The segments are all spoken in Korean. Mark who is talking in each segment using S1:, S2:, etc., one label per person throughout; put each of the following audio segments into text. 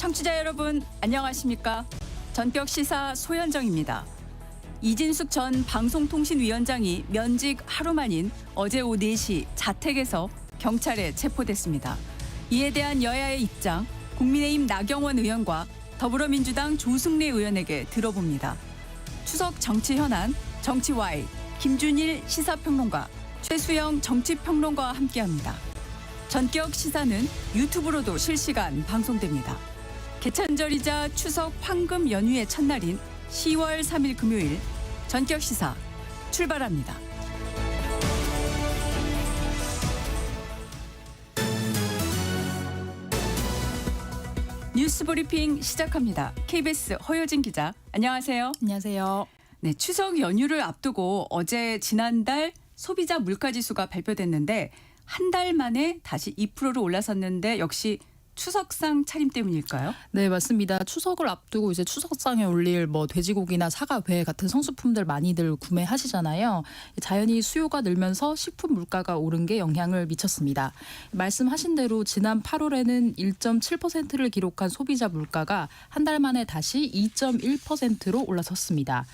S1: 청취자 여러분 안녕하십니까? 전격시사 소현정입니다. 이진숙 전 방송통신위원장이 면직 하루 만인 어제 오후 4시 자택에서 경찰에 체포됐습니다. 이에 대한 여야의 입장, 국민의힘 나경원 의원과 더불어민주당 조승래 의원에게 들어봅니다. 추석 정치 현안, 정치와이, 김준일 시사평론가, 최수영 정치평론가와 함께합니다. 전격 시사는 유튜브로도 실시간 방송됩니다. 개천절이자 추석 황금 연휴의 첫날인 10월 3일 금요일 전격 시사 출발합니다. 뉴스 브리핑 시작합니다. KBS 허효진 기자, 안녕하세요.
S2: 안녕하세요.
S1: 네, 추석 연휴를 앞두고 어제 지난달 소비자 물가지수가 발표됐는데 한 달 만에 다시 2%로 올라섰는데 역시 추석상 차림 때문일까요?
S2: 네, 맞습니다. 추석을 앞두고 이제 추석상에 올릴 돼지고기나 사과, 배 같은 성수품들 많이들 구매하시잖아요. 자연히 수요가 늘면서 식품 물가가 오른 게 영향을 미쳤습니다. 말씀하신 대로 지난 8월에는 1.7%를 기록한 소비자 물가가 한 달 만에 다시 2.1%로 올라섰습니다.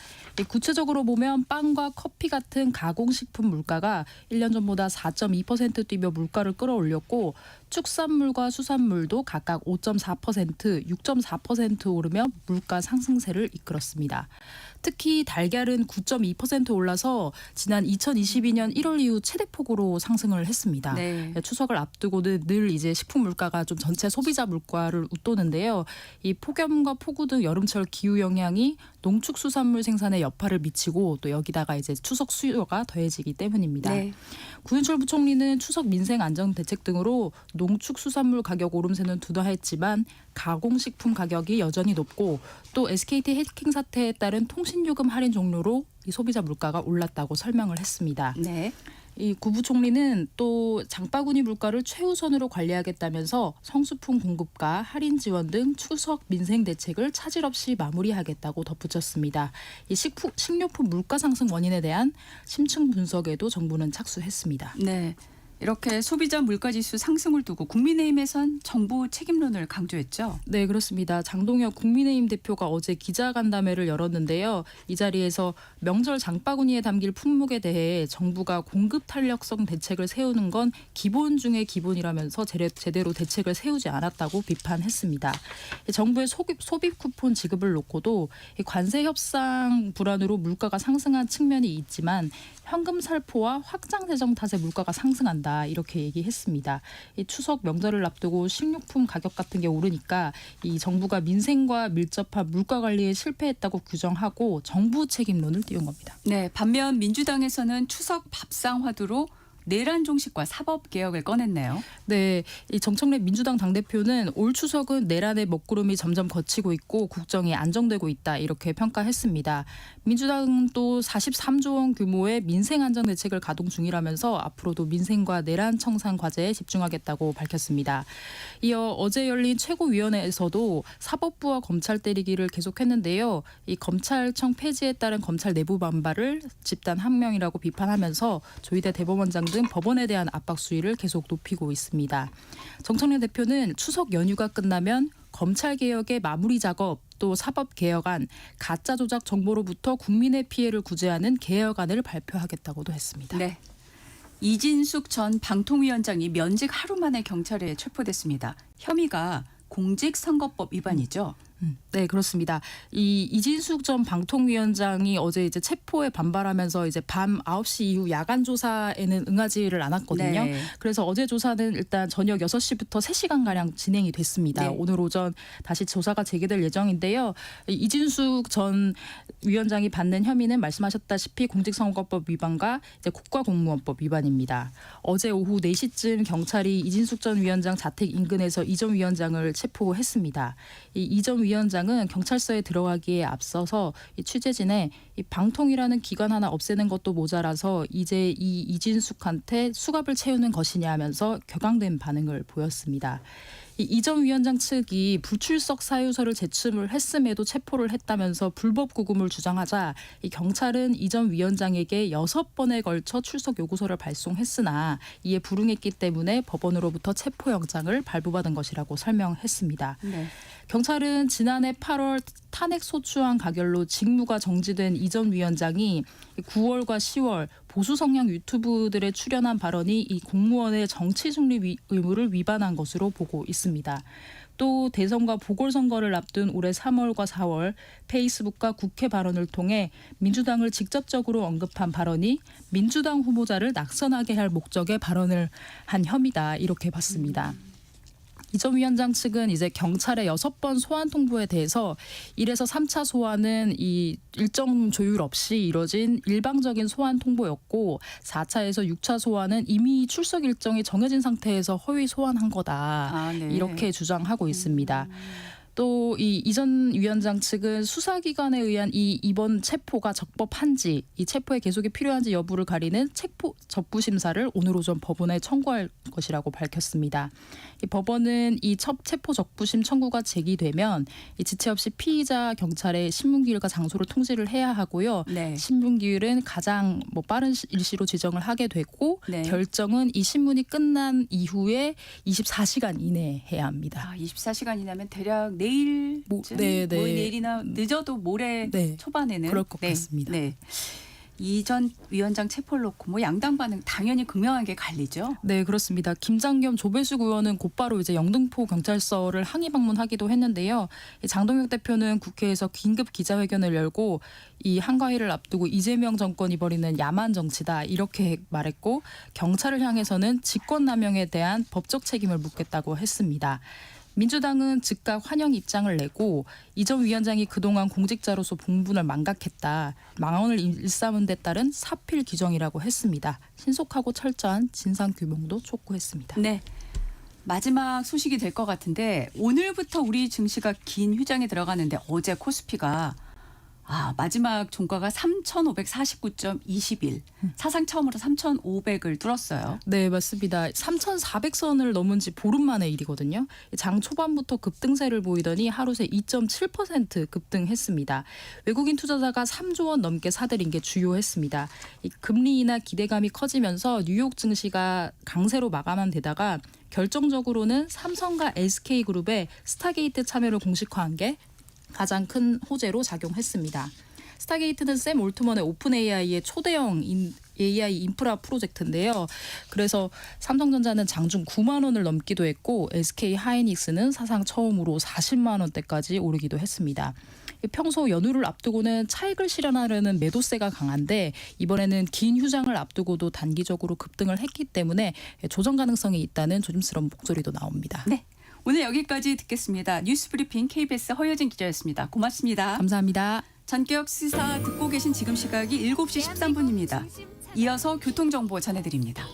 S2: 구체적으로 보면 빵과 커피 같은 가공식품 물가가 1년 전보다 4.2% 뛰며 물가를 끌어올렸고, 축산물과 수산물도 각각 5.4%, 6.4% 오르며 물가 상승세를 이끌었습니다. 특히 달걀은 9.2% 올라서 지난 2022년 1월 이후 최대폭으로 상승을 했습니다.
S1: 네.
S2: 추석을 앞두고는 늘 이제 식품 물가가 좀 전체 소비자 물가를 웃도는데요. 이 폭염과 폭우 등 여름철 기후 영향이 농축수산물 생산에 여파를 미치고 또 여기다가 이제 추석 수요가 더해지기 때문입니다.
S1: 네.
S2: 구윤철 부총리는 추석 민생 안정 대책 등으로 농축수산물 가격 오름세는 둔화했지만 가공식품 가격이 여전히 높고 또 SKT 해킹 사태에 따른 통신요금 할인 종료로 이 소비자 물가가 올랐다고 설명을 했습니다.
S1: 네.
S2: 이 구 부총리는 또 장바구니 물가를 최우선으로 관리하겠다면서 성수품 공급과 할인 지원 등 추석 민생 대책을 차질 없이 마무리하겠다고 덧붙였습니다. 이 식료품 물가 상승 원인에 대한 심층 분석에도 정부는 착수했습니다.
S1: 네. 이렇게 소비자 물가지수 상승을 두고 국민의힘에선 정부 책임론을 강조했죠.
S2: 네, 그렇습니다. 장동혁 국민의힘 대표가 어제 기자간담회를 열었는데요. 이 자리에서 명절 장바구니에 담길 품목에 대해 정부가 공급 탄력성 대책을 세우는 건 기본 중의 기본이라면서 제대로 대책을 세우지 않았다고 비판했습니다. 정부의 소비 쿠폰 지급을 놓고도 관세 협상 불안으로 물가가 상승한 측면이 있지만 현금 살포와 확장 재정 탓에 물가가 상승한다, 이렇게 얘기했습니다. 이 추석 명절을 앞두고 식료품 가격 같은 게 오르니까 이 정부가 민생과 밀접한 물가 관리에 실패했다고 규정하고 정부 책임론을 띄운 겁니다.
S1: 네. 반면 민주당에서는 추석 밥상 화두로 내란 종식과 사법 개혁을 꺼냈네요.
S2: 네, 이 정청래 민주당 당대표는 올 추석은 내란의 먹구름이 점점 걷히고 있고 국정이 안정되고 있다, 이렇게 평가했습니다. 민주당은 또 43조 원 규모의 민생 안정 대책을 가동 중이라면서 앞으로도 민생과 내란 청산 과제에 집중하겠다고 밝혔습니다. 이어 어제 열린 최고위원회에서도 사법부와 검찰 때리기를 계속했는데요. 이 검찰청 폐지에 따른 검찰 내부 반발을 집단 항명이라고 비판하면서 조희대 대법원장 등 법원에 대한 압박 수위를 계속 높이고 있습니다. 정청래 대표는 추석 연휴가 끝나면 검찰개혁의 마무리 작업, 또 사법개혁안, 가짜 조작 정보로부터 국민의 피해를 구제하는 개혁안을 발표하겠다고도 했습니다.
S1: 네. 이진숙 전 방통위원장이 면직 하루 만에 경찰에 체포됐습니다. 혐의가 공직선거법 위반이죠.
S2: 네, 그렇습니다. 이 이진숙 전 방통위원장이 어제 이제 체포에 반발하면서 이제 밤 9시 이후 야간 조사에는 응하지를 않았거든요.
S1: 네.
S2: 그래서 어제 조사는 일단 저녁 6시부터 3시간 가량 진행이 됐습니다.
S1: 네.
S2: 오늘 오전 다시 조사가 재개될 예정인데요. 이진숙 전 위원장이 받는 혐의는 말씀하셨다시피 공직선거법 위반과 이제 국가공무원법 위반입니다. 어제 오후 4시쯤 경찰이 이진숙 전 위원장 자택 인근에서 이 전 위원장을 체포했습니다. 이 전 위원장은 경찰서에 들어가기에 앞서서 이 취재진에 이 방통이라는 기관 하나 없애는 것도 모자라서 이제 이 이진숙한테 수갑을 채우는 것이냐 하면서 격앙된 반응을 보였습니다. 이 전 위원장 측이 불출석 사유서를 제출을 했음에도 체포를 했다면서 불법 구금을 주장하자 이 경찰은 이 전 위원장에게 6번에 걸쳐 출석 요구서를 발송했으나 이에 불응했기 때문에 법원으로부터 체포영장을 발부받은 것이라고 설명했습니다.
S1: 네.
S2: 경찰은 지난해 8월 탄핵 소추안 가결로 직무가 정지된 이 전 위원장이 9월과 10월 보수 성향 유튜브들에 출연한 발언이 이 공무원의 정치 중립 의무를 위반한 것으로 보고 있습니다. 또 대선과 보궐선거를 앞둔 올해 3월과 4월 페이스북과 국회 발언을 통해 민주당을 직접적으로 언급한 발언이 민주당 후보자를 낙선하게 할 목적의 발언을 한 혐의다 이렇게 봤습니다. 이 전 위원장 측은 이제 경찰의 6번 소환 통보에 대해서 1에서 3차 소환은 이 일정 조율 없이 이뤄진 일방적인 소환 통보였고 4차에서 6차 소환은 이미 출석 일정이 정해진 상태에서 허위 소환한 거다.
S1: 네.
S2: 이렇게 주장하고 있습니다. 또 이 전 위원장 측은 수사기관에 의한 이번 체포가 적법한지 이 체포의 계속이 필요한지 여부를 가리는 체포 적부 심사를 오늘 오전 법원에 청구할 것이라고 밝혔습니다. 이 법원은 이 체포 적부심 청구가 제기되면 이 지체 없이 피의자 경찰의 신문기일과 장소를 통지를 해야 하고요.
S1: 네.
S2: 신문기일은 가장 빠른 일시로 지정을 하게 되고
S1: 네.
S2: 결정은 이 신문이 끝난 이후에 24시간 이내에 해야 합니다.
S1: 24시간 이나면 대략 내일쯤,
S2: 네.
S1: 내일이나 늦어도 모레
S2: 네.
S1: 초반에는
S2: 그럴 것 같습니다.
S1: 네. 이 전 위원장 체포를 놓고 양당 반응 당연히 극명하게 갈리죠.
S2: 네, 그렇습니다. 김장겸 조배숙 의원은 곧바로 이제 영등포 경찰서를 항의 방문하기도 했는데요. 장동혁 대표는 국회에서 긴급 기자회견을 열고 이 한가위를 앞두고 이재명 정권이 벌이는 야만 정치다 이렇게 말했고 경찰을 향해서는 직권남용에 대한 법적 책임을 묻겠다고 했습니다. 민주당은 즉각 환영 입장을 내고 이 전 위원장이 그동안 공직자로서 본분을 망각했다. 망언을 일삼은 데 따른 사필 규정이라고 했습니다. 신속하고 철저한 진상규명도 촉구했습니다.
S1: 네. 마지막 소식이 될 것 같은데 오늘부터 우리 증시가 긴 휴장에 들어가는데 어제 코스피가 마지막 종가가 3,549.21 사상 처음으로 3,500을 뚫었어요.
S2: 네, 맞습니다. 3,400선을 넘은 지 보름 만의 일이거든요. 장 초반부터 급등세를 보이더니 하루 새 2.7% 급등했습니다. 외국인 투자자가 3조 원 넘게 사들인 게 주요했습니다. 금리 인하 기대감이 커지면서 뉴욕 증시가 강세로 마감한 데다가 결정적으로는 삼성과 SK그룹의 스타게이트 참여를 공식화한 게 가장 큰 호재로 작용했습니다. 스타게이트는 샘 올트먼의 오픈 AI의 초대형 AI 인프라 프로젝트인데요. 그래서 삼성전자는 장중 9만 원을 넘기도 했고 SK 하이닉스는 사상 처음으로 40만 원대까지 오르기도 했습니다. 평소 연휴를 앞두고는 차익을 실현하려는 매도세가 강한데 이번에는 긴 휴장을 앞두고도 단기적으로 급등을 했기 때문에 조정 가능성이 있다는 조심스러운 목소리도 나옵니다.
S1: 네. 오늘 여기까지 듣겠습니다. 뉴스브리핑 KBS 허여진 기자였습니다. 고맙습니다.
S2: 감사합니다.
S1: 전격 시사 듣고 계신 지금 시각이 7시 13분입니다. 이어서 교통정보 전해드립니다.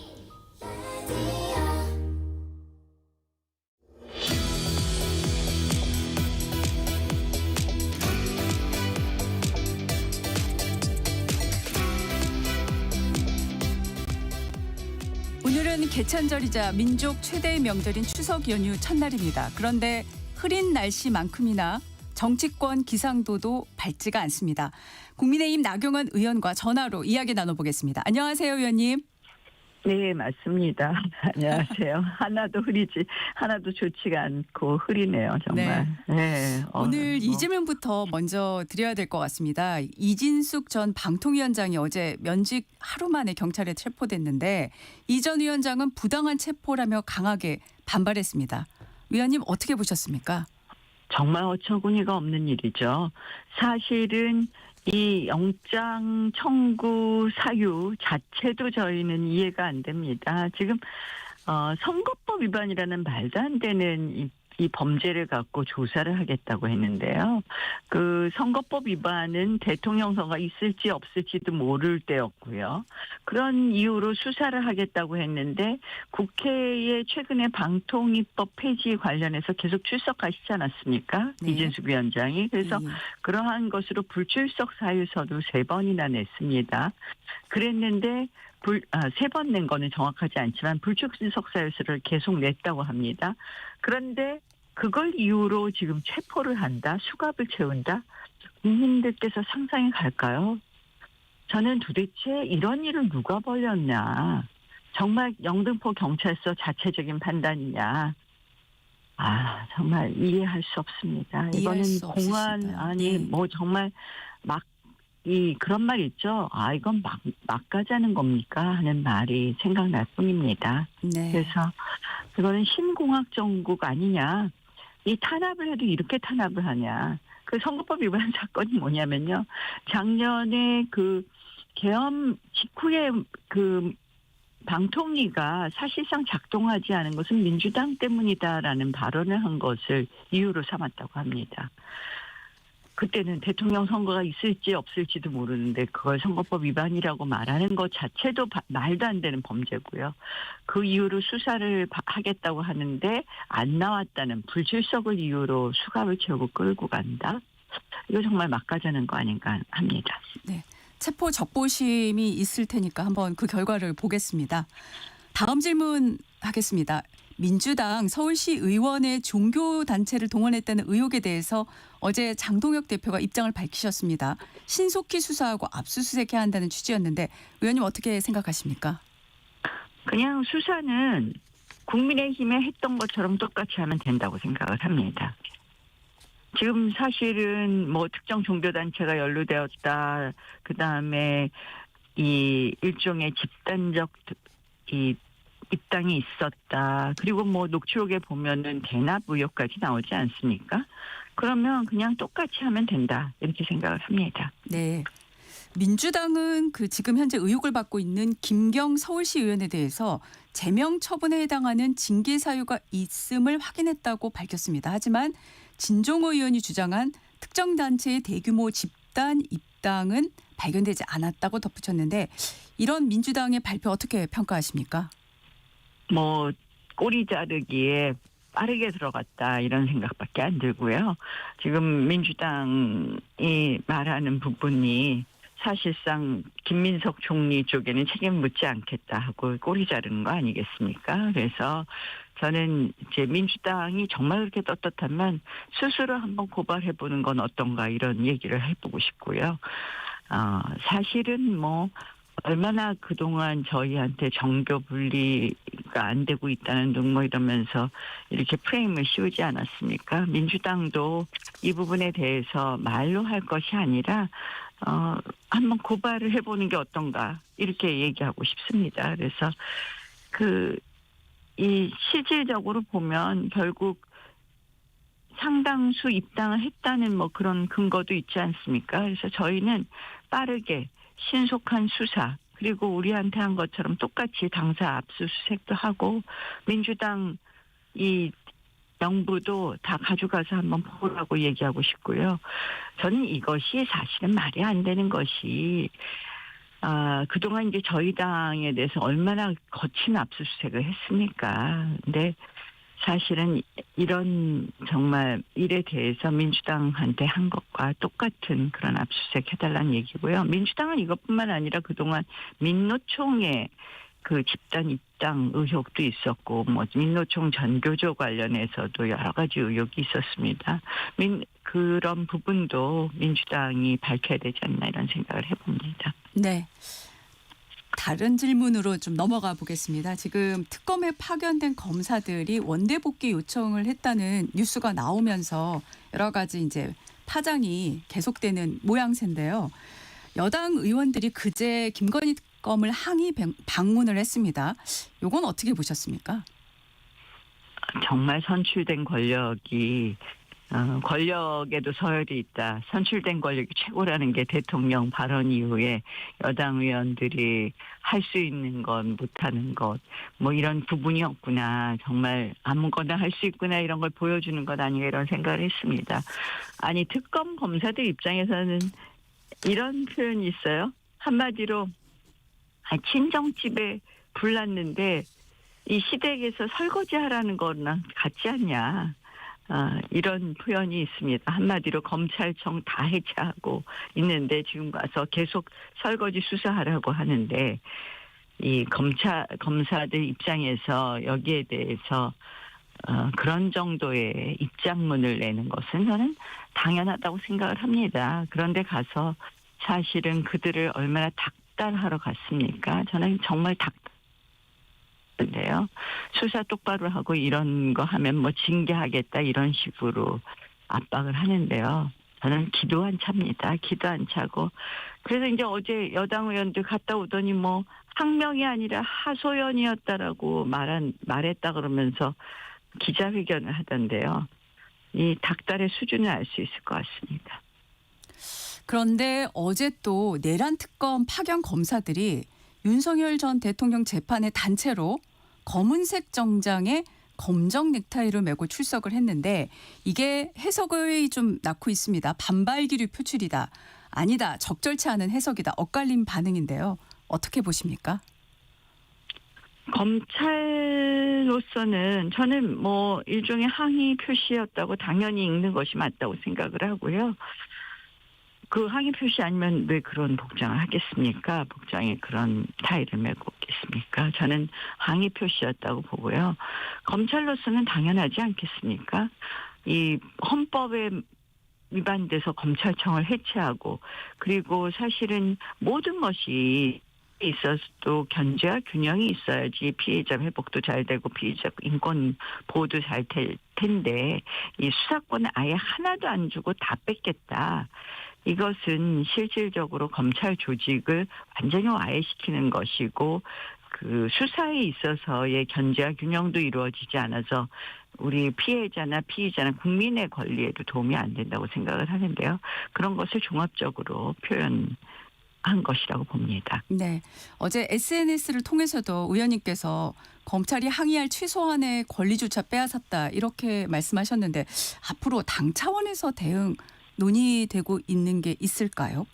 S1: 오늘은 개천절이자 민족 최대의 명절인 추석 연휴 첫날입니다. 그런데 흐린 날씨만큼이나 정치권 기상도도 밝지가 않습니다. 국민의힘 나경원 의원과 전화로 이야기 나눠보겠습니다. 안녕하세요, 의원님.
S3: 네, 맞습니다. 안녕하세요. 하나도 흐리지, 하나도 좋지가 않고 흐리네요, 정말. 네.
S1: 오늘 이 질문부터 먼저 드려야 될 것 같습니다. 이진숙 전 방통위원장이 어제 면직 하루 만에 경찰에 체포됐는데 이 전 위원장은 부당한 체포라며 강하게 반발했습니다. 위원님 어떻게 보셨습니까?
S3: 정말 어처구니가 없는 일이죠. 사실은 이 영장 청구 사유 자체도 저희는 이해가 안 됩니다. 지금 선거법 위반이라는 말도 안 되는 이 범죄를 갖고 조사를 하겠다고 했는데요. 그 선거법 위반은 대통령 선거가 있을지 없을지도 모를 때였고요. 그런 이유로 수사를 하겠다고 했는데 국회에 최근에 방통위법 폐지 관련해서 계속 출석하시지 않았습니까?
S1: 네.
S3: 이진숙 위원장이. 그래서 그러한 것으로 불출석 사유서도 3번이나 냈습니다. 그랬는데 세 번 낸 거는 정확하지 않지만 불출석 사유서를 계속 냈다고 합니다. 그런데 그걸 이유로 지금 체포를 한다, 수갑을 채운다. 국민들께서 상상이 갈까요? 저는 도대체 이런 일을 누가 벌였냐. 정말 영등포 경찰서 자체적인 판단이냐. 정말 이해할 수 없습니다.
S1: 이해할
S3: 이거는
S1: 수
S3: 공안,
S1: 없으시다. 네.
S3: 뭐 정말 그런 말 있죠. 이건 막 가자는 겁니까? 하는 말이 생각날 뿐입니다.
S1: 네.
S3: 그래서 그거는 신공학 정국 아니냐. 이 탄압을 해도 이렇게 탄압을 하냐. 그 선거법 위반 사건이 뭐냐면요. 작년에 그 계엄 직후에 그 방통위가 사실상 작동하지 않은 것은 민주당 때문이다라는 발언을 한 것을 이유로 삼았다고 합니다. 그때는 대통령 선거가 있을지 없을지도 모르는데 그걸 선거법 위반이라고 말하는 것 자체도 말도 안 되는 범죄고요. 그 이유로 수사를 하겠다고 하는데 안 나왔다는 불출석을 이유로 수갑을 채우고 끌고 간다. 이거 정말 막가자는 거 아닌가 합니다.
S1: 네. 체포 적보심이 있을 테니까 한번 그 결과를 보겠습니다. 다음 질문 하겠습니다. 민주당 서울시 의원의 종교단체를 동원했다는 의혹에 대해서 어제 장동혁 대표가 입장을 밝히셨습니다. 신속히 수사하고 압수수색해야 한다는 취지였는데 의원님 어떻게 생각하십니까?
S3: 그냥 수사는 국민의힘에 했던 것처럼 똑같이 하면 된다고 생각을 합니다. 지금 사실은 뭐 특정 종교단체가 연루되었다. 그다음에 이 일종의 집단적 이 입당이 있었다. 그리고 뭐 녹취록에 보면은 대납 의혹까지 나오지 않습니까? 그러면 그냥 똑같이 하면 된다. 이렇게 생각을 합니다.
S1: 네. 민주당은 그 지금 현재 의혹을 받고 있는 김경 서울시 의원에 대해서 제명 처분에 해당하는 징계 사유가 있음을 확인했다고 밝혔습니다. 하지만 진종호 의원이 주장한 특정 단체의 대규모 집단 입당은 발견되지 않았다고 덧붙였는데 이런 민주당의 발표 어떻게 평가하십니까?
S3: 뭐 꼬리 자르기에 빠르게 들어갔다 이런 생각밖에 안 들고요. 지금 민주당이 말하는 부분이 사실상 김민석 총리 쪽에는 책임 묻지 않겠다 하고 꼬리 자르는 거 아니겠습니까? 그래서 저는 이제 민주당이 정말 그렇게 떳떳하면 스스로 한번 고발해보는 건 어떤가 이런 얘기를 해보고 싶고요. 사실은 뭐 얼마나 그동안 저희한테 정교 분리가 안 되고 있다는 등 뭐 이러면서 이렇게 프레임을 씌우지 않았습니까? 민주당도 이 부분에 대해서 말로 할 것이 아니라 한번 고발을 해보는 게 어떤가 이렇게 얘기하고 싶습니다. 그래서 이 실질적으로 보면 결국 상당수 입당을 했다는 뭐 그런 근거도 있지 않습니까? 그래서 저희는 빠르게 신속한 수사 그리고 우리한테 한 것처럼 똑같이 당사 압수수색도 하고 민주당 이 명부도 다 가져가서 한번 보라고 얘기하고 싶고요. 저는 이것이 사실은 말이 안 되는 것이 그동안 이제 저희 당에 대해서 얼마나 거친 압수수색을 했습니까? 근데 사실은 이런 정말 일에 대해서 민주당한테 한 것과 똑같은 그런 압수수색 해달라는 얘기고요. 민주당은 이것뿐만 아니라 그동안 민노총의 그 집단 입당 의혹도 있었고, 뭐 민노총 전교조 관련해서도 여러 가지 의혹이 있었습니다. 그런 부분도 민주당이 밝혀야 되지 않나 이런 생각을 해봅니다.
S1: 네. 다른 질문으로 좀 넘어가 보겠습니다. 지금 특검에 파견된 검사들이 원대 복귀 요청을 했다는 뉴스가 나오면서 여러 가지 이제 파장이 계속되는 모양새인데요. 여당 의원들이 그제 김건희 특검을 항의 방문을 했습니다. 이건 어떻게 보셨습니까?
S3: 정말 선출된 권력이 권력에도 서열이 있다. 선출된 권력이 최고라는 게 대통령 발언 이후에 여당 의원들이 할 수 있는 것, 못하는 것, 뭐 이런 부분이 없구나. 정말 아무거나 할 수 있구나 이런 걸 보여주는 것 아닌가 이런 생각을 했습니다. 아니 특검 검사들 입장에서는 이런 표현이 있어요. 한마디로 친정집에 불났는데 이 시댁에서 설거지하라는 거랑 같지 않냐. 이런 표현이 있습니다. 한마디로 검찰청 다 해체하고 있는데 지금 가서 계속 설거지 수사하라고 하는데 이 검사들 입장에서 여기에 대해서 그런 정도의 입장문을 내는 것은 저는 당연하다고 생각을 합니다. 그런데 가서 사실은 그들을 얼마나 닥달하러 갔습니까? 저는 정말 닥달인데요. 수사 똑바로 하고 이런 거 하면 뭐 징계하겠다 이런 식으로 압박을 하는데요. 저는 기도 안 찹니다. 기도 안 차고. 그래서 이제 어제 여당 의원들 갔다 오더니 뭐 항명이 아니라 하소연이었다라고 말했다 그러면서 기자회견을 하던데요. 이 닥달의 수준을 알 수 있을 것 같습니다.
S1: 그런데 어제 또 내란 특검 파견 검사들이 윤석열 전 대통령 재판에 단체로 검은색 정장에 검정 넥타이를 메고 출석을 했는데 이게 해석을 좀 낳고 있습니다. 반발 기류 표출이다. 아니다. 적절치 않은 해석이다. 엇갈린 반응인데요. 어떻게 보십니까?
S3: 검찰로서는 저는 뭐 일종의 항의 표시였다고 당연히 읽는 것이 맞다고 생각을 하고요. 그 항의 표시 아니면 왜 그런 복장을 하겠습니까? 복장에 그런 타이를 메고 있겠습니까? 저는 항의 표시였다고 보고요. 검찰로서는 당연하지 않겠습니까? 이 헌법에 위반돼서 검찰청을 해체하고 그리고 사실은 모든 것이 있어도 견제와 균형이 있어야지 피해자 회복도 잘 되고 피해자 인권 보호도 잘 될 텐데 이 수사권을 아예 하나도 안 주고 다 뺏겠다. 이것은 실질적으로 검찰 조직을 완전히 와해시키는 것이고 그 수사에 있어서의 견제와 균형도 이루어지지 않아서 우리 피해자나 피의자나 국민의 권리에도 도움이 안 된다고 생각을 하는데요. 그런 것을 종합적으로 표현한 것이라고 봅니다.
S1: 네. 어제 SNS를 통해서도 의원님께서 검찰이 항의할 최소한의 권리조차 빼앗았다 이렇게 말씀하셨는데 앞으로 당 차원에서 대응 논의되고 있는 게 있을까요?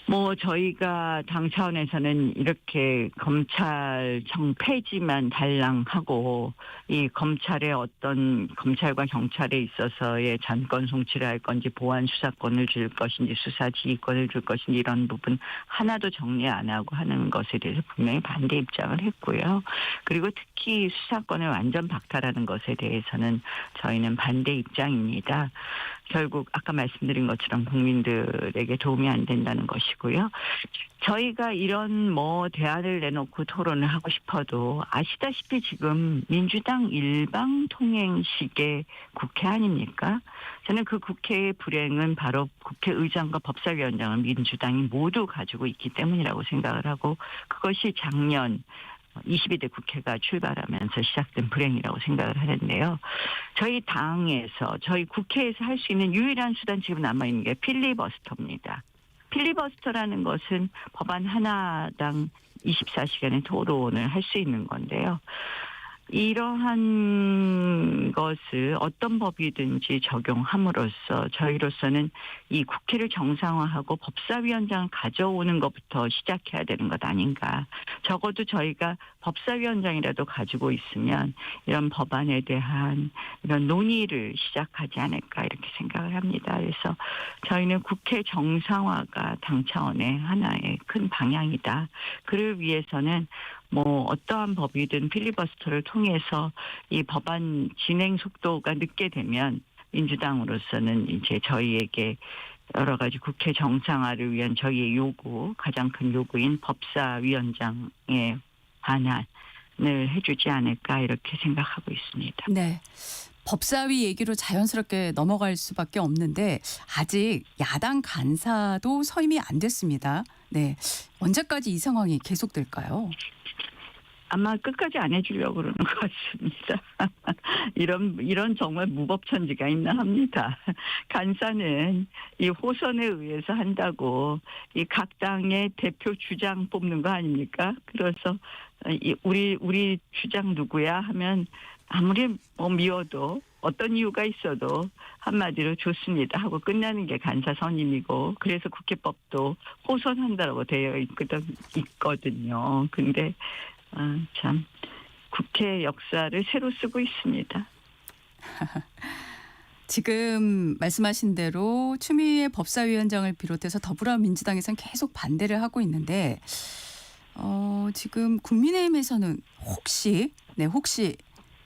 S3: 뭐 저희가 당 차원에서는 이렇게 검찰청 폐지만 달랑하고 이 검찰의 어떤 검찰과 경찰에 있어서의 전권 송치를 할 건지 보안 수사권을 줄 것인지 수사 지휘권을 줄 것인지 이런 부분 하나도 정리 안 하고 하는 것에 대해서 분명히 반대 입장을 했고요. 그리고 특히 수사권을 완전 박탈하는 것에 대해서는 저희는 반대 입장입니다. 결국 아까 말씀드린 것처럼 국민들에게 도움이 안 된다는 것이고요. 저희가 이런 뭐 대안을 내놓고 토론을 하고 싶어도 아시다시피 지금 민주당 일방통행식의 국회 아닙니까? 저는 그 국회의 불행은 바로 국회의장과 법사위원장을 민주당이 모두 가지고 있기 때문이라고 생각을 하고 그것이 작년 22대 국회가 출발하면서 시작된 불행이라고 생각을 하는데요. 저희 당에서 저희 국회에서 할 수 있는 유일한 수단 지금 남아있는 게 필리버스터입니다. 필리버스터라는 것은 법안 하나당 24시간의 토론을 할 수 있는 건데요. 이러한 것을 어떤 법이든지 적용함으로써 저희로서는 이 국회를 정상화하고 법사위원장을 가져오는 것부터 시작해야 되는 것 아닌가. 적어도 저희가 법사위원장이라도 가지고 있으면 이런 법안에 대한 이런 논의를 시작하지 않을까 이렇게 생각을 합니다. 그래서 저희는 국회 정상화가 당 차원의 하나의 큰 방향이다. 그를 위해서는 뭐 어떠한 법이든 필리버스터를 통해서 이 법안 진행 속도가 늦게 되면 민주당으로서는 이제 저희에게 여러 가지 국회 정상화를 위한 저희의 요구, 가장 큰 요구인 법사위원장의 반환을 해주지 않을까 이렇게 생각하고 있습니다.
S1: 네. 법사위 얘기로 자연스럽게 넘어갈 수밖에 없는데 아직 야당 간사도 서임이 안 됐습니다. 네. 언제까지 이 상황이 계속될까요?
S3: 아마 끝까지 안 해주려고 그러는 것 같습니다. 이런 정말 무법천지가 있나 합니다. 간사는 이 호선에 의해서 한다고 이 각 당의 대표 주장 뽑는 거 아닙니까? 그래서 우리 주장 누구야 하면 아무리 뭐 미워도 어떤 이유가 있어도 한마디로 좋습니다 하고 끝나는 게 간사 선임이고 그래서 국회법도 호선한다라고 되어 있거든요. 근데 참 국회 역사를 새로 쓰고 있습니다.
S1: 지금 말씀하신 대로 추미애 법사위원장을 비롯해서 더불어민주당에서는 계속 반대를 하고 있는데 지금 국민의힘에서는 혹시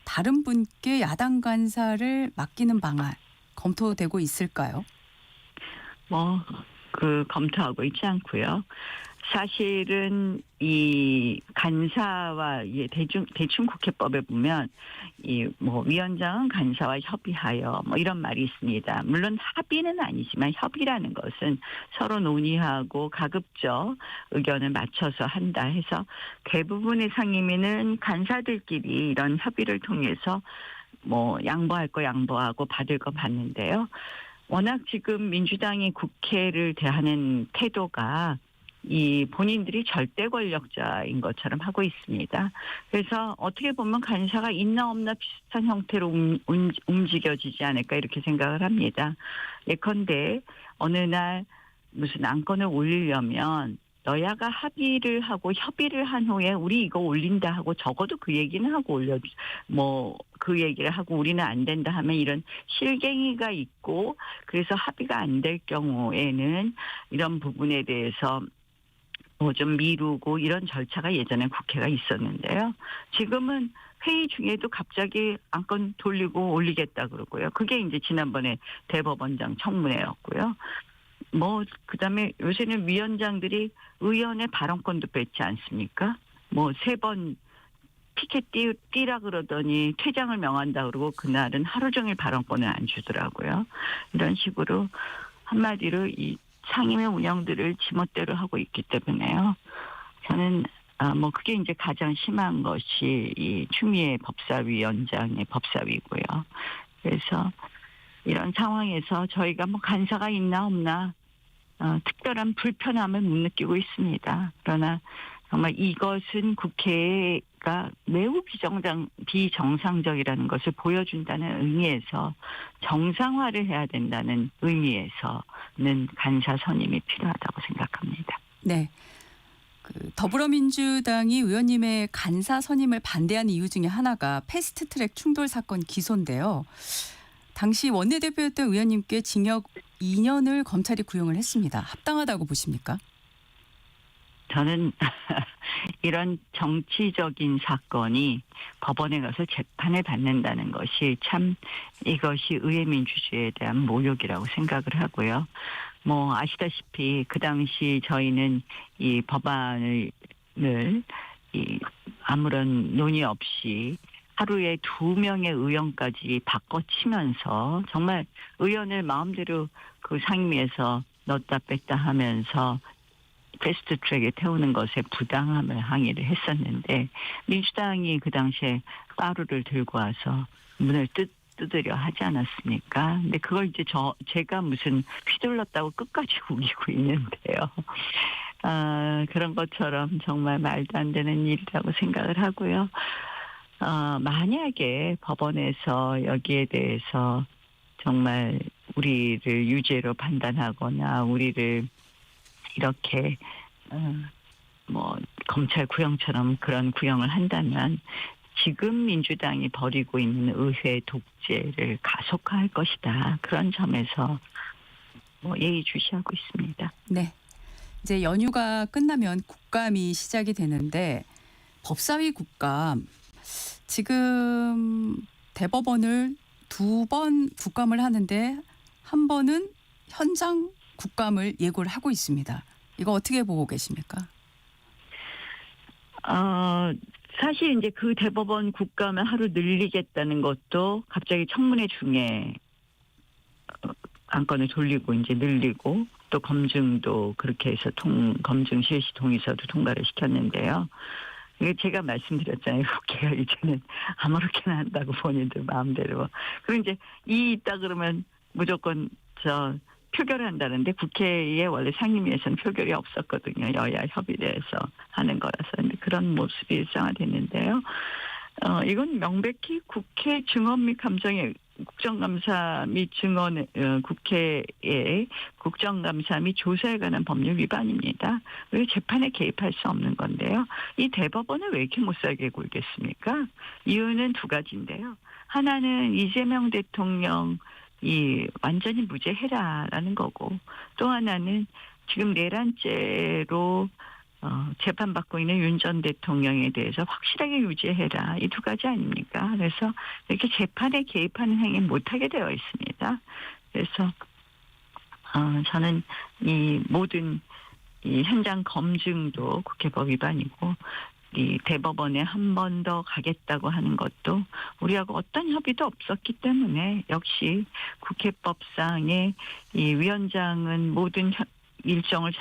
S1: 다른 분께 야당 간사를 맡기는 방안 검토되고 있을까요?
S3: 검토하고 있지 않고요. 사실은 이 간사와 대충 국회법에 보면 위원장은 간사와 협의하여 이런 말이 있습니다. 물론 합의는 아니지만 협의라는 것은 서로 논의하고 가급적 의견을 맞춰서 한다 해서 대부분의 상임위는 간사들끼리 이런 협의를 통해서 양보할 거 양보하고 받을 거 받는데요. 워낙 지금 민주당이 국회를 대하는 태도가 이 본인들이 절대 권력자인 것처럼 하고 있습니다. 그래서 어떻게 보면 간사가 있나 없나 비슷한 형태로 움직여지지 않을까 이렇게 생각을 합니다. 예컨대 어느 날 무슨 안건을 올리려면 여야가 합의를 하고 협의를 한 후에 우리 이거 올린다 하고 적어도 그 얘기는 하고 그 얘기를 하고 우리는 안 된다 하면 이런 실갱이가 있고 그래서 합의가 안 될 경우에는 이런 부분에 대해서 좀 미루고 이런 절차가 예전에 국회가 있었는데요. 지금은 회의 중에도 갑자기 안건 돌리고 올리겠다 그러고요. 그게 이제 지난번에 대법원장 청문회였고요. 그다음에 요새는 위원장들이 의원의 발언권도 뺏지 않습니까? 3번 피켓 뛰라 그러더니 퇴장을 명한다 그러고 그날은 하루 종일 발언권을 안 주더라고요. 이런 식으로 한마디로 이 상임위 운영들을 지멋대로 하고 있기 때문에요. 저는 그게 이제 가장 심한 것이 이 추미애 법사위원장의 법사위고요. 그래서 이런 상황에서 저희가 간사가 있나 없나 특별한 불편함을 못 느끼고 있습니다. 그러나 정말 이것은 국회가 매우 비정상적이라는 것을 보여준다는 의미에서 정상화를 해야 된다는 의미에서는 간사 선임이 필요하다고 생각합니다.
S1: 네. 더불어민주당이 의원님의 간사 선임을 반대한 이유 중에 하나가 패스트트랙 충돌 사건 기소인데요. 당시 원내대표였던 의원님께 징역 2년을 검찰이 구형을 했습니다. 합당하다고 보십니까?
S3: 저는 이런 정치적인 사건이 법원에 가서 재판을 받는다는 것이 참 이것이 의회 민주주의에 대한 모욕이라고 생각을 하고요. 아시다시피 그 당시 저희는 이 법안을 아무런 논의 없이 하루에 2명의 의원까지 바꿔치면서 정말 의원을 마음대로 그 상임위에서 넣었다 뺐다 하면서 패스트트랙에 태우는 것에 부당함을 항의를 했었는데 민주당이 그 당시에 빠루를 들고 와서 문을 두드려 하지 않았습니까? 근데 그걸 이제 제가 무슨 휘둘렀다고 끝까지 우기고 있는데요. 그런 것처럼 정말 말도 안 되는 일이라고 생각을 하고요. 만약에 법원에서 여기에 대해서 정말 우리를 유죄로 판단하거나 우리를 이렇게 검찰 구형처럼 그런 구형을 한다면 지금 민주당이 벌이고 있는 의회 독재를 가속화할 것이다. 그런 점에서 예의주시하고 있습니다.
S1: 네. 이제 연휴가 끝나면 국감이 시작이 되는데 법사위 국감 지금 대법원을 2번 국감을 하는데 한 번은 현장 국감을 예고를 하고 있습니다. 이거 어떻게 보고 계십니까?
S3: 사실 이제 그 대법원 국감을 하루 늘리겠다는 것도 갑자기 청문회 중에 안건을 돌리고 이제 늘리고 또 검증도 그렇게 해서 검증 실시 동의서도 통과를 시켰는데요. 제가 말씀드렸잖아요. 국회가 이제는 아무렇게나 한다고 본인들 마음대로. 그리고 이제 있다 그러면 무조건 표결을 한다는데 국회에 원래 상임위에서는 표결이 없었거든요. 여야 협의돼서 하는 거라서. 근데 그런 모습이 일상화됐는데요. 이건 명백히 국회 증언 및 감정의 국정감사 및 증언 국회의 국정감사 및 조사에 관한 법률 위반입니다. 왜 재판에 개입할 수 없는 건데요. 이 대법원을 왜 이렇게 못 살게 굴겠습니까? 이유는 2가지인데요. 하나는 이재명 대통령 완전히 무죄해라라는 거고 또 하나는 지금 내란죄로 재판받고 있는 윤 전 대통령에 대해서 확실하게 유죄해라. 이 두 가지 아닙니까? 그래서 이렇게 재판에 개입하는 행위 못하게 되어 있습니다. 그래서 저는 이 모든 이 현장 검증도 국회법 위반이고 이 대법원에 한 번 더 가겠다고 하는 것도 우리하고 어떤 협의도 없었기 때문에 역시 국회법상의 이 위원장은 모든 일정을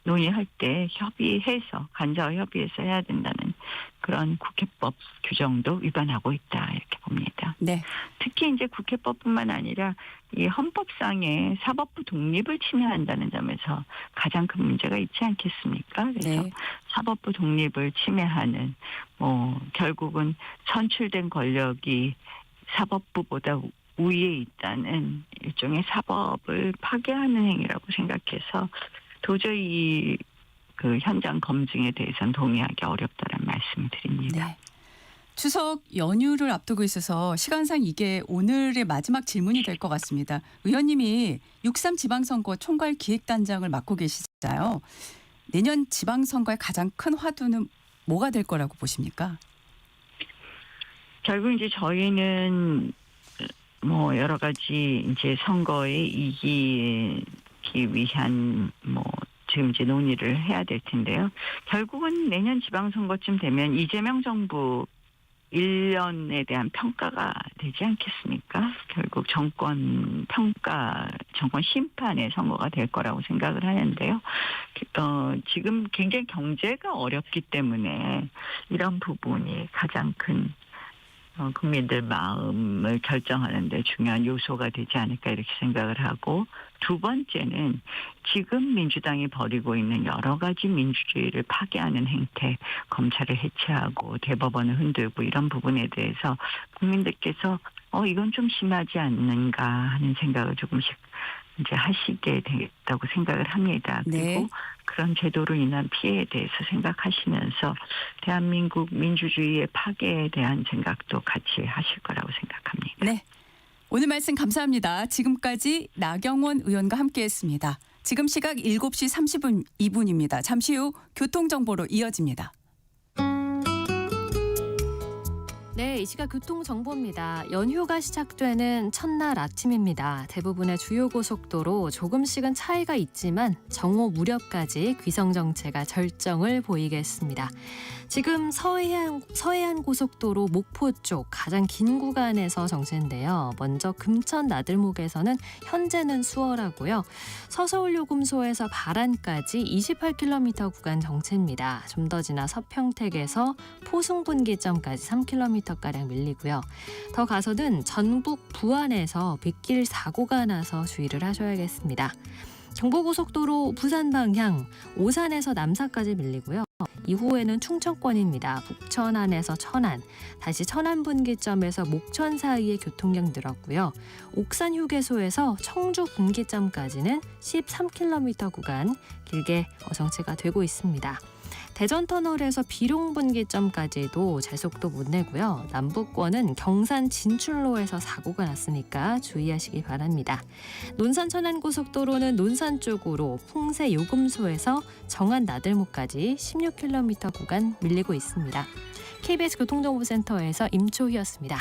S3: 논의할 때 협의해서 간사와 협의해서 해야 된다는 그런 국회법 규정도 위반하고 있다 이렇게 봅니다.
S1: 네.
S3: 특히 이제 국회법뿐만 아니라 이 헌법상의 사법부 독립을 침해한다는 점에서 가장 큰 문제가 있지 않겠습니까? 그래서
S1: 네.
S3: 사법부 독립을 침해하는 결국은 선출된 권력이 사법부보다 우위에 있다는 일종의 사법을 파괴하는 행위라고 생각해서 도저히 그 현장 검증에 대해서는 동의하기 어렵다는 말씀을 드립니다.
S1: 네. 추석 연휴를 앞두고 있어서 시간상 이게 오늘의 마지막 질문이 될 것 같습니다. 의원님이 6.3 지방선거 총괄 기획단장을 맡고 계시잖아요. 내년 지방선거의 가장 큰 화두는 뭐가 될 거라고 보십니까?
S3: 결국 이제 저희는 여러 가지 이제 선거에 이기기 위한 지금 이제 논의를 해야 될 텐데요. 결국은 내년 지방선거쯤 되면 이재명 정부 1년에 대한 평가가 되지 않겠습니까? 결국 정권 심판의 선거가 될 거라고 생각을 하는데요. 지금 굉장히 경제가 어렵기 때문에 이런 부분이 가장 큰 국민들 마음을 결정하는 데 중요한 요소가 되지 않을까 이렇게 생각을 하고, 두 번째는 지금 민주당이 벌이고 있는 여러 가지 민주주의를 파괴하는 행태, 검찰을 해체하고 대법원을 흔들고 이런 부분에 대해서 국민들께서 이건 좀 심하지 않는가 하는 생각을 조금씩 이제 하시게 되겠다고 생각을 합니다.
S1: 네.
S3: 그리고 그런 제도로 인한 피해에 대해서 생각하시면서 대한민국 민주주의의 파괴에 대한 생각도 같이 하실 거라고 생각합니다.
S1: 네. 오늘 말씀 감사합니다. 지금까지 나경원 의원과 함께했습니다. 지금 시각 7시 32분입니다. 잠시 후 교통정보로 이어집니다.
S4: 네, 이 시각 교통정보입니다. 연휴가 시작되는 첫날 아침입니다. 대부분의 주요 고속도로 조금씩은 차이가 있지만 정오 무렵까지 귀성정체가 절정을 보이겠습니다. 지금 서해안 고속도로 목포 쪽 가장 긴 구간에서 정체인데요. 먼저 금천 나들목에서는 현재는 수월하고요. 서서울 요금소에서 바란까지 28km 구간 정체입니다. 좀 더 지나 서평택에서 포승분기점까지 3km가량 밀리고요. 더 가서는 전북 부안에서 빗길 사고가 나서 주의를 하셔야겠습니다. 경부고속도로 부산 방향 오산에서 남사까지 밀리고요. 이후에는 충청권입니다. 북천 안에서 천안, 다시 천안 분기점에서 목천 사이에 교통량 늘었고요. 옥산 휴게소에서 청주 분기점까지는 13km 구간 길게 정체가 되고 있습니다. 대전터널에서 비룡분기점까지도 제속도 못 내고요. 남부권은 경산 진출로에서 사고가 났으니까 주의하시기 바랍니다. 논산 천안고속도로는 논산 쪽으로 풍새 요금소에서 정안 나들목까지 16km 구간 밀리고 있습니다. KBS 교통정보센터에서 임초희였습니다.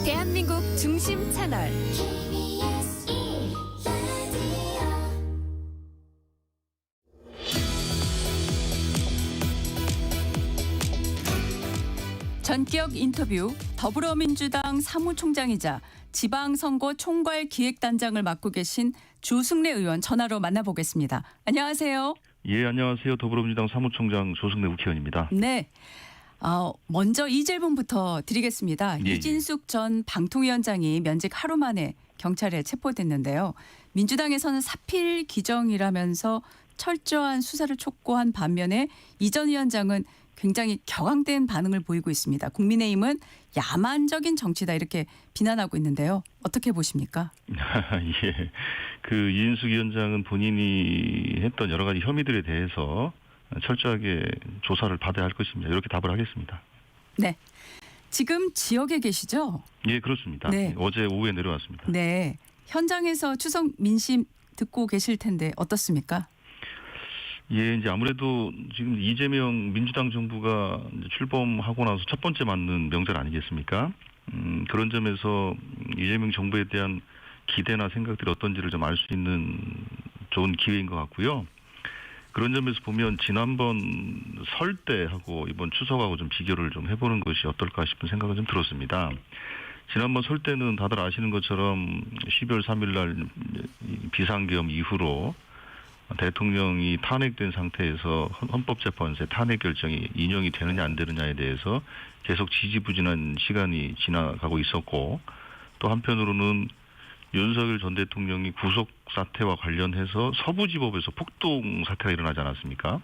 S5: 대한민국 중심 채널
S1: 전격 인터뷰, 더불어민주당 사무총장이자 지방선거 총괄 기획단장을 맡고 계신 조승래 의원 전화로 만나보겠습니다. 안녕하세요.
S6: 예, 안녕하세요. 더불어민주당 사무총장 조승래 국회의원입니다.
S1: 네. 먼저 이 질문부터 드리겠습니다.
S6: 예,
S1: 이진숙 전 방통위원장이 면직 하루 만에 경찰에 체포됐는데요. 민주당에서는 사필 규정이라면서 철저한 수사를 촉구한 반면에 이 전 위원장은 굉장히 격앙된 반응을 보이고 있습니다. 국민의힘은 야만적인 정치다 이렇게 비난하고 있는데요. 어떻게 보십니까?
S6: 예, 그 이인숙 위원장은 본인이 했던 여러 가지 혐의들에 대해서 철저하게 조사를 받아야 할 것입니다. 이렇게 답을 하겠습니다.
S1: 네. 지금 지역에 계시죠?
S6: 예, 그렇습니다.
S1: 네.
S6: 어제 오후에 내려왔습니다.
S1: 네. 현장에서 추석 민심 듣고 계실 텐데 어떻습니까?
S6: 예, 이제 아무래도 지금 이재명 민주당 정부가 이제 출범하고 나서 첫 번째 맞는 명절 아니겠습니까? 그런 점에서 이재명 정부에 대한 기대나 생각들이 어떤지를 좀 알 수 있는 좋은 기회인 것 같고요. 그런 점에서 보면 지난번 설 때하고 이번 추석하고 좀 비교를 좀 해보는 것이 어떨까 싶은 생각은 좀 들었습니다. 지난번 설 때는 다들 아시는 것처럼 12월 3일 날 비상계엄 이후로 대통령이 탄핵된 상태에서 헌법재판소의 탄핵 결정이 인용이 되느냐 안 되느냐에 대해서 계속 지지부진한 시간이 지나가고 있었고, 또 한편으로는 윤석열 전 대통령이 구속 사태와 관련해서 서부지법에서 폭동 사태가 일어나지 않았습니까?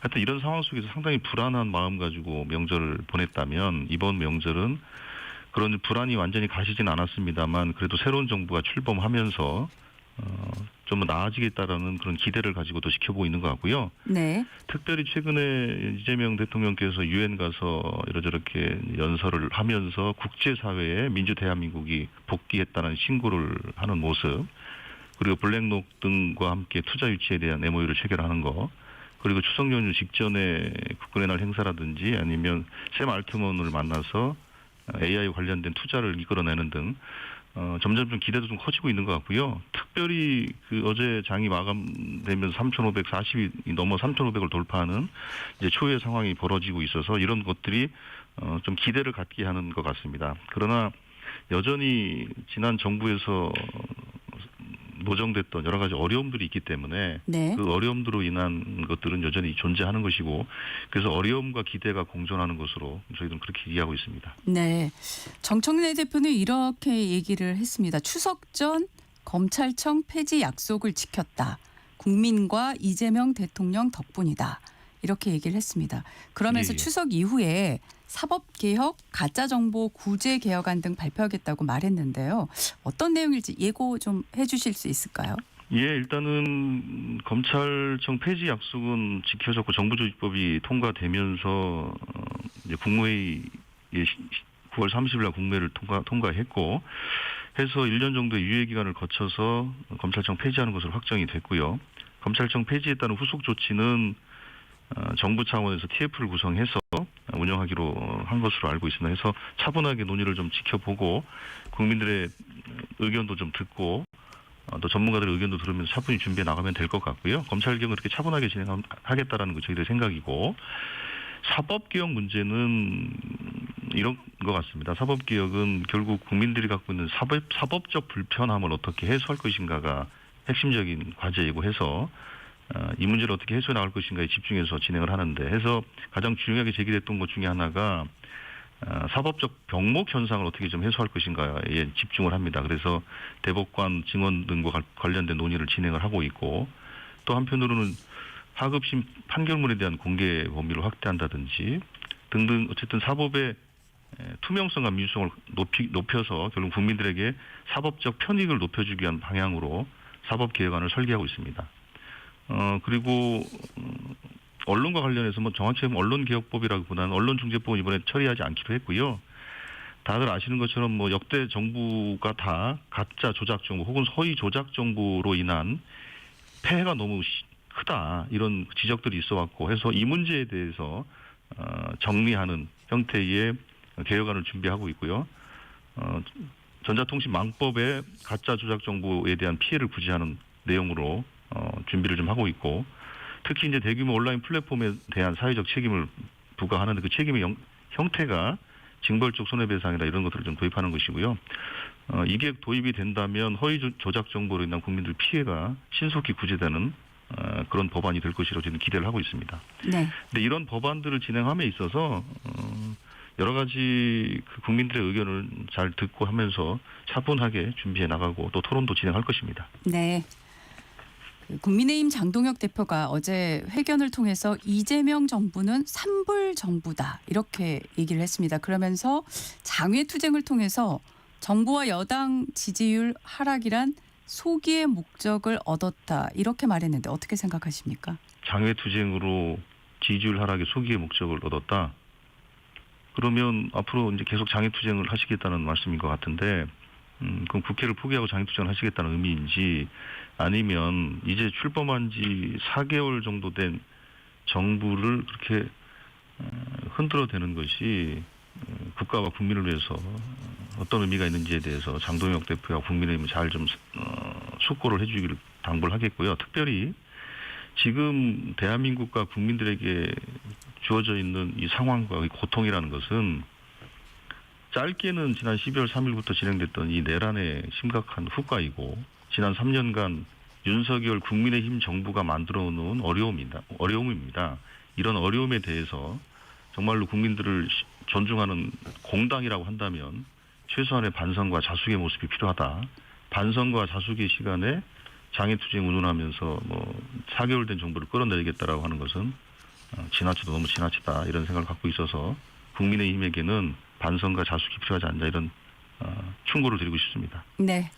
S6: 하여튼 이런 상황 속에서 상당히 불안한 마음 가지고 명절을 보냈다면 이번 명절은 그런 불안이 완전히 가시진 않았습니다만 그래도 새로운 정부가 출범하면서 좀 나아지겠다라는 그런 기대를 가지고도 지켜보고 있는 것 같고요.
S1: 네.
S6: 특별히 최근에 이재명 대통령께서 유엔 가서 이러저렇게 연설을 하면서 국제사회에 민주 대한민국이 복귀했다는 신고를 하는 모습, 그리고 블랙록 등과 함께 투자 유치에 대한 MOU를 체결하는 거, 그리고 추석 연휴 직전에 국군의 날 행사라든지 아니면 샘 알트먼을 만나서 AI 관련된 투자를 이끌어내는 등 점점 좀 기대도 좀 커지고 있는 것 같고요. 특별히 그 어제 장이 마감되면서 3,540이 넘어 3,500을 돌파하는 이제 초유의 상황이 벌어지고 있어서 이런 것들이 좀 기대를 갖게 하는 것 같습니다. 그러나 여전히 지난 정부에서 노정됐던 여러 가지 어려움들이 있기 때문에
S1: 네.
S6: 그 어려움으로 인한 것들은 여전히 존재하는 것이고, 그래서 어려움과 기대가 공존하는 것으로 저희들은 그렇게 이해하고 있습니다.
S1: 네. 정청래 대표는 이렇게 얘기를 했습니다. 추석 전 검찰청 폐지 약속을 지켰다. 국민과 이재명 대통령 덕분이다. 이렇게 얘기를 했습니다. 그러면서
S6: 예.
S1: 추석 이후에 사법개혁, 가짜정보 구제 개혁안 등 발표하겠다고 말했는데요. 어떤 내용일지 예고 좀 해주실 수 있을까요?
S6: 예, 일단은 검찰청 폐지 약속은 지켜졌고 정부조직법이 통과되면서 이제 국무회의 9월 30일 날 국무회의를 통과했고 해서 1년 정도의 유예 기간을 거쳐서 검찰청 폐지하는 것으로 확정이 됐고요. 검찰청 폐지에 따른 후속 조치는 정부 차원에서 TF를 구성해서 운영하기로 한 것으로 알고 있습니다. 해서 차분하게 논의를 좀 지켜보고 국민들의 의견도 좀 듣고 또 전문가들의 의견도 들으면서 차분히 준비해 나가면 될 것 같고요. 검찰개혁을 이렇게 차분하게 진행하겠다라는 거 저희들의 생각이고, 사법개혁 문제는 이런 것 같습니다. 사법개혁은 결국 국민들이 갖고 있는 사법적 불편함을 어떻게 해소할 것인가가 핵심적인 과제이고 해서 이 문제를 어떻게 해소해 나갈 것인가에 집중해서 진행을 하는데, 해서 가장 중요하게 제기됐던 것 중에 하나가 사법적 병목 현상을 어떻게 좀 해소할 것인가에 집중을 합니다. 그래서 대법관 증언 등과 관련된 논의를 진행을 하고 있고, 또 한편으로는 하급심 판결문에 대한 공개 범위를 확대한다든지 등등 어쨌든 사법의 투명성과 민주성을 높여서 결국 국민들에게 사법적 편익을 높여주기 위한 방향으로 사법개혁안을 설계하고 있습니다. 그리고 언론과 관련해서 뭐 정확히 하면 언론개혁법이라기보다는 언론중재법은 이번에 처리하지 않기로 했고요. 다들 아시는 것처럼 뭐 역대 정부가 다 가짜 조작 정보 혹은 허위 조작 정보로 인한 폐해가 너무 크다 이런 지적들이 있어왔고 해서 이 문제에 대해서 정리하는 형태의 개혁안을 준비하고 있고요. 전자통신망법에 가짜 조작 정보에 대한 피해를 구제하는 내용으로 준비를 좀 하고 있고, 특히 이제 대규모 온라인 플랫폼에 대한 사회적 책임을 부과하는 그 책임의 형태가 징벌적 손해배상이나 이런 것들을 좀 도입하는 것이고요. 이게 도입이 된다면 허위 조작 정보로 인한 국민들 피해가 신속히 구제되는 그런 법안이 될 것이라고 저는 기대를 하고 있습니다.
S1: 네.
S6: 근데 이런 법안들을 진행함에 있어서 여러 가지 그 국민들의 의견을 잘 듣고 하면서 차분하게 준비해 나가고 또 토론도 진행할 것입니다.
S1: 네. 국민의힘 장동혁 대표가 어제 회견을 통해서 이재명 정부는 산불 정부다 이렇게 얘기를 했습니다. 그러면서 장외투쟁을 통해서 정부와 여당 지지율 하락이란 소기의 목적을 얻었다 이렇게 말했는데 어떻게 생각하십니까?
S6: 장외투쟁으로 지지율 하락의 소기의 목적을 얻었다. 그러면 앞으로 이제 계속 장외투쟁을 하시겠다는 말씀인 것 같은데 그럼 국회를 포기하고 장애투쟁을 하시겠다는 의미인지 아니면 이제 출범한 지 4개월 정도 된 정부를 그렇게 흔들어대는 것이 국가와 국민을 위해서 어떤 의미가 있는지에 대해서 장동혁 대표와 국민의힘이 잘 좀 숙고를 해주기를 당부를 하겠고요. 특별히 지금 대한민국과 국민들에게 주어져 있는 이 상황과 이 고통이라는 것은 짧게는 지난 12월 3일부터 진행됐던 이 내란의 심각한 후과이고 지난 3년간 윤석열 국민의힘 정부가 만들어 놓은 어려움입니다. 이런 어려움에 대해서 정말로 국민들을 존중하는 공당이라고 한다면 최소한의 반성과 자숙의 모습이 필요하다. 반성과 자숙의 시간에 장애투쟁 운운하면서 4개월 된 정부를 끌어내리겠다라고 하는 것은 지나치도 너무 지나치다 이런 생각을 갖고 있어서 국민의힘에게는 반성과 자숙이 필요하지 않냐 이런 충고를 드리고 싶습니다.
S1: 네.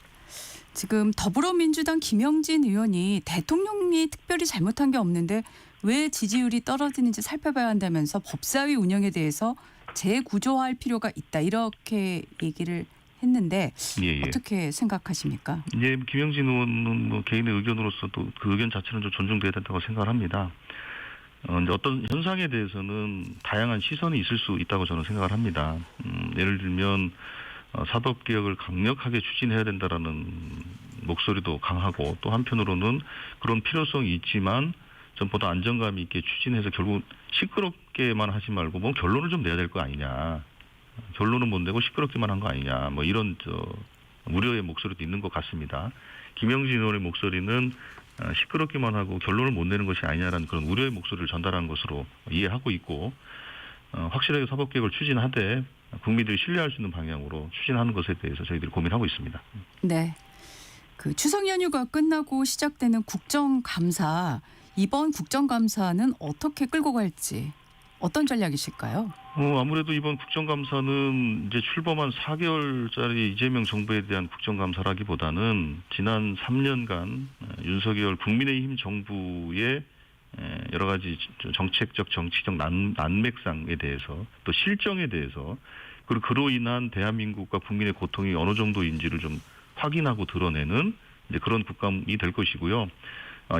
S1: 지금 더불어민주당 김영진 의원이 대통령이 특별히 잘못한 게 없는데 왜 지지율이 떨어지는지 살펴봐야 한다면서 법사위 운영에 대해서 재구조화할 필요가 있다 이렇게 얘기를 했는데
S6: 예.
S1: 어떻게 생각하십니까?
S6: 예, 김영진 의원은 개인의 의견으로서도 그 의견 자체는 좀 존중돼야 된다고 생각을 합니다. 이제 어떤 현상에 대해서는 다양한 시선이 있을 수 있다고 저는 생각을 합니다. 예를 들면 사법개혁을 강력하게 추진해야 된다라는 목소리도 강하고 또 한편으로는 그런 필요성이 있지만 전보다 안정감 있게 추진해서 결국 시끄럽게만 하지 말고 결론을 좀 내야 될 거 아니냐. 결론은 못 내고 시끄럽게만 한 거 아니냐. 이런 우려의 목소리도 있는 것 같습니다. 김영진 의원의 목소리는 시끄럽기만 하고 결론을 못 내는 것이 아니냐라는 그런 우려의 목소리를 전달한 것으로 이해하고 있고 확실하게 사법개혁을 추진하되 국민들이 신뢰할 수 있는 방향으로 추진하는 것에 대해서 저희들이 고민하고 있습니다.
S1: 네. 그 추석 연휴가 끝나고 시작되는 국정감사 이번 국정감사는 어떻게 끌고 갈지 어떤 전략이실까요?
S6: 아무래도 이번 국정감사는 이제 출범한 4개월짜리 이재명 정부에 대한 국정감사라기보다는 지난 3년간 윤석열 국민의힘 정부의 여러 가지 정책적 정치적 난맥상에 대해서 또 실정에 대해서 그리고 그로 인한 대한민국과 국민의 고통이 어느 정도인지를 좀 확인하고 드러내는 이제 그런 국감이 될 것이고요.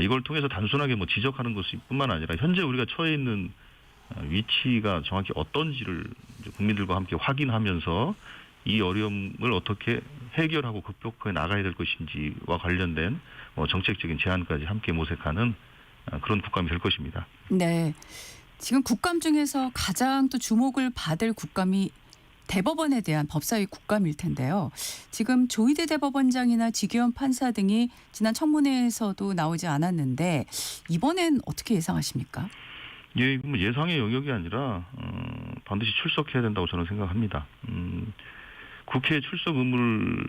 S6: 이걸 통해서 단순하게 지적하는 것뿐만 아니라 현재 우리가 처해 있는 위치가 정확히 어떤지를 국민들과 함께 확인하면서 이 어려움을 어떻게 해결하고 극복해 나가야 될 것인지와 관련된 정책적인 제안까지 함께 모색하는 그런 국감이 될 것입니다.
S1: 네. 지금 국감 중에서 가장 또 주목을 받을 국감이 대법원에 대한 법사위 국감일 텐데요. 지금 조희대 대법원장이나 지규현 판사 등이 지난 청문회에서도 나오지 않았는데 이번엔 어떻게 예상하십니까?
S6: 예, 이건 예상의 영역이 아니라 반드시 출석해야 된다고 저는 생각합니다. 국회 출석 의무를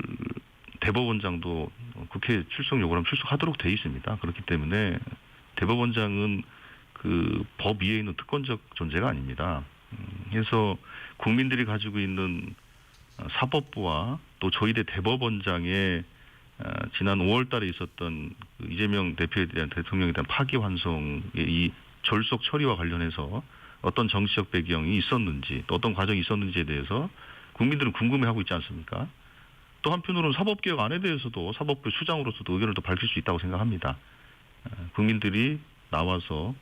S6: 대법원장도 국회 출석 요구를 하면 출석하도록 돼 있습니다. 그렇기 때문에 대법원장은 그 법 위에 있는 특권적 존재가 아닙니다. 그래서 국민들이 가지고 있는 사법부와 또 조희대 대법원장의 지난 5월달에 있었던 그 이재명 대표에 대한 대통령에 대한 파기환송의 이 졸속 처리와 관련해서 어떤 정치적 배경이 있었는지 또 어떤 과정이 있었는지에 대해서 국민들은 궁금해하고 있지 않습니까? 또 한편으로는 사법개혁 안에 대해서도 사법부 수장으로서도 의견을 더 밝힐 수 있다고 생각합니다. 국민들이 나와서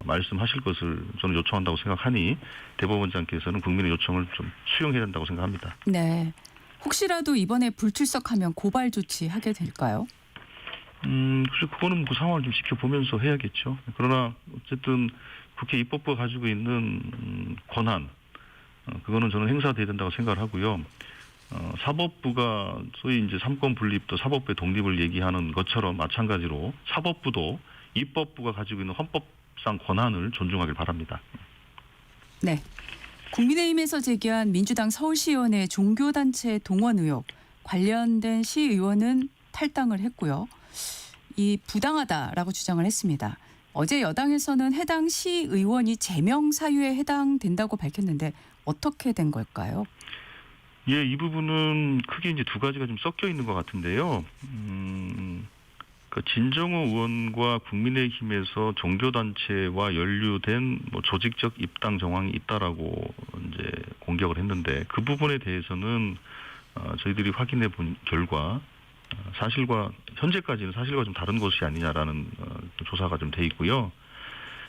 S6: 말씀하실 것을 저는 요청한다고 생각하니 대법원장께서는 국민의 요청을 좀 수용해야 된다고 생각합니다.
S1: 네. 혹시라도 이번에 불출석하면 고발 조치하게 될까요?
S6: 글쎄 그거는 그 상황을 좀 지켜보면서 해야겠죠. 그러나 어쨌든 국회 입법부가 가지고 있는 권한 그거는 저는 행사돼야 된다고 생각을 하고요. 사법부가 소위 이제 삼권 분립 또 사법부의 독립을 얘기하는 것처럼 마찬가지로 사법부도 입법부가 가지고 있는 헌법상 권한을 존중하길 바랍니다.
S1: 네. 국민의힘에서 제기한 민주당 서울시의원의 종교단체 동원 의혹 관련된 시의원은 탈당을 했고요. 이 부당하다라고 주장을 했습니다. 어제 여당에서는 해당 시의원이 제명 사유에 해당된다고 밝혔는데 어떻게 된 걸까요?
S6: 예, 이 부분은 크게 이제 두 가지가 좀 섞여 있는 것 같은데요. 진정호 의원과 국민의힘에서 종교단체와 연루된 조직적 입당 정황이 있다라고 이제 공격을 했는데 그 부분에 대해서는 저희들이 확인해 본 결과 사실과 현재까지는 사실과 좀 다른 것이 아니냐라는 조사가 좀 돼 있고요.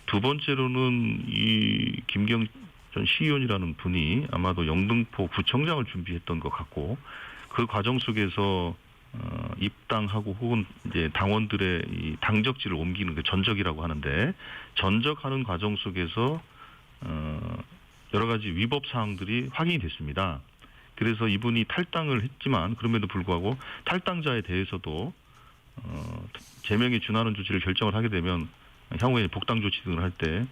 S6: 두 번째로는 이 김경 전 시의원이라는 분이 아마도 영등포 구청장을 준비했던 것 같고 그 과정 속에서 입당하고 혹은 이제 당원들의 이 당적지를 옮기는 그 전적이라고 하는데 전적하는 과정 속에서 여러 가지 위법 사항들이 확인이 됐습니다. 그래서 이분이 탈당을 했지만 그럼에도 불구하고 탈당자에 대해서도 제명에 준하는 조치를 결정을 하게 되면 향후에 복당 조치 등을 할 때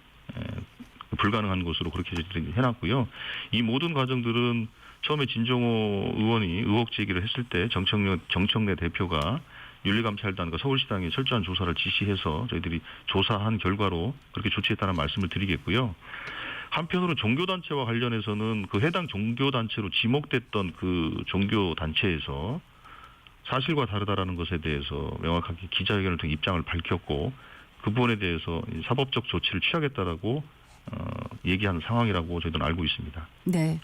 S6: 불가능한 것으로 그렇게 해놨고요. 이 모든 과정들은 처음에 진정호 의원이 의혹 제기를 했을 때 정청래 대표가 윤리감찰단과 서울시당에 철저한 조사를 지시해서 저희들이 조사한 결과로 그렇게 조치했다는 말씀을 드리겠고요. 한편으로 종교단체와 관련해서는 그 해당 종교단체로 지목됐던 그 종교단체에서 사실과 다르다라는 것에 대해서 명확하게 기자회견을 통해 입장을 밝혔고 그 부분에 대해서 사법적 조치를 취하겠다라고 얘기하는 상황이라고 저희들은 알고 있습니다.
S1: 네.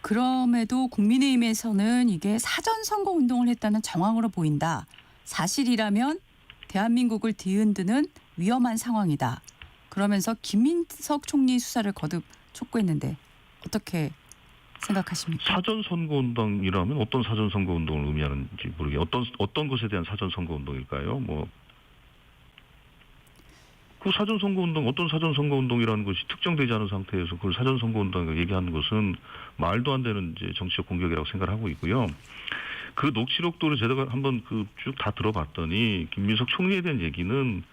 S1: 그럼에도 국민의힘에서는 이게 사전선거 운동을 했다는 정황으로 보인다. 사실이라면 대한민국을 뒤흔드는 위험한 상황이다. 그러면서 김민석 총리 수사를 거듭 촉구했는데 어떻게 생각하십니까?
S6: 사전선거운동이라면 어떤 사전선거운동을 의미하는지 모르게 어떤 것에 대한 사전선거운동일까요? 그 사전선거운동 어떤 사전선거운동이라는 것이 특정되지 않은 상태에서 그걸 사전선거운동이라고 얘기하는 것은 말도 안 되는 이제 정치적 공격이라고 생각을 하고 있고요. 그 녹취록도를 제가 한번 그 쭉 다 들어봤더니 김민석 총리에 대한 얘기는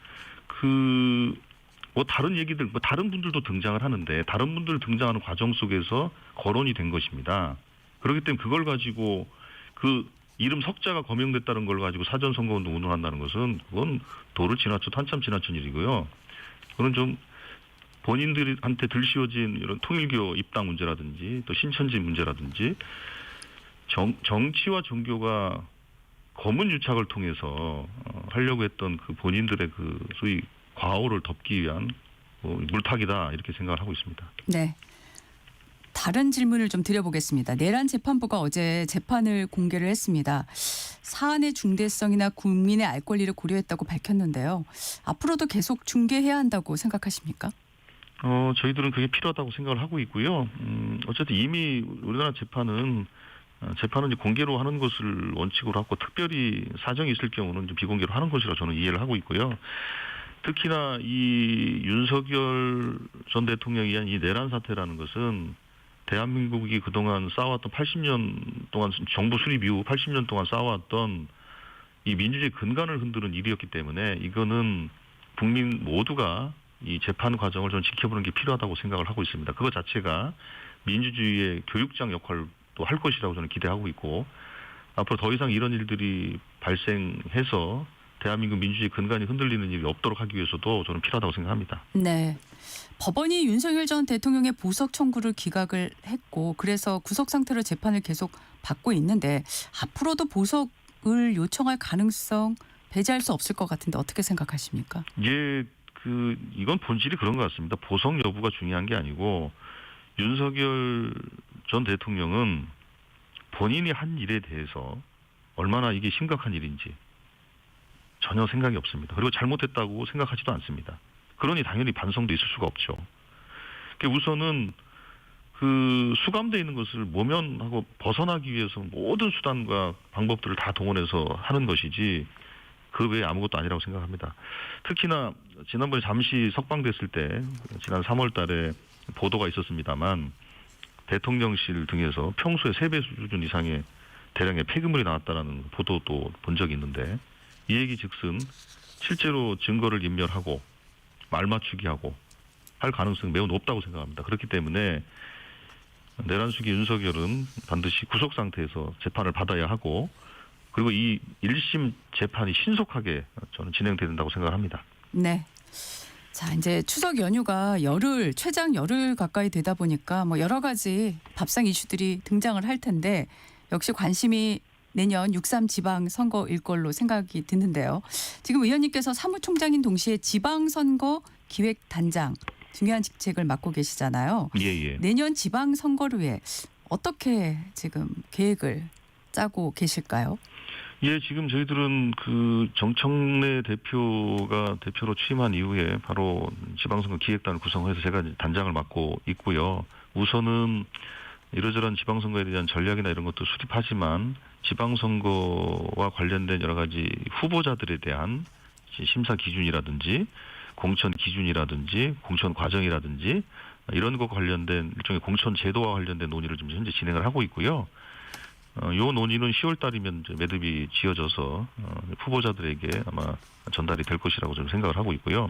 S6: 다른 얘기들 다른 분들도 등장을 하는데 다른 분들 등장하는 과정 속에서 거론이 된 것입니다. 그렇기 때문에 그걸 가지고 그 이름 석자가 거명됐다는 걸 가지고 사전선거운동 운동한다는 것은 그건 도를 지나쳐 한참 지나친 일이고요. 그건 좀 본인들한테 들씌워진 이런 통일교 입당 문제라든지 또 신천지 문제라든지 정치와 종교가 검은유착을 통해서 하려고 했던 그 본인들의 그 소위 과오를 덮기 위한 물타기다 이렇게 생각을 하고 있습니다.
S1: 네. 다른 질문을 좀 드려보겠습니다. 내란 재판부가 어제 재판을 공개를 했습니다. 사안의 중대성이나 국민의 알 권리를 고려했다고 밝혔는데요. 앞으로도 계속 중개해야 한다고 생각하십니까?
S6: 저희들은 그게 필요하다고 생각을 하고 있고요. 어쨌든 이미 우리나라 재판은 이제 공개로 하는 것을 원칙으로 하고 특별히 사정이 있을 경우는 비공개로 하는 것이라 저는 이해를 하고 있고요. 특히나 이 윤석열 전 대통령이 한 이 내란 사태라는 것은 대한민국이 그동안 쌓아왔던 80년 동안 정부 수립 이후 80년 동안 쌓아왔던 이 민주주의 근간을 흔드는 일이었기 때문에 이거는 국민 모두가 이 재판 과정을 좀 지켜보는 게 필요하다고 생각을 하고 있습니다. 그것 자체가 민주주의의 교육장 역할도 할 것이라고 저는 기대하고 있고 앞으로 더 이상 이런 일들이 발생해서 대한민국 민주주의 근간이 흔들리는 일이 없도록 하기 위해서도 저는 필요하다고 생각합니다.
S1: 네. 법원이 윤석열 전 대통령의 보석 청구를 기각을 했고 그래서 구속 상태로 재판을 계속 받고 있는데 앞으로도 보석을 요청할 가능성 배제할 수 없을 것 같은데 어떻게 생각하십니까?
S6: 이건 본질이 그런 것 같습니다. 보석 여부가 중요한 게 아니고 윤석열 전 대통령은 본인이 한 일에 대해서 얼마나 이게 심각한 일인지 전혀 생각이 없습니다. 그리고 잘못했다고 생각하지도 않습니다. 그러니 당연히 반성도 있을 수가 없죠. 우선은 그 수감되어 있는 것을 모면하고 벗어나기 위해서 모든 수단과 방법들을 다 동원해서 하는 것이지 그 외에 아무것도 아니라고 생각합니다. 특히나 지난번에 잠시 석방됐을 때 지난 3월 달에 보도가 있었습니다만 대통령실 등에서 평소에 3배 수준 이상의 대량의 폐기물이 나왔다는 보도도 본 적이 있는데 이 얘기 즉슨 실제로 증거를 인멸하고 말맞추기하고 할 가능성이 매우 높다고 생각합니다. 그렇기 때문에 내란수기 윤석열은 반드시 구속 상태에서 재판을 받아야 하고 그리고 이 1심 재판이 신속하게 저는 진행돼야 된다고 생각합니다.
S1: 네. 자, 이제 추석 연휴가 최장 열흘 가까이 되다 보니까 여러 가지 밥상 이슈들이 등장을 할 텐데 역시 관심이 내년 6.3 지방선거일 걸로 생각이 드는데요. 지금 의원님께서 사무총장인 동시에 지방선거 기획단장 중요한 직책을 맡고 계시잖아요.
S6: 예.
S1: 내년 지방선거를 위해 어떻게 지금 계획을 짜고 계실까요?
S6: 예, 지금 저희들은 그 정청래 대표가 대표로 취임한 이후에 바로 지방선거 기획단을 구성해서 제가 단장을 맡고 있고요. 우선은 이러저러한 지방선거에 대한 전략이나 이런 것도 수립하지만 지방선거와 관련된 여러 가지 후보자들에 대한 심사 기준이라든지 공천 기준이라든지 공천 과정이라든지 이런 것과 관련된 일종의 공천 제도와 관련된 논의를 지금 현재 진행을 하고 있고요. 요 논의는 10월 달이면 이제 매듭이 지어져서 후보자들에게 아마 전달이 될 것이라고 저는 생각을 하고 있고요.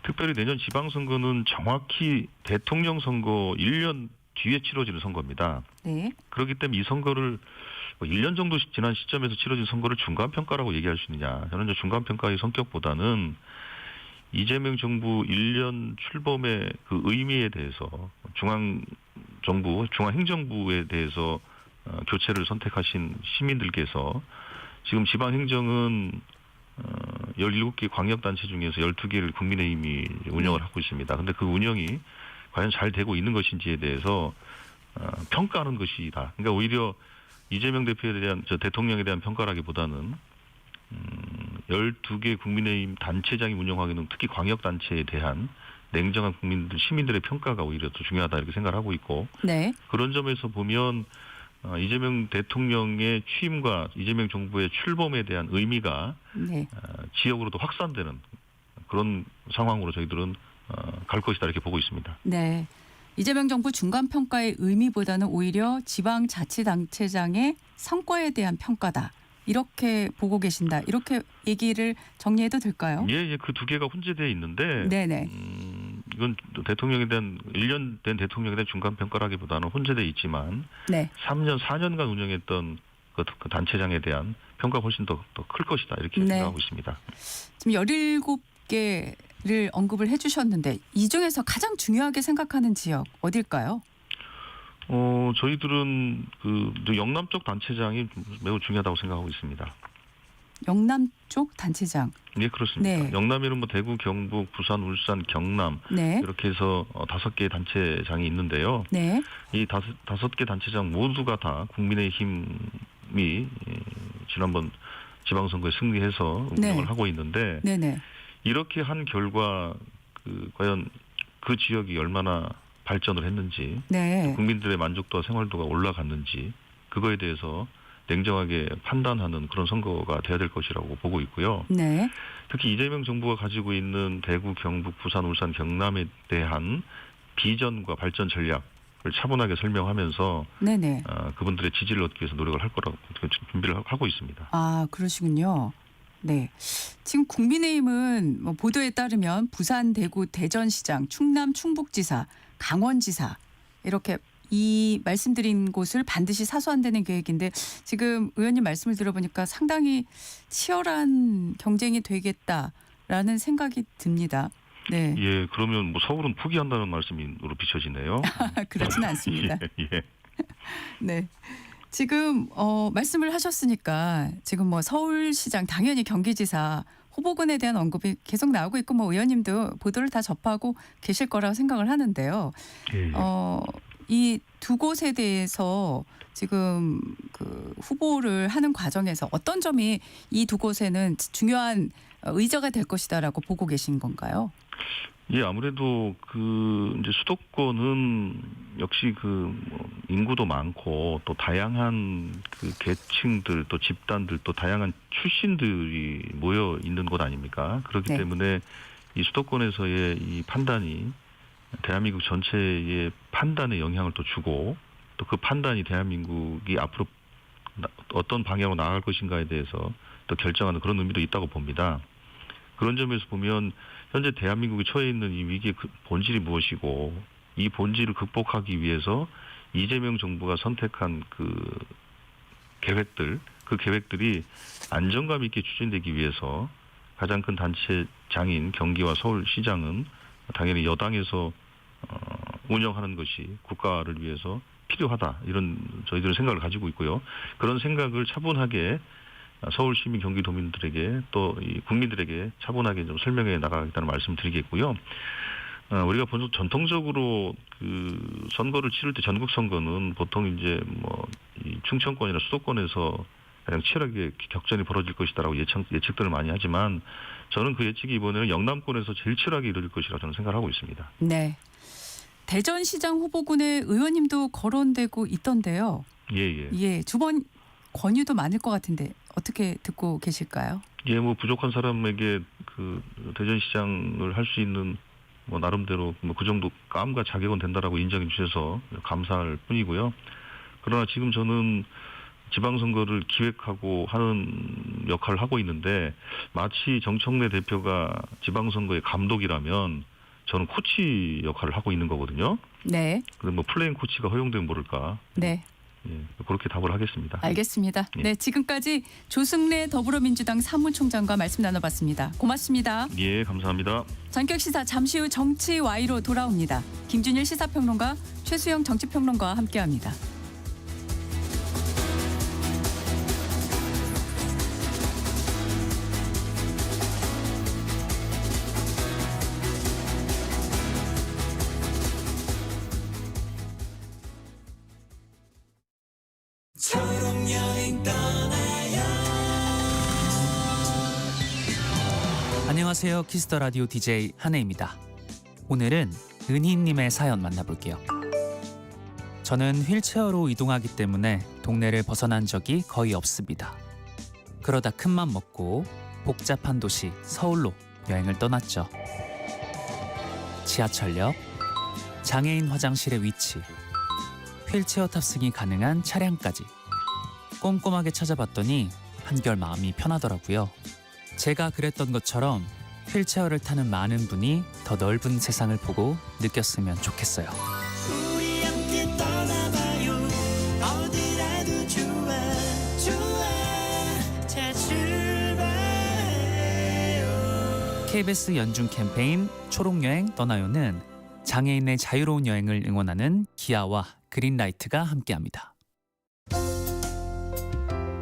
S6: 특별히 내년 지방선거는 정확히 대통령 선거 1년 뒤에 치러지는 선거입니다.
S1: 네.
S6: 그렇기 때문에 이 선거를 1년 정도 지난 시점에서 치러진 선거를 중간평가라고 얘기할 수 있느냐. 저는 이제 중간평가의 성격보다는 이재명 정부 1년 출범의 그 의미에 대해서 중앙정부, 중앙행정부에 대해서 교체를 선택하신 시민들께서 지금 지방행정은 17개 광역단체 중에서 12개를 국민의힘이 운영을 하고 있습니다. 그런데 그 운영이 과연 잘 되고 있는 것인지에 대해서 평가하는 것이다. 그러니까 오히려 이재명 대표에 대한 대통령에 대한 평가라기보다는 12개 국민의힘 단체장이 운영하기는 특히 광역단체에 대한 냉정한 시민들의 평가가 오히려 더 중요하다 이렇게 생각을 하고 있고
S1: 네.
S6: 그런 점에서 보면 이재명 대통령의 취임과 이재명 정부의 출범에 대한 의미가
S1: 네.
S6: 지역으로도 확산되는 그런 상황으로 저희들은 갈 것이다 이렇게 보고 있습니다.
S1: 네. 이재명 정부 중간평가의 의미보다는 오히려 지방자치단체장의 성과에 대한 평가다. 이렇게 보고 계신다. 이렇게 얘기를 정리해도 될까요?
S6: 예, 그 두 개가 혼재되어 있는데
S1: 네네.
S6: 이건 대통령에 대한 1년 된 대통령에 대한 중간평가라기보다는 혼재되어 있지만
S1: 네.
S6: 3년, 4년간 운영했던 그 단체장에 대한 평가가 훨씬 더 클 것이다 이렇게
S1: 네.
S6: 생각하고 있습니다.
S1: 지금 17개를 언급을 해주셨는데 이 중에서 가장 중요하게 생각하는 지역 어딜까요?
S6: 저희들은 그 영남 쪽 단체장이 매우 중요하다고 생각하고 있습니다.
S1: 영남 쪽 단체장.
S6: 네, 그렇습니다.
S1: 네.
S6: 영남에는 뭐 대구, 경북, 부산, 울산, 경남
S1: 네.
S6: 이렇게 해서 5개의 단체장이 있는데요.
S1: 네.
S6: 이 5개 단체장 모두가 다 국민의힘이 지난번 지방선거에 승리해서
S1: 네.
S6: 운영을 하고 있는데
S1: 네네.
S6: 이렇게 한 결과 과연 그 지역이 얼마나 발전을 했는지
S1: 네.
S6: 국민들의 만족도와 생활도가 올라갔는지 그거에 대해서 냉정하게 판단하는 그런 선거가 돼야 될 것이라고 보고 있고요.
S1: 네.
S6: 특히 이재명 정부가 가지고 있는 대구, 경북, 부산, 울산, 경남에 대한 비전과 발전 전략을 차분하게 설명하면서
S1: 네네.
S6: 그분들의 지지를 얻기 위해서 노력을 할 거라고 준비를 하고 있습니다.
S1: 아, 그러시군요. 네. 지금 국민의힘은 뭐 보도에 따르면 부산, 대구, 대전시장, 충남, 충북지사, 강원지사 이렇게 이 말씀드린 곳을 반드시 사수한다는 계획인데 지금 의원님 말씀을 들어보니까 상당히 치열한 경쟁이 되겠다라는 생각이 듭니다. 네.
S6: 예, 그러면 뭐 서울은 포기한다는 말씀으로 비춰지네요.
S1: 그렇진 않습니다.
S6: 예.
S1: 네. 지금 말씀을 하셨으니까 지금 뭐 서울시장 당연히 경기지사 후보군에 대한 언급이 계속 나오고 있고 뭐 의원님도 보도를 다 접하고 계실 거라고 생각을 하는데요.
S6: 예.
S1: 이 두 곳에 대해서 지금 그 후보를 하는 과정에서 어떤 점이 이 두 곳에는 중요한 의저가 될 것이다라고 보고 계신 건가요?
S6: 예, 아무래도 이제 수도권은 역시 인구도 많고 또 다양한 계층들 또 집단들 또 다양한 출신들이 모여 있는 곳 아닙니까? 그렇기
S1: 네.
S6: 때문에 이 수도권에서의 이 판단이 대한민국 전체의 판단에 영향을 또 주고 또 그 판단이 대한민국이 앞으로 어떤 방향으로 나아갈 것인가에 대해서 또 결정하는 그런 의미도 있다고 봅니다. 그런 점에서 보면 현재 대한민국이 처해 있는 이 위기의 본질이 무엇이고 이 본질을 극복하기 위해서 이재명 정부가 선택한 그 계획들이 안정감 있게 추진되기 위해서 가장 큰 단체장인 경기와 서울시장은 당연히 여당에서 운영하는 것이 국가를 위해서 필요하다 이런 저희들은 생각을 가지고 있고요. 그런 생각을 차분하게 서울 시민 경기도민들에게 또 이 국민들에게 차분하게 좀 설명해 나가겠다는 말씀드리겠고요. 우리가 전통적으로 선거를 치를 때 전국 선거는 보통 이제 이 충청권이나 수도권에서 가장 치열하게 격전이 벌어질 것이다라고 예측들을 많이 하지만 저는 그 예측이 이번에는 영남권에서 제일 치열하게 이루어질 것이라고 저는 생각을 하고 있습니다.
S1: 네. 대전시장 후보군에 의원님도 거론되고 있던데요.
S6: 예.
S1: 예, 두 번 권유도 많을 것 같은데 어떻게 듣고 계실까요?
S6: 예, 뭐 부족한 사람에게 그 대전시장을 할 수 있는 뭐 나름대로 뭐 그 정도 깜과 자격은 된다라고 인정해 주셔서 감사할 뿐이고요. 그러나 지금 저는 지방선거를 기획하고 하는 역할을 하고 있는데 마치 정청래 대표가 지방선거의 감독이라면 저는 코치 역할을 하고 있는 거거든요.
S1: 네.
S6: 그럼 뭐 플레잉 코치가 허용되면 모를까.
S1: 네.
S6: 예, 그렇게 답을 하겠습니다.
S1: 알겠습니다.
S6: 예.
S1: 네, 지금까지 조승래 더불어민주당 사무총장과 말씀 나눠봤습니다. 고맙습니다.
S6: 예, 감사합니다.
S1: 전격 시사 잠시 후 정치 Y로 돌아옵니다. 김준일 시사평론가, 최수영 정치평론가와 함께합니다.
S7: 안녕하세요. 키스터 라디오 DJ 한혜입니다. 오늘은 은희님의 사연 만나볼게요. 저는 휠체어로 이동하기 때문에 동네를 벗어난 적이 거의 없습니다. 그러다 큰맘 먹고 복잡한 도시 서울로 여행을 떠났죠. 지하철역, 장애인 화장실의 위치, 휠체어 탑승이 가능한 차량까지 꼼꼼하게 찾아봤더니 한결 마음이 편하더라고요. 제가 그랬던 것처럼 휠체어를 타는 많은 분이 더 넓은 세상을 보고 느꼈으면 좋겠어요.
S8: 우리 함께 떠나봐요. 어디라도 좋아 자 출발해요.
S7: KBS 연중 캠페인 초록여행 떠나요는 장애인의 자유로운 여행을 응원하는 기아와 그린라이트가 함께합니다.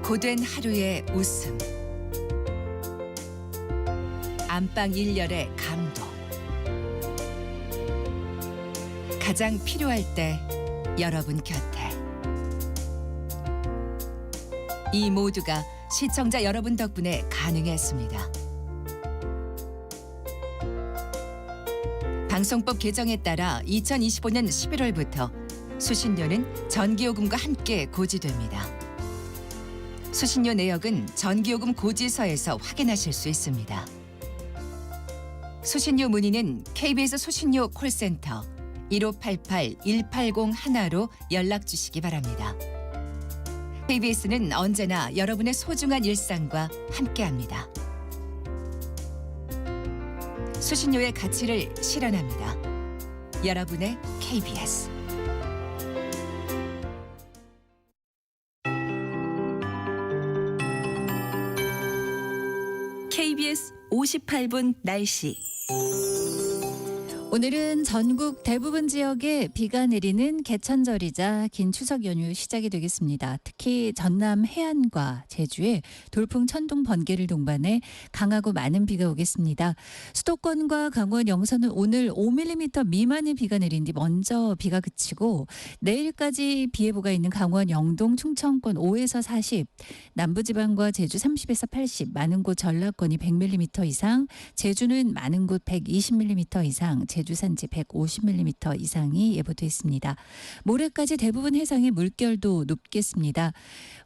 S5: 고된 하루의 웃음, 안방 일렬의 감동, 가장 필요할 때 여러분 곁에. 이 모두가 시청자 여러분 덕분에 가능했습니다. 방송법 개정에 따라 2025년 11월부터 수신료는 전기요금과 함께 고지됩니다. 수신료 내역은 전기요금 고지서에서 확인하실 수 있습니다. 수신료 문의는 KBS 수신료 콜센터 1588-1801로 연락 주시기 바랍니다. KBS는 언제나 여러분의 소중한 일상과 함께합니다. 수신료의 가치를 실현합니다. 여러분의 KBS. KBS 58분 날씨.
S9: 오늘은 전국 대부분 지역에 비가 내리는 개천절이자 긴 추석 연휴 시작이 되겠습니다. 특히 전남 해안과 제주에 돌풍, 천둥, 번개를 동반해 강하고 많은 비가 오겠습니다. 수도권과 강원 영서는 오늘 5mm 미만의 비가 내린 뒤 먼저 비가 그치고 내일까지 비 예보가 있는 강원 영동, 충청권 5에서 40, 남부지방과 제주 30에서 80, 많은 곳 전라권이 100mm 이상, 제주는 많은 곳 120mm 이상, 제주 산지 150mm 이상이 예보돼 있습니다. 모레까지 대부분 해상의 물결도 높겠습니다.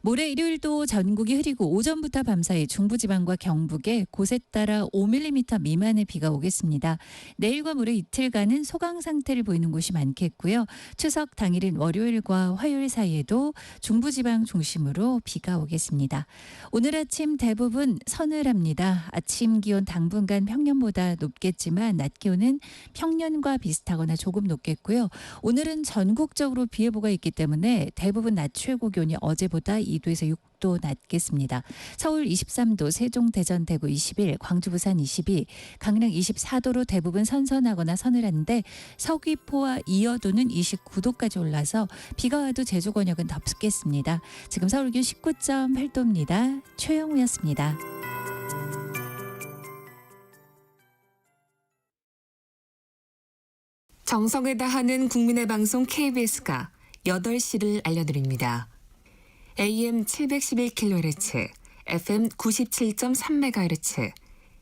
S9: 모레 일요일도 전국이 흐리고 오전부터 밤사이 중부지방과 경북에 곳에 따라 5mm 미만의 비가 오겠습니다. 내일과 모레 이틀간은 소강 상태를 보이는 곳이 많겠고요. 추석 당일인 월요일과 화요일 사이에도 중부지방 중심으로 비가 오겠습니다. 오늘 아침 대부분 서늘합니다. 아침 기온 당분간 평년보다 높겠지만 낮 기온은 평년과 비슷하거나 조금 높겠고요. 오늘은 전국적으로 비 예보가 있기 때문에 대부분 낮 최고 기온이 어제보다 2도에서 6도 낮겠습니다. 서울 23도, 세종, 대전, 대구 21, 광주, 부산 22, 강릉 24도로 대부분 선선하거나 서늘한데 서귀포와 이어도는 29도까지 올라서 비가 와도 제주 권역은 덥겠습니다. 지금 서울 기온 19.8도입니다. 최영우였습니다.
S10: 정성을 다하는 국민의 방송 KBS가 8시를 알려드립니다. AM 711kHz, FM 97.3MHz,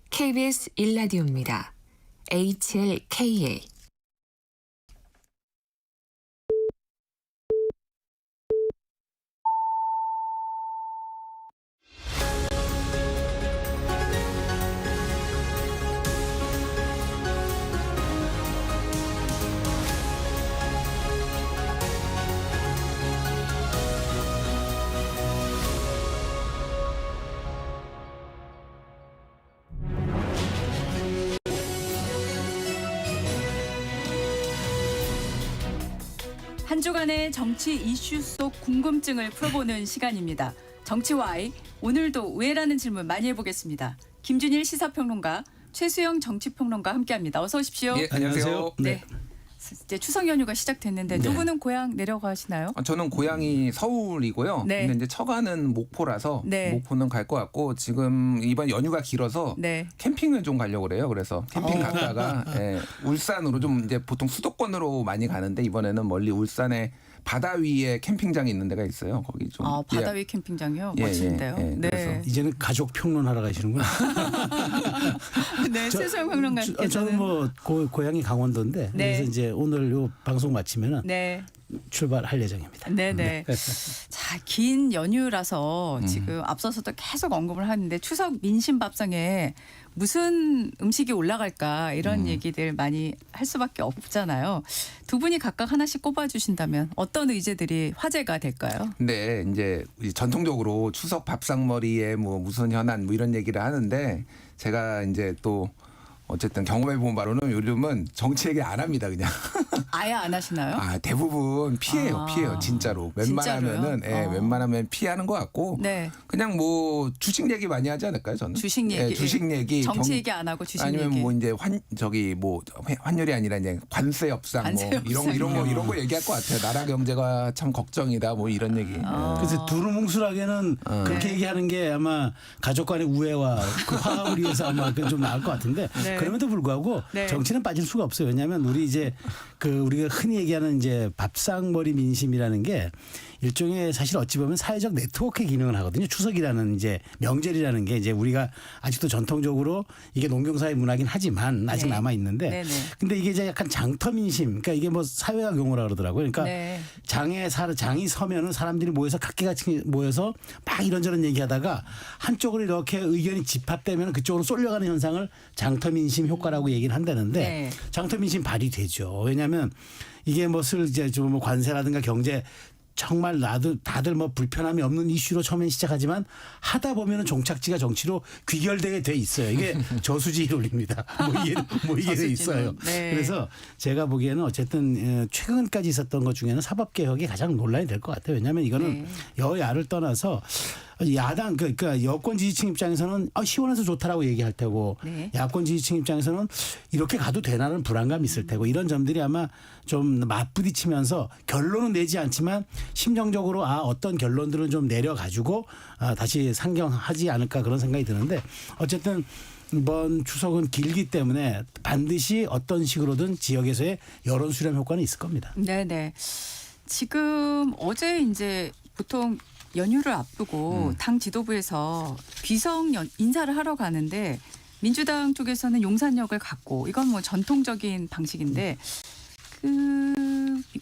S10: KBS 1라디오입니다. HLKA.
S1: 한 주간의 정치 이슈 속 궁금증을 풀어보는 시간입니다. 정치와이, 오늘도 왜라는 질문 많이 해보겠습니다. 김준일 시사평론가, 최수영 정치평론가 함께합니다. 어서 오십시오.
S11: 예, 안녕하세요.
S1: 네. 이제 추석 연휴가 시작됐는데
S11: 네.
S1: 누구는 고향 내려가시나요?
S11: 저는 고향이 서울이고요.
S1: 네.
S11: 근데 이제 처가는 목포라서
S1: 네.
S11: 목포는 갈 것 같고 지금 이번 연휴가 길어서
S1: 네.
S11: 캠핑을 좀 가려고 그래요. 그래서 캠핑 갔다가 예, 울산으로 좀 이제 보통 수도권으로 많이 가는데 이번에는 멀리 울산에 바다 위에 캠핑장이 있는 데가 있어요. 거기 좀
S1: 바다 위 캠핑장이요?
S11: 예,
S1: 멋진데요.
S11: 예,
S1: 네.
S11: 그래서
S12: 이제는 가족 평론하러 가시는구나.
S1: 네, 최수영 평론가께서는
S12: 저는 뭐 고향이 강원도인데
S1: 네.
S12: 그래서 이제 오늘 요 방송 마치면은
S1: 네.
S12: 출발할 예정입니다.
S1: 네네. 자, 긴 연휴라서 지금 앞서서도 계속 언급을 하는데 추석 민심 밥상에 무슨 음식이 올라갈까 이런 얘기들 많이 할 수밖에 없잖아요. 두 분이 각각 하나씩 꼽아주신다면 어떤 의제들이 화제가 될까요?
S11: 네, 이제 전통적으로 추석 밥상머리에 뭐 무슨 현안 뭐 이런 얘기를 하는데 제가 이제 또 어쨌든 경험해본 바로는 요즘은 정치 얘기 안 합니다, 그냥.
S1: 아예 안 하시나요?
S11: 대부분 피해요, 피해요, 진짜로. 웬만하면은,
S1: 진짜로요?
S11: 웬만하면 피하는 것 같고.
S1: 네.
S11: 그냥 뭐 주식 얘기 많이 하지 않을까요, 저는?
S1: 주식 얘기.
S11: 주식 얘기.
S1: 정치 얘기 안 하고 주식
S11: 아니면
S1: 얘기.
S11: 뭐 이제 환율이 아니라 이제 관세 협상
S1: 관세
S11: 뭐 이런 거 얘기할 것 같아요. 나라 경제가 참 걱정이다, 뭐 이런 얘기.
S12: 그래서 두루뭉술하게는 그렇게
S1: 네.
S12: 얘기하는 게 아마 가족 간의 우애와 그 화합을 위해서 아마 좀 나을 것 같은데
S1: 네.
S12: 그럼에도 불구하고
S1: 네.
S12: 정치는 빠질 수가 없어요. 왜냐하면 우리 이제 우리가 흔히 얘기하는 이제 밥상머리 민심이라는 게 일종의 사실 어찌 보면 사회적 네트워크의 기능을 하거든요. 추석이라는 이제 명절이라는 게 이제 우리가 아직도 전통적으로 이게 농경사회 문화긴 하지만 아직
S1: 네.
S12: 남아 있는데
S1: 네네.
S12: 근데 이게 이제 약간 장터 민심 그러니까 이게 뭐 사회학 용어라 그러더라고요. 그러니까
S1: 네.
S12: 장이 서면은 사람들이 모여서 각기같이 모여서 막 이런저런 얘기하다가 한쪽으로 이렇게 의견이 집합되면 그쪽으로 쏠려가는 현상을 장터민심 효과라고 얘기를 한다는데
S1: 네.
S12: 장터민심 발휘되죠. 왜냐하면 이게 이제 좀 관세라든가 경제 정말 다들 뭐 불편함이 없는 이슈로 처음엔 시작하지만 하다 보면은 종착지가 정치로 귀결되게 돼 있어요. 이게 저수지 논리입니다. 뭐 이게 돼 있어요.
S1: 네.
S12: 그래서 제가 보기에는 어쨌든 최근까지 있었던 것 중에는 사법개혁이 가장 논란이 될 것 같아요. 왜냐하면 이거는
S1: 네.
S12: 여야를 떠나서 야당 그러니까 여권 지지층 입장에서는 시원해서 좋다라고 얘기할 테고
S1: 네.
S12: 야권 지지층 입장에서는 이렇게 가도 되나는 불안감이 있을 테고 이런 점들이 아마 좀 맞부딪히면서 결론은 내지 않지만 심정적으로 어떤 결론들은 좀 내려가지고 다시 상경하지 않을까 그런 생각이 드는데 어쨌든 이번 추석은 길기 때문에 반드시 어떤 식으로든 지역에서의 여론 수렴 효과는 있을 겁니다.
S1: 네네. 지금 어제 이제 보통 연휴를 앞두고 당 지도부에서 귀성 인사를 하러 가는데 민주당 쪽에서는 용산역을 갔고 이건 뭐 전통적인 방식인데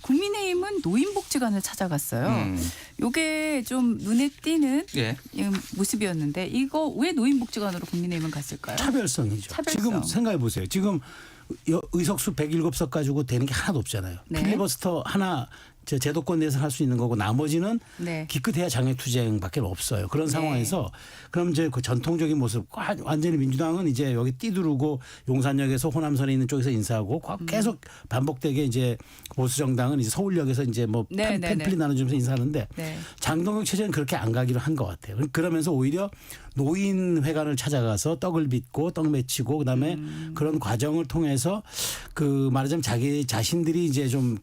S1: 국민의힘은 노인복지관을 찾아갔어요. 요게 좀 눈에 띄는
S11: 예.
S1: 모습이었는데 이거 왜 노인복지관으로 국민의힘은 갔을까요?
S12: 차별성이죠.
S1: 차별성.
S12: 지금 생각해 보세요. 지금 의석수 107석 가지고 되는 게 하나도 없잖아요.
S1: 네.
S12: 필리버스터 하나 제도권 내에서 할 수 있는 거고 나머지는
S1: 네.
S12: 기껏해야 장애투쟁밖에 없어요. 그런 상황에서 그럼 이제 그 전통적인 모습 완전히 민주당은 이제 여기 뛰두르고 용산역에서 호남선에 있는 쪽에서 인사하고 계속 반복되게 이제 보수 정당은 이제 서울역에서 이제 뭐
S1: 네, 네,
S12: 팸플릿
S1: 네.
S12: 나눠주면서 인사하는데
S1: 네.
S12: 장동혁 체제는 그렇게 안 가기로 한 것 같아요. 그러면서 오히려 노인회관을 찾아가서 떡을 빚고 떡 맺히고 그다음에 그런 과정을 통해서 말하자면 자기 자신들이 이제 좀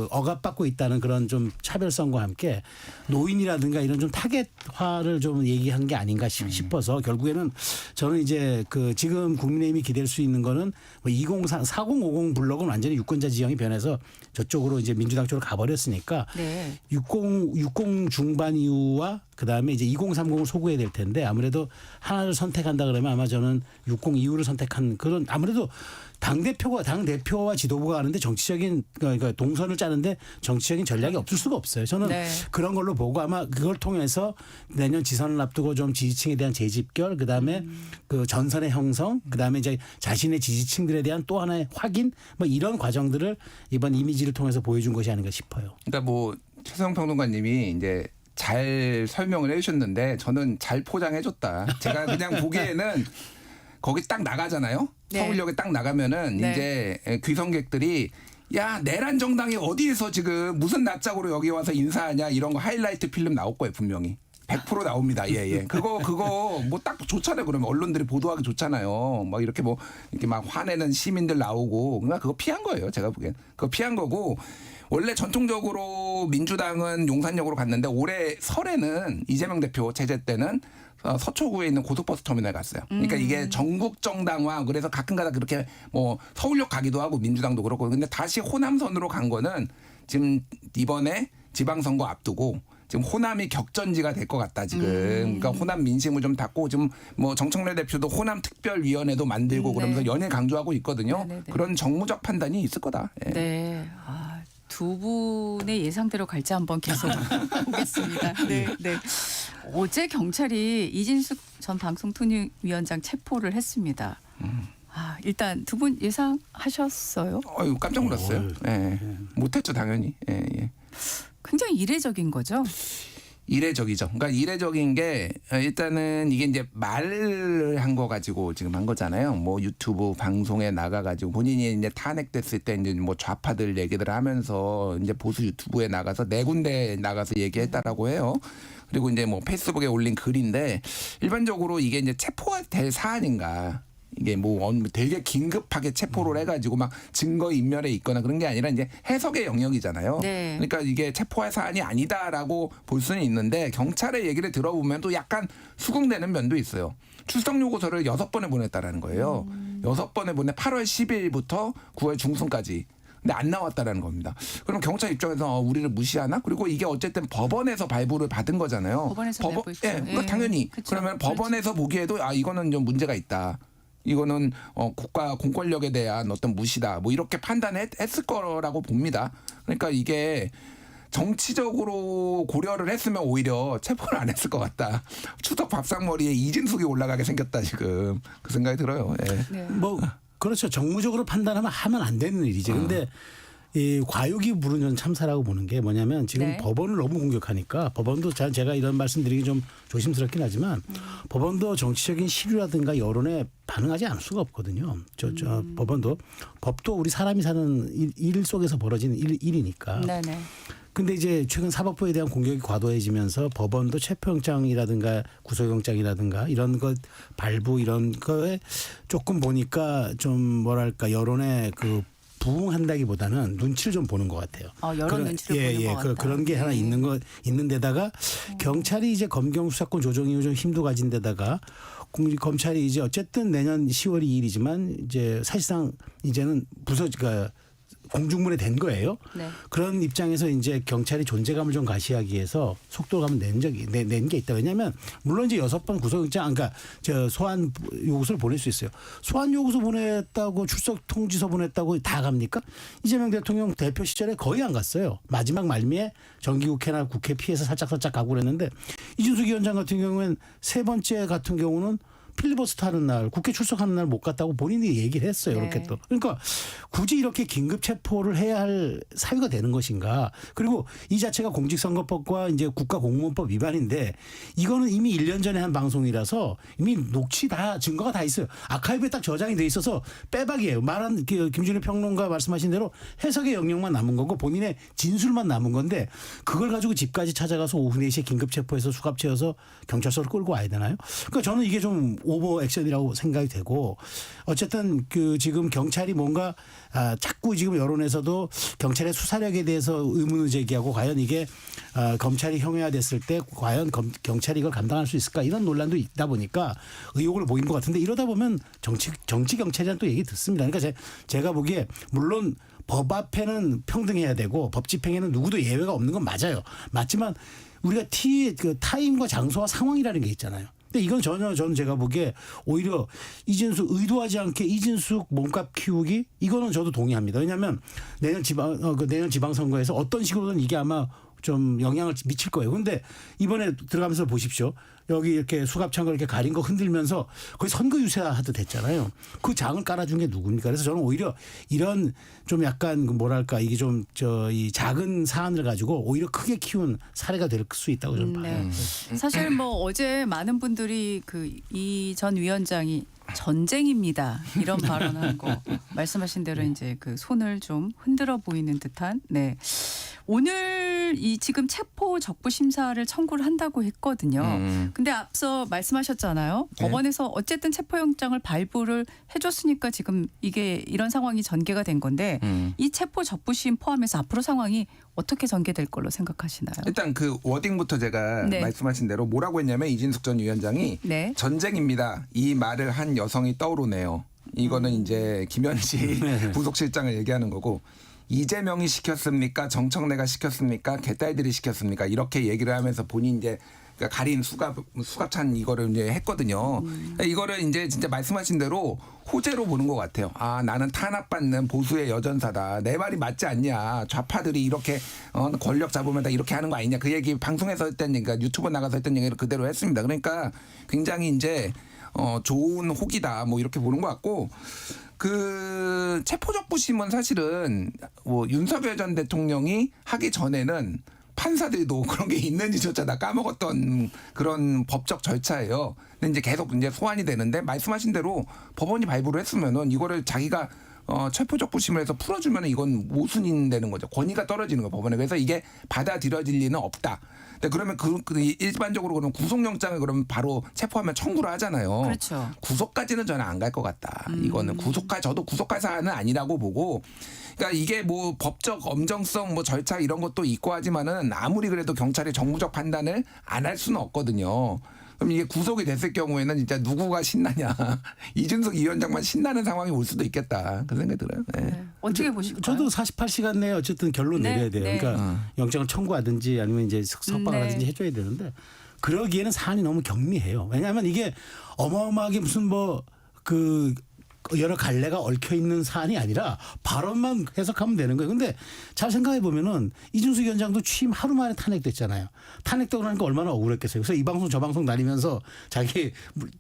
S12: 억압받고 있다는 있다는 그런 좀 차별성과 함께 노인이라든가 이런 좀 타겟화를 좀 얘기한 게 아닌가 싶어서 결국에는 저는 이제 그 지금 국민의힘이 기댈 수 있는 거는 뭐 4050 블록은 완전히 유권자 지형이 변해서 저쪽으로 이제 민주당 쪽으로 가버렸으니까
S1: 네.
S12: 60 중반 이후와 그다음에 이제 2030을 소구해야 될 텐데 아무래도 하나를 선택한다 그러면 아마 저는 60 이후를 선택한 그런 아무래도 당대표와 지도부가 하는데 정치적인 그러니까 동선을 짜는데 정치적인 전략이 없을 수가 없어요. 저는
S1: 네.
S12: 그런 걸로 보고 아마 그걸 통해서 내년 지선을 앞두고 좀 지지층에 대한 재집결 그다음에 그 전선의 형성 그다음에 이제 자신의 지지층들에 대한 또 하나의 확인 뭐 이런 과정들을 이번 이미지를 통해서 보여준 것이 아닌가 싶어요.
S11: 그러니까 뭐 최수영 평론가님이 이제 잘 설명을 해주셨는데 저는 잘 포장해줬다. 제가 그냥 보기에는 거기 딱 나가잖아요.
S1: 네.
S11: 서울역에 딱 나가면은
S1: 네.
S11: 이제 귀성객들이 야 내란 정당이 어디에서 지금 무슨 낯짝으로 여기 와서 인사하냐 이런 거 하이라이트 필름 나올 거예요 분명히. 100% 나옵니다. 예. 그거 뭐 딱 좋잖아요. 그러면 언론들이 보도하기 좋잖아요. 막 이렇게 뭐 이렇게 막 화내는 시민들 나오고 그러니까 그거 피한 거예요. 제가 보기엔. 그거 피한 거고 원래 전통적으로 민주당은 용산역으로 갔는데 올해 설에는 이재명 대표 체제 때는 서초구에 있는 고속버스 터미널에 갔어요. 그러니까 이게 전국 정당화 그래서 가끔가다 그렇게 뭐 서울역 가기도 하고 민주당도 그렇고 근데 다시 호남선으로 간 거는 지금 이번에 지방선거 앞두고 지금 호남이 격전지가 될 것 같다 지금. 그러니까 호남 민심을 좀 닫고 지금 뭐 정청래 대표도 호남 특별위원회도 만들고 그러면서 연일 강조하고 있거든요.
S1: 네네네.
S11: 그런 정무적 판단이 있을 거다. 예.
S1: 네. 두 분의 예상대로 갈지 한번 계속 보겠습니다. 네. 어제 경찰이 이진숙 전 방송통신위원장 체포를 했습니다. 일단 두 분 예상하셨어요?
S11: 깜짝 놀랐어요. 예. 못했죠 당연히. 예.
S1: 굉장히 이례적인 거죠.
S11: 이례적이죠. 그러니까 이례적인 게 일단은 이게 이제 말을 한 거 가지고 지금 한 거잖아요. 뭐 유튜브 방송에 나가 가지고 본인이 이제 탄핵됐을 때 이제 뭐 좌파들 얘기들 하면서 이제 보수 유튜브에 나가서 네 군데 나가서 얘기했다라고 해요. 그리고 이제 뭐 페이스북에 올린 글인데 일반적으로 이게 이제 체포가 될 사안인가. 이게 뭐 되게 긴급하게 체포를 해가지고 막 증거 인멸에 있거나 그런 게 아니라 이제 해석의 영역이잖아요.
S1: 네.
S11: 그러니까 이게 체포할 사안이 아니다라고 볼 수는 있는데 경찰의 얘기를 들어보면 또 약간 수긍되는 면도 있어요. 출석 요구서를 6번에 보냈다라는 거예요. 6번에 보내 8월 10일부터 9월 중순까지. 근데 안 나왔다라는 겁니다. 그럼 경찰 입장에서 우리를 무시하나? 그리고 이게 어쨌든 법원에서 발부를 받은 거잖아요.
S1: 법원에서 내고 있죠.
S11: 그러니까 당연히.
S1: 그쵸.
S11: 그러면 법원에서 보기에도 이거는 좀 문제가 있다. 이거는 국가 공권력에 대한 어떤 무시다. 뭐 이렇게 판단했을 거라고 봅니다. 그러니까 이게 정치적으로 고려를 했으면 오히려 체포를 안 했을 것 같다. 추석 밥상머리에 이진숙이 올라가게 생겼다 지금. 그 생각이 들어요. 예.
S1: 네.
S12: 뭐 그렇죠. 정무적으로 판단하면 하면 안 되는 일이죠. 근데 이 과욕이 부르는 참사라고 보는 게 뭐냐면 지금
S1: 네.
S12: 법원을 너무 공격하니까 법원도 제가 이런 말씀드리기 좀 조심스럽긴 하지만 법원도 정치적인 시류라든가 여론에 반응하지 않을 수가 없거든요. 법도 우리 사람이 사는 일 속에서 벌어지는 일이니까.
S1: 네네.
S12: 근데 이제 최근 사법부에 대한 공격이 과도해지면서 법원도 체포영장이라든가 구속영장이라든가 이런 것 발부 이런 거에 조금 보니까 좀 뭐랄까 여론의 그 부응한다기보다는 눈치를 좀 보는 것 같아요.
S1: 여론 눈치를 보는 것 같다.
S12: 그런 게 하나 있는 데다가 경찰이 이제 검경 수사권 조정 이후 좀 힘도 가진 데다가 검찰이 이제 어쨌든 내년 10월 2일이지만 이제 사실상 이제는 그러니까 공중분해 된 거예요.
S1: 네.
S12: 그런 입장에서 이제 경찰이 존재감을 좀 가시하기 위해서 속도감을 낸 게 있다. 왜냐하면 물론 이제 6번 구속영장, 그러니까 소환 요구서를 보낼 수 있어요. 소환 요구서 보냈다고 출석 통지서 보냈다고 다 갑니까? 이재명 대통령 대표 시절에 거의 안 갔어요. 마지막 말미에 정기국회나 국회 피해서 살짝 가고 그랬는데 이준석 위원장 같은 경우에는 세 번째 같은 경우는 필리버스터 하는 날, 국회 출석하는 날 못 갔다고 본인이 얘기를 했어요.
S1: 네.
S12: 이렇게 또. 그러니까 굳이 이렇게 긴급 체포를 해야 할 사유가 되는 것인가. 그리고 이 자체가 공직선거법과 이제 국가공무원법 위반인데 이거는 이미 1년 전에 한 방송이라서 이미 녹취 다 증거가 다 있어요. 아카이브에 딱 저장이 돼 있어서 빼박이에요. 말한 김준일 평론가 말씀하신 대로 해석의 영역만 남은 거고 본인의 진술만 남은 건데 그걸 가지고 집까지 찾아가서 오후 4시에 긴급 체포해서 수갑 채워서 경찰서로 끌고 와야 되나요? 그러니까 저는 이게 좀 오버 액션이라고 생각이 되고 어쨌든 그 지금 경찰이 뭔가 자꾸 지금 여론에서도 경찰의 수사력에 대해서 의문을 제기하고 과연 이게 검찰이 형해화됐을 때 과연 경찰이 이걸 감당할 수 있을까 이런 논란도 있다 보니까 의혹을 보이는 것 같은데 이러다 보면 정치 경찰이라는 또 얘기 듣습니다. 그러니까 제가 보기에 물론 법 앞에는 평등해야 되고 법 집행에는 누구도 예외가 없는 건 맞아요. 맞지만 우리가 그 타임과 장소와 상황이라는 게 있잖아요. 근데 이건 저는 제가 보기에 오히려 이진숙 의도하지 않게 이진숙 몸값 키우기 이거는 저도 동의합니다. 왜냐하면 내년 지방선거에서 어떤 식으로든 이게 아마 좀 영향을 미칠 거예요. 그런데 이번에 들어가면서 보십시오. 여기 이렇게 수갑창을 이렇게 가린 거 흔들면서 거의 선거 유세하듯 했잖아요. 그 장을 깔아준 게 누굽니까? 그래서 저는 오히려 이런 좀 약간 뭐랄까 이게 좀 이 작은 사안을 가지고 오히려 크게 키운 사례가 될 수 있다고 저는 봐요.
S1: 사실 뭐 어제 많은 분들이 그 이 전 위원장이 전쟁입니다. 이런 발언한 거 말씀하신 대로 이제 그 손을 좀 흔들어 보이는 듯한 네. 오늘 이 지금 체포 적부 심사를 청구를 한다고 했거든요. 근데 앞서 말씀하셨잖아요.
S11: 네.
S1: 법원에서 어쨌든 체포영장을 발부를 해줬으니까 지금 이게 이런 상황이 전개가 된 건데 이 체포 적부심 포함해서 앞으로 상황이 어떻게 전개될 걸로 생각하시나요?
S11: 일단 그 워딩부터 제가
S1: 네.
S11: 말씀하신 대로 뭐라고 했냐면 이진숙 전 위원장이
S1: 네.
S11: 전쟁입니다. 이 말을 한 여성이 떠오르네요. 이거는 이제 김현지 부속실장을 얘기하는 거고 이재명이 시켰습니까? 정청래가 시켰습니까? 개딸들이 시켰습니까? 이렇게 얘기를 하면서 본인 이제 가린 수갑찬 이거를 이제 했거든요. 이거를 이제 진짜 말씀하신 대로 호재로 보는 것 같아요. 아, 나는 탄압받는 보수의 여전사다. 내 말이 맞지 않냐. 좌파들이 이렇게 권력 잡으면 다 이렇게 하는 거 아니냐. 그 얘기 방송에서 했던 얘기가 유튜브 나가서 했던 얘기를 그대로 했습니다. 그러니까 굉장히 이제 좋은 혹이다. 뭐 이렇게 보는 것 같고 그 체포적부심은 사실은 뭐 윤석열 전 대통령이 하기 전에는 판사들도 그런 게 있는지조차 다 까먹었던 그런 법적 절차예요. 근데 이제 계속 이제 소환이 되는데 말씀하신 대로 법원이 발부를 했으면은 이거를 자기가 체포적부심을 해서 풀어주면은 이건 모순이 되는 거죠. 권위가 떨어지는 거 법원에. 그래서 이게 받아들여질 리는 없다. 근데 그러면 일반적으로 그러면 구속영장을 그러면 바로 체포하면 청구를 하잖아요.
S1: 그렇죠.
S11: 구속까지는 저는 안 갈 것 같다. 이거는 저도 구속할 사안은 아니라고 보고. 그러니까 이게 뭐 법적 엄정성 뭐 절차 이런 것도 있고 하지만은 아무리 그래도 경찰이 정무적 판단을 안 할 수는 없거든요. 그럼 이게 구속이 됐을 경우에는 진짜 누구가 신나냐. 이준석 위원장만 신나는 상황이 올 수도 있겠다. 그 생각이 들어요. 네.
S1: 네. 어떻게 보실까요?
S12: 저도 48시간 내에 어쨌든 결론
S1: 네,
S12: 내려야 돼요.
S1: 네.
S12: 그러니까 영장을 청구하든지 아니면 이제 석방을
S1: 네.
S12: 하든지 해줘야 되는데 그러기에는 사안이 너무 경미해요. 왜냐하면 이게 어마어마하게 무슨 뭐 그 여러 갈래가 얽혀 있는 사안이 아니라 발언만 해석하면 되는 거예요. 근데 잘 생각해 보면은 이준수 위원장도 취임 하루 만에 탄핵됐잖아요. 탄핵되고 나니까 얼마나 억울했겠어요. 그래서 이 방송 저 방송 다니면서 자기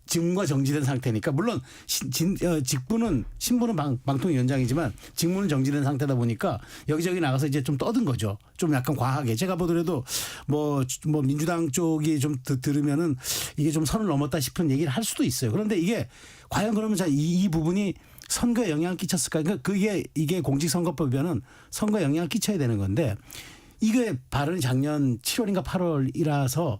S12: 직무가 정지된 상태니까 물론 직분은 신분은 방통위원장이지만 직무는 정지된 상태다 보니까 여기저기 나가서 이제 좀 떠든 거죠. 좀 약간 과하게. 제가 보더라도 뭐 민주당 쪽이 좀 들으면은 이게 좀 선을 넘었다 싶은 얘기를 할 수도 있어요. 그런데 이게 과연 그러면 이 부분이 선거에 영향을 끼쳤을까? 그러니까 이게 공직선거법이면은 선거에 영향을 끼쳐야 되는 건데 이게 발언이 작년 7월인가 8월이라서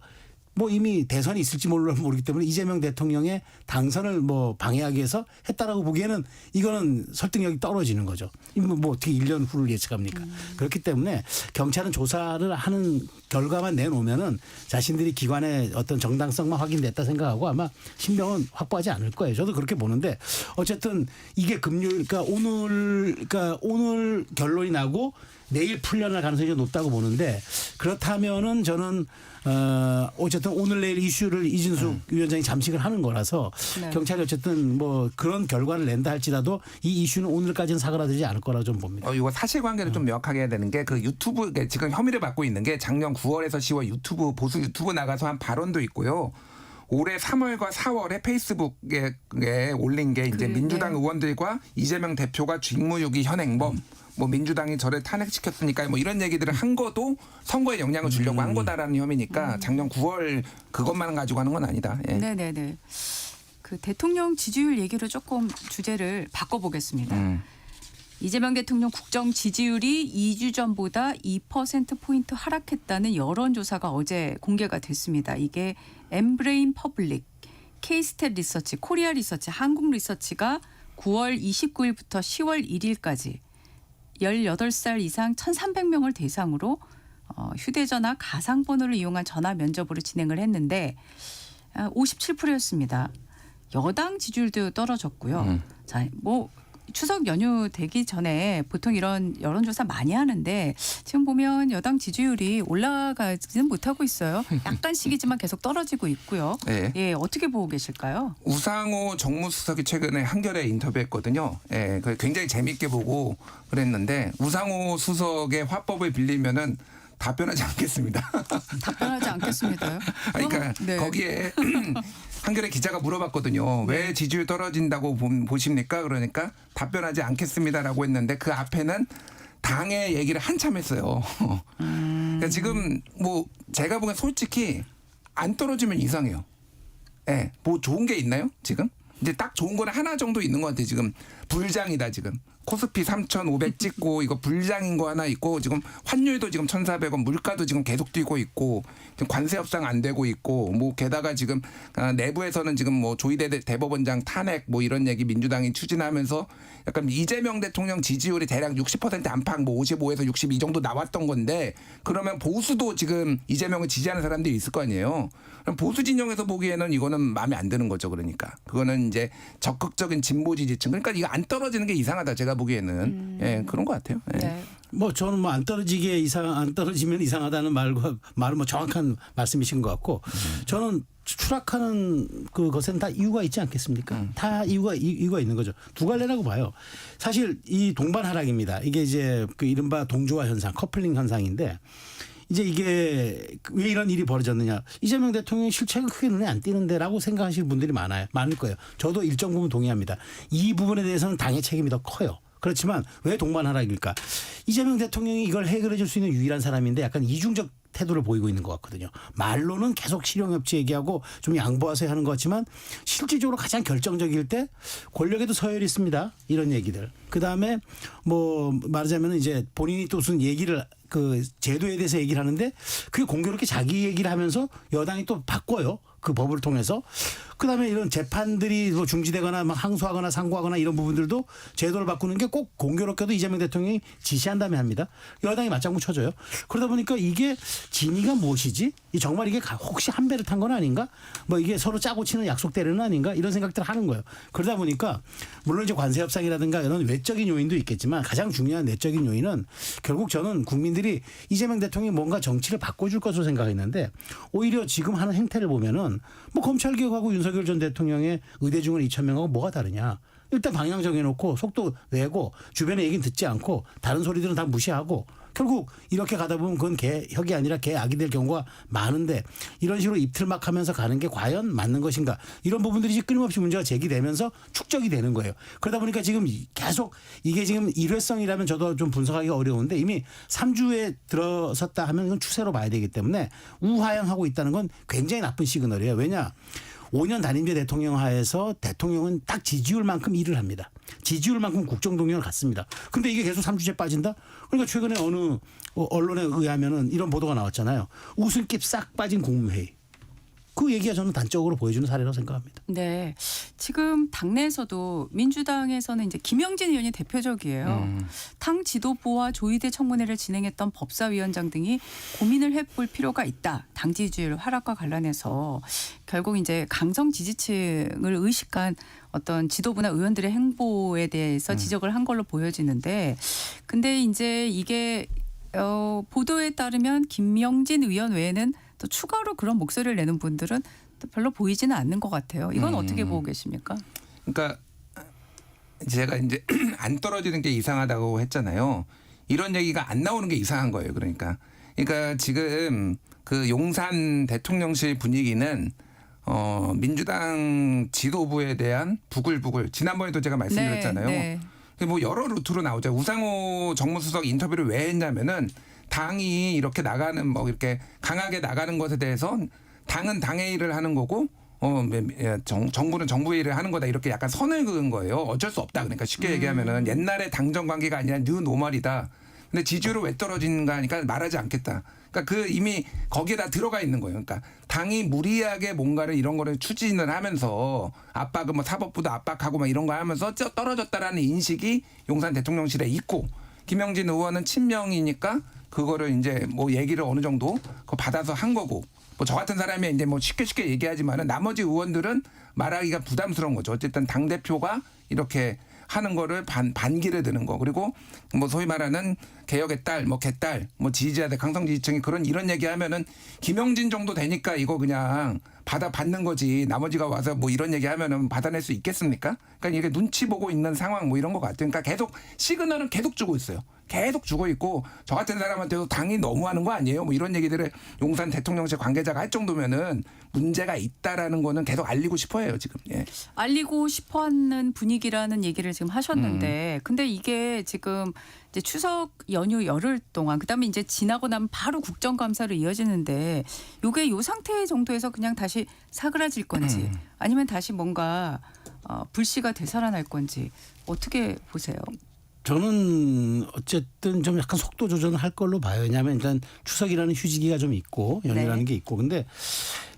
S12: 뭐 이미 대선이 있을지 모르기 때문에 이재명 대통령의 당선을 뭐 방해하기 위해서 했다라고 보기에는 이거는 설득력이 떨어지는 거죠. 뭐 어떻게 1년 후를 예측합니까? 그렇기 때문에 경찰은 조사를 하는 결과만 내놓으면은 자신들이 기관의 어떤 정당성만 확인됐다 생각하고 아마 신병은 확보하지 않을 거예요. 저도 그렇게 보는데 어쨌든 이게 금요일, 그러니까 오늘 결론이 나고 내일 풀려날 가능성이 높다고 보는데 그렇다면은 저는 어쨌든 오늘 내일 이슈를 이진숙 위원장이 잠식을 하는 거라서
S1: 네.
S12: 경찰이 어쨌든 뭐 그런 결과를 낸다 할지라도 이 이슈는 오늘까지는 사그라들지 않을 거라고 좀 봅니다.
S11: 이거 사실관계를 좀 명확하게 해야 되는 게 그 유튜브 지금 혐의를 받고 있는 게 작년 9월에서 10월 보수 유튜브 나가서 한 발언도 있고요. 올해 3월과 4월에 페이스북에 올린 게 이제 민주당 의원들과 이재명 대표가 직무유기 현행범 뭐 민주당이 저를 탄핵시켰으니까 뭐 이런 얘기들을 한 것도 선거에 영향을 주려고 한 거다라는 혐의니까 작년 9월 그것만 가지고 하는 건 아니다. 예.
S1: 네네네. 그 대통령 지지율 얘기로 조금 주제를 바꿔보겠습니다. 이재명 대통령 국정 지지율이 2주 전보다 2%포인트 하락했다는 여론조사가 어제 공개가 됐습니다. 이게 엠브레인 퍼블릭 K스탯 리서치, 코리아 리서치, 한국 리서치가 9월 29일부터 10월 1일까지 18살 이상 1,300명을 대상으로 휴대전화 가상번호를 이용한 전화 면접으로 진행을 했는데 57%였습니다. 여당 지지율도 떨어졌고요. 자, 뭐 추석 연휴 되기 전에 보통 이런 여론조사 많이 하는데 지금 보면 여당 지지율이 올라가지는 못하고 있어요. 약간씩이지만 계속 떨어지고 있고요.
S11: 네.
S1: 예, 어떻게 보고 계실까요?
S11: 우상호 정무수석이 최근에 한겨레 인터뷰했거든요. 예, 굉장히 재밌게 보고 그랬는데 우상호 수석의 화법을 빌리면은 답변하지 않겠습니다.
S1: 답변하지 않겠습니다요.
S11: 그러니까
S1: 네.
S11: 거기에 한겨레 기자가 물어봤거든요. 왜 지지율 떨어진다고 보십니까? 그러니까 답변하지 않겠습니다라고 했는데 그 앞에는 당의 얘기를 한참 했어요. 그러니까 지금 뭐 제가 보기엔 솔직히 안 떨어지면 이상해요. 예, 뭐 좋은 게 있나요? 지금? 이제 딱 좋은 거는 하나 정도 있는 것 같아요. 지금 불장이다 지금. 코스피 3,500 찍고 이거 불장인 거 하나 있고 지금 환율도 지금 1,400원 물가도 지금 계속 뛰고 있고 지금 관세 협상 안 되고 있고 뭐 게다가 지금 내부에서는 지금 뭐 조희대 대법원장 탄핵 뭐 이런 얘기 민주당이 추진하면서 약간 이재명 대통령 지지율이 대략 60% 안팎 뭐 55에서 62 정도 나왔던 건데 그러면 보수도 지금 이재명을 지지하는 사람들이 있을 거 아니에요. 그럼 보수 진영에서 보기에는 이거는 마음에 안 드는 거죠. 그러니까 그거는 이제 적극적인 진보 지지층 그러니까 이거 안 떨어지는 게 이상하다 제가 보기에는 예, 그런 것 같아요. 예.
S1: 네.
S12: 뭐 저는 뭐 안 떨어지면 이상하다는 말은 뭐 정확한 말씀이신 것 같고 저는 추락하는 그것에는 다 이유가 있지 않겠습니까? 다 이유가 있는 거죠. 두 갈래라고 봐요. 사실 이 동반 하락입니다. 이게 이제 그 이른바 동조화 현상, 커플링 현상인데 이제 이게 왜 이런 일이 벌어졌느냐. 이재명 대통령이 실체가 크게 눈에 안 띄는데라고 생각하시는 분들이 많을 거예요. 저도 일정 부분 동의합니다. 이 부분에 대해서는 당의 책임이 더 커요. 그렇지만 왜 동반하락일까? 이재명 대통령이 이걸 해결해 줄 수 있는 유일한 사람인데 약간 이중적 태도를 보이고 있는 것 같거든요. 말로는 계속 실용협치 얘기하고 좀 양보하세요 하는 것 같지만 실질적으로 가장 결정적일 때 권력에도 서열이 있습니다. 이런 얘기들. 그다음에 뭐 말하자면 이제 본인이 또 무슨 얘기를 그 제도에 대해서 얘기를 하는데 그게 공교롭게 자기 얘기를 하면서 여당이 또 바꿔요. 그 법을 통해서. 그다음에 이런 재판들이 뭐 중지되거나 막 항소하거나 상고하거나 이런 부분들도 제도를 바꾸는 게 꼭 공교롭게도 이재명 대통령이 지시한 다음에 합니다. 여당이 맞장구 쳐줘요. 그러다 보니까 이게 진위가 무엇이지? 정말 이게 혹시 한 배를 탄 건 아닌가? 뭐 이게 서로 짜고 치는 약속대로는 아닌가? 이런 생각들을 하는 거예요. 그러다 보니까 물론 이제 관세 협상이라든가 이런 외적인 요인도 있겠지만 가장 중요한 내적인 요인은 결국 저는 국민들이 이재명 대통령이 뭔가 정치를 바꿔줄 것으로 생각했는데 오히려 지금 하는 행태를 보면은 뭐 검찰 개혁하고 윤석열 전 대통령의 의대중을 2,000명하고 뭐가 다르냐. 일단 방향 정해놓고 속도 내고 주변의 얘기는 듣지 않고 다른 소리들은 다 무시하고 결국 이렇게 가다 보면 그건 개혁이 아니라 개악이 될 경우가 많은데 이런 식으로 입틀막 하면서 가는 게 과연 맞는 것인가 이런 부분들이 끊임없이 문제가 제기되면서 축적이 되는 거예요. 그러다 보니까 지금 계속 이게 지금 일회성이라면 저도 좀 분석하기가 어려운데 이미 3주에 들어섰다 하면 이건 추세로 봐야 되기 때문에 우하향하고 있다는 건 굉장히 나쁜 시그널이에요. 왜냐? 5년 단임제 대통령 하에서 대통령은 딱 지지율만큼 일을 합니다. 지지율만큼 국정동력을 갖습니다. 근데 이게 계속 3주째 빠진다? 그러니까 최근에 어느 언론에 의하면은 이런 보도가 나왔잖아요. 웃음기 싹 빠진 국무회의. 그 얘기가 저는 단적으로 보여주는 사례라고 생각합니다.
S1: 네. 지금 당내에서도 민주당에서는 이제 김영진 의원이 대표적이에요. 당 지도부와 조희대 청문회를 진행했던 법사위원장 등이 고민을 해볼 필요가 있다. 당 지지율 하락과 관련해서 결국 이제 강성 지지층을 의식한 어떤 지도부나 의원들의 행보에 대해서 지적을 한 걸로 보여지는데 근데 이제 이게 보도에 따르면 김영진 의원 외에는 또 추가로 그런 목소리를 내는 분들은 또 별로 보이지는 않는 것 같아요. 이건 어떻게 보고 계십니까?
S11: 그러니까 제가 이제 안 떨어지는 게 이상하다고 했잖아요. 이런 얘기가 안 나오는 게 이상한 거예요. 그러니까 지금 그 용산 대통령실 분위기는 민주당 지도부에 대한 부글부글 지난번에도 제가 말씀드렸잖아요.
S1: 네.
S11: 뭐 여러 루트로 나오죠. 우상호 정무수석 인터뷰를 왜 했냐면은 당이 이렇게 나가는 뭐 이렇게 강하게 나가는 것에 대해서 당은 당의 일을 하는 거고 정부는 정부의 일을 하는 거다 이렇게 약간 선을 그은 거예요. 어쩔 수 없다. 그러니까 쉽게 얘기하면은 옛날에 당정 관계가 아니라 뉴 노멀이다. 근데 지지율이 왜 떨어지는가 하니까 말하지 않겠다. 그러니까 그 이미 거기에 다 들어가 있는 거예요. 그러니까 당이 무리하게 뭔가를 이런 거를 추진을 하면서 압박을 뭐 사법부도 압박하고 막 이런 거 하면서 떨어졌다라는 인식이 용산 대통령실에 있고 김영진 의원은 친명이니까 그거를 이제 뭐 얘기를 어느 정도 그거 받아서 한 거고 뭐 저 같은 사람이 이제 뭐 쉽게 얘기하지만은 나머지 의원들은 말하기가 부담스러운 거죠. 어쨌든 당 대표가 이렇게 하는 거를 반기를 드는 거. 그리고 뭐 소위 말하는 개혁의 딸, 뭐 개딸, 뭐 지지자들, 강성 지지층이 이런 얘기 하면은 김영진 정도 되니까 이거 그냥 받는 거지. 나머지가 와서 뭐 이런 얘기 하면은 받아낼 수 있겠습니까? 그러니까 이게 눈치 보고 있는 상황 뭐 이런 것 같아요. 그러니까 계속 시그널은 계속 주고 있어요. 계속 주고 있고 저 같은 사람한테도 당이 너무하는 거 아니에요? 뭐 이런 얘기들을 용산 대통령실 관계자가 할 정도면은 문제가 있다라는 거는 계속 알리고 싶어해요 지금. 예.
S1: 알리고 싶어하는 분위기라는 얘기를 지금 하셨는데, 근데 이게 지금 이제 추석 연휴 열흘 동안 그다음에 이제 지나고 나면 바로 국정감사로 이어지는데, 요게 요 상태 정도에서 그냥 다시 사그라질 건지 아니면 다시 뭔가 불씨가 되살아날 건지 어떻게 보세요?
S12: 저는 어쨌든 좀 약간 속도 조절을 할 걸로 봐요. 왜냐하면 일단 추석이라는 휴지기가 좀 있고 연휴라는 게 있고, 근데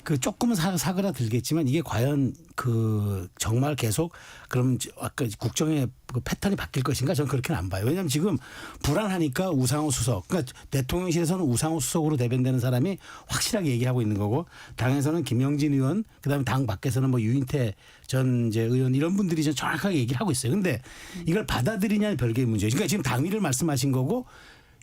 S12: 그 조금은 사그라들겠지만 이게 과연 그 정말 계속 그럼 아까 국정의 그 패턴이 바뀔 것인가, 저는 그렇게는 안 봐요. 왜냐하면 지금 불안하니까 우상호 수석, 그러니까 대통령실에서는 우상호 수석으로 대변되는 사람이 확실하게 얘기하고 있는 거고, 당에서는 김영진 의원, 그다음에 당 밖에서는 뭐 유인태 전 이제 의원 이런 분들이 좀 정확하게 얘기를 하고 있어요. 근데 이걸 받아들이냐는 별개의 문제예요. 그러니까 지금 당위를 말씀하신 거고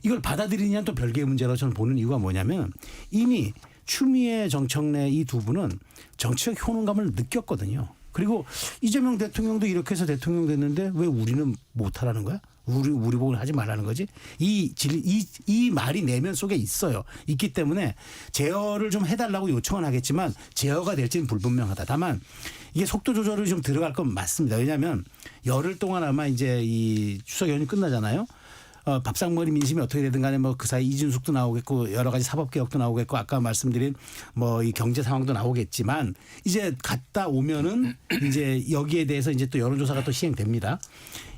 S12: 이걸 받아들이냐는 또 별개의 문제라고 저는 보는 이유가 뭐냐면, 이미 추미애 정청래 이 두 분은 정치적 효능감을 느꼈거든요. 그리고 이재명 대통령도 이렇게 해서 대통령 됐는데 왜 우리는 못하라는 거야? 우리 보고 하지 말라는 거지? 이 말이 내면 속에 있어요. 있기 때문에 제어를 좀 해달라고 요청은 하겠지만 제어가 될지는 불분명하다. 다만 이게 속도 조절을 좀 들어갈 건 맞습니다. 왜냐하면 열흘 동안 아마 이제 이 추석 연휴 끝나잖아요. 밥상머리 민심이 어떻게 되든 간에 뭐 그 사이 이준숙도 나오겠고 여러 가지 사법개혁도 나오겠고 아까 말씀드린 뭐 이 경제 상황도 나오겠지만, 이제 갔다 오면은 이제 여기에 대해서 이제 또 여론조사가 또 시행됩니다.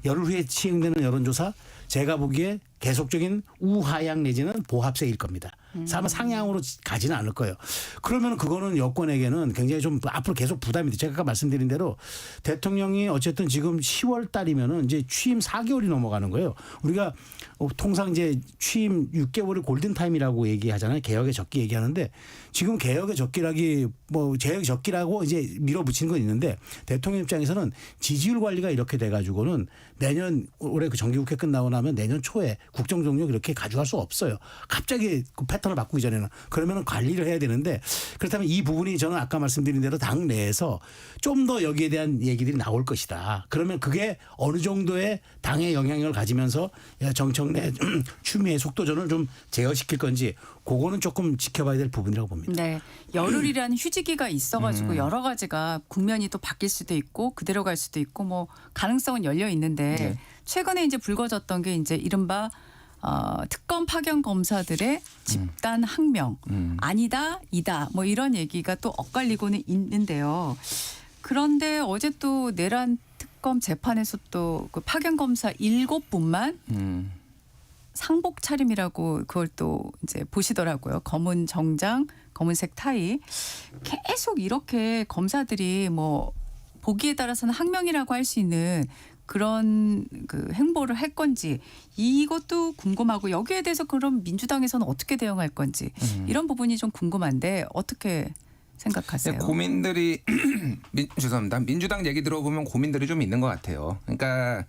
S12: 열흘 후에 시행되는 여론조사, 제가 보기에 계속적인 우하향 내지는 보합세일 겁니다. 아마 상향으로 가지는 않을 거예요. 그러면 그거는 여권에게는 굉장히 좀 앞으로 계속 부담이 돼. 제가 아까 말씀드린 대로 대통령이 어쨌든 지금 10월 달이면은 이제 취임 4개월이 넘어가는 거예요. 우리가 통상 이제 취임 6개월이 골든타임이라고 얘기하잖아요. 개혁의 적기 얘기하는데, 지금 개혁의 적기라기 뭐 개혁의 적기라고 이제 밀어붙이는 건 있는데, 대통령 입장에서는 지지율 관리가 이렇게 돼가지고는 내년 올해 그 정기국회 끝나고 나면 내년 초에 국정 종료 이렇게 가져갈 수 없어요. 갑자기 그 패턴을 바꾸기 전에는. 그러면 관리를 해야 되는데, 그렇다면 이 부분이 저는 아까 말씀드린 대로 당 내에서 좀 더 여기에 대한 얘기들이 나올 것이다. 그러면 그게 어느 정도의 당의 영향력을 가지면서 정청래 추미애 속도전을 좀 제어시킬 건지, 그거는 조금 지켜봐야 될 부분이라고 봅니다.
S1: 네, 열흘이라는 휴지기가 있어가지고 여러 가지가 국면이 또 바뀔 수도 있고 그대로 갈 수도 있고 뭐 가능성은 열려 있는데, 최근에 이제 불거졌던 게 이제 이른바 특검 파견 검사들의 집단 항명, 아니다, 이다, 뭐 이런 얘기가 또 엇갈리고는 있는데요. 그런데 어제 또 내란 특검 재판에서 또 그 파견 검사 7분만 상복 차림이라고 그걸 또 이제 보시더라고요. 검은 정장, 검은색 타이. 계속 이렇게 검사들이 뭐 보기에 따라서는 항명이라고 할 수 있는 그런 그 행보를 할 건지, 이것도 궁금하고, 여기에 대해서 그럼 민주당에서는 어떻게 대응할 건지 이런 부분이 좀 궁금한데 어떻게 생각하세요?
S11: 고민들이 죄송합니다. 민주당 얘기 들어보면 고민들이 좀 있는 것 같아요. 그러니까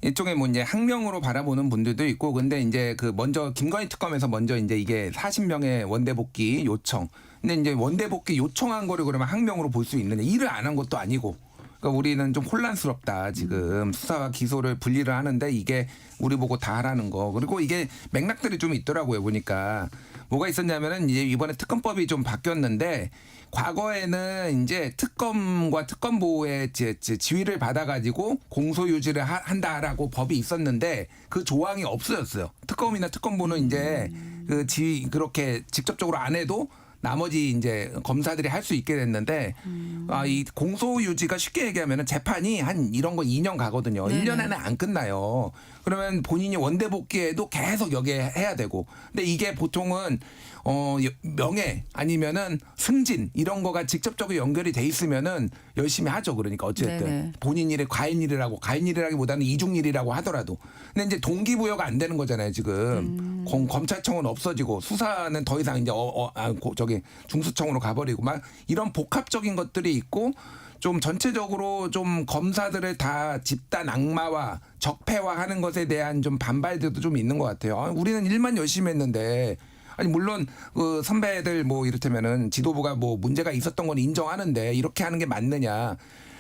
S11: 일종의 뭐 이제 항명으로 바라보는 분들도 있고, 근데 이제 그 먼저 김건희 특검에서 먼저 이제 이게 40명의 원대 복귀 요청. 근데 이제 원대 복귀 요청한 거를 그러면 항명으로 볼 수 있느냐? 일을 안 한 것도 아니고. 그러니까 우리는 좀 혼란스럽다. 지금 수사와 기소를 분리를 하는데 이게 우리 보고 다 하라는 거. 그리고 이게 맥락들이 좀 있더라고요. 보니까 뭐가 있었냐면은 이제 이번에 특검법이 좀 바뀌었는데, 과거에는 이제 특검과 특검보의 지위를 받아가지고 공소유지를 한다라고 법이 있었는데 그 조항이 없어졌어요. 특검이나 특검보는 이제 그 지위 그렇게 직접적으로 안 해도 나머지 이제 검사들이 할 수 있게 됐는데 이 공소 유지가 쉽게 얘기하면 재판이 한 이런 거 2년 가거든요.
S1: 네네.
S11: 1년 안에 안 끝나요. 그러면 본인이 원대 복귀해도 계속 여기에 해야 되고. 근데 이게 보통은 명예 아니면은 승진 이런 거가 직접적으로 연결이 돼 있으면은 열심히 하죠. 그러니까 어쨌든
S1: 네네.
S11: 본인 일에 과인일이라기보다는 이중일이라고 하더라도. 근데 이제 동기부여가 안 되는 거잖아요. 지금 검찰청은 없어지고 수사는 더 이상 이제 저기 중수청으로 가버리고 막 이런 복합적인 것들이 있고. 좀 전체적으로 좀 검사들을 다 집단 악마와 적폐화하는 것에 대한 좀 반발들도 좀 있는 것 같아요. 우리는 일만 열심히 했는데 아니 물론 그 선배들 뭐 이를테면은 지도부가 뭐 문제가 있었던 건 인정하는데 이렇게 하는 게 맞느냐.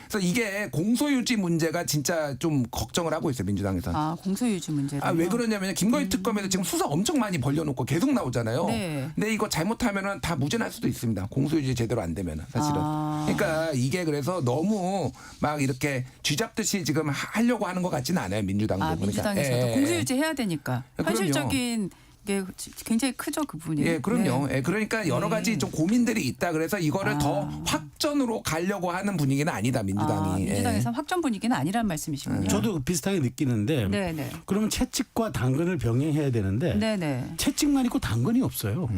S11: 그래서 이게 공소유지 문제가 진짜 좀 걱정을 하고 있어요. 민주당에서는.
S1: 아, 공소유지 문제로.
S11: 왜 그러냐면 김건희 특검에서 지금 수사 엄청 많이 벌려놓고 계속 나오잖아요.
S1: 네.
S11: 근데 이거 잘못하면은 다 무죄날 수도 있습니다. 공소유지 제대로 안 되면은 사실은. 그러니까 이게 그래서 너무 막 이렇게 쥐잡듯이 지금 하려고 하는 것 같지는 않아요. 민주당도.
S1: 아, 민주당에서도
S11: 그러니까.
S1: 공소유지 해야 되니까.
S11: 그럼요.
S1: 현실적인 게 굉장히 크죠, 그 부분이.
S11: 예, 그럼요.
S1: 네.
S11: 예, 그러니까 여러 가지 좀 고민들이 있다. 그래서 이거를 더 확전으로 가려고 하는 분위기는 아니다. 민주당이.
S1: 민주당에서 확전 분위기는 아니란 말씀이시군요.
S12: 저도 비슷하게 느끼는데
S1: 네네.
S12: 그러면 채찍과 당근을 병행해야 되는데
S1: 네네.
S12: 채찍만 있고 당근이 없어요.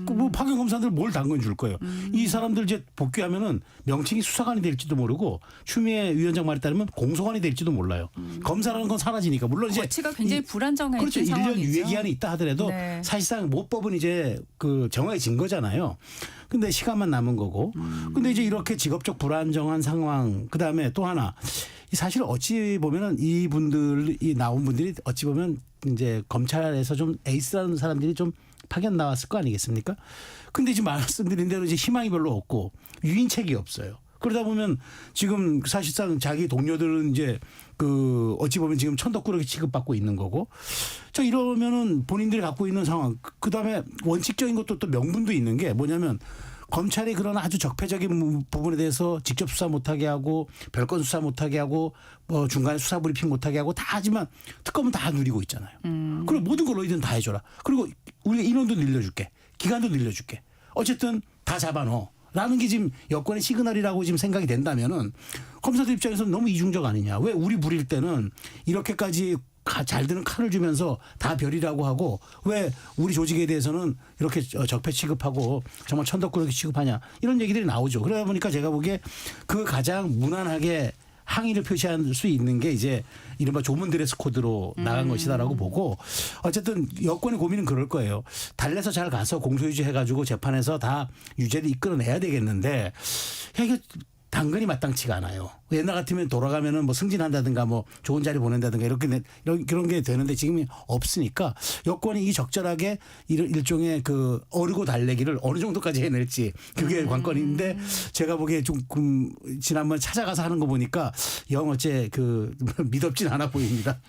S12: 뭐 파견 검사들 뭘 당근 줄 거예요. 이 사람들 이제 복귀하면은 명칭이 수사관이 될지도 모르고 추미애 위원장 말에 따르면 공소관이 될지도 몰라요. 검사라는 건 사라지니까 물론 이제
S1: 거치가 굉장히 불안정해진
S12: 그렇죠. 1년
S1: 상황이죠.
S12: 유예 기한이 있다 하더라도
S1: 네.
S12: 사실상 모법은 이제 그 정해진 거잖아요. 근데 시간만 남은 거고. 근데 이제 이렇게 직업적 불안정한 상황. 그다음에 또 하나 사실 어찌 보면은 이분들이 나온 분들이 어찌 보면 이제 검찰에서 좀 에이스라는 사람들이 좀 파견 나왔을 거 아니겠습니까? 근데 지금 말씀드린 대로 이제 희망이 별로 없고 유인책이 없어요. 그러다 보면 지금 사실상 자기 동료들은 이제 그 어찌 보면 지금 천덕꾸러기 취급받고 있는 거고. 자, 이러면은 본인들이 갖고 있는 상황. 그다음에 원칙적인 것도 또 명분도 있는 게 뭐냐면 검찰이 그런 아주 적폐적인 부분에 대해서 직접 수사 못하게 하고 별건 수사 못하게 하고 뭐 중간에 수사 브리핑 못하게 하고 다 하지만 특검은 다 누리고 있잖아요. 그리고 모든 걸 너희들은 다 해줘라. 그리고 우리가 인원도 늘려줄게. 기간도 늘려줄게. 어쨌든 다 잡아넣어. 라는 게 지금 여권의 시그널이라고 지금 생각이 된다면은 검사들 입장에서는 너무 이중적 아니냐. 왜 우리 부릴 때는 이렇게까지 잘 드는 칼을 주면서 다 별이라고 하고 왜 우리 조직에 대해서는 이렇게 적폐 취급하고 정말 천덕꾸러기 취급하냐. 이런 얘기들이 나오죠. 그러다 보니까 제가 보기에 그 가장 무난하게 항의를 표시할 수 있는 게 이제 이른바 조문 드레스 코드로 나간 것이다라고 보고 어쨌든 여권의 고민은 그럴 거예요. 달래서 잘 가서 공소유지 해가지고 재판에서 다 유죄를 이끌어내야 되겠는데 이게 당근이 마땅치가 않아요. 옛날 같으면 돌아가면은 뭐 승진한다든가 뭐 좋은 자리 보낸다든가 그런 게 되는데 지금이 없으니까 여권이 이 적절하게 일종의 그 어르고 달래기를 어느 정도까지 해낼지 그게 관건인데 제가 보기에 좀 지난번 찾아가서 하는 거 보니까 영 어째 그 미덥진 않아 보입니다.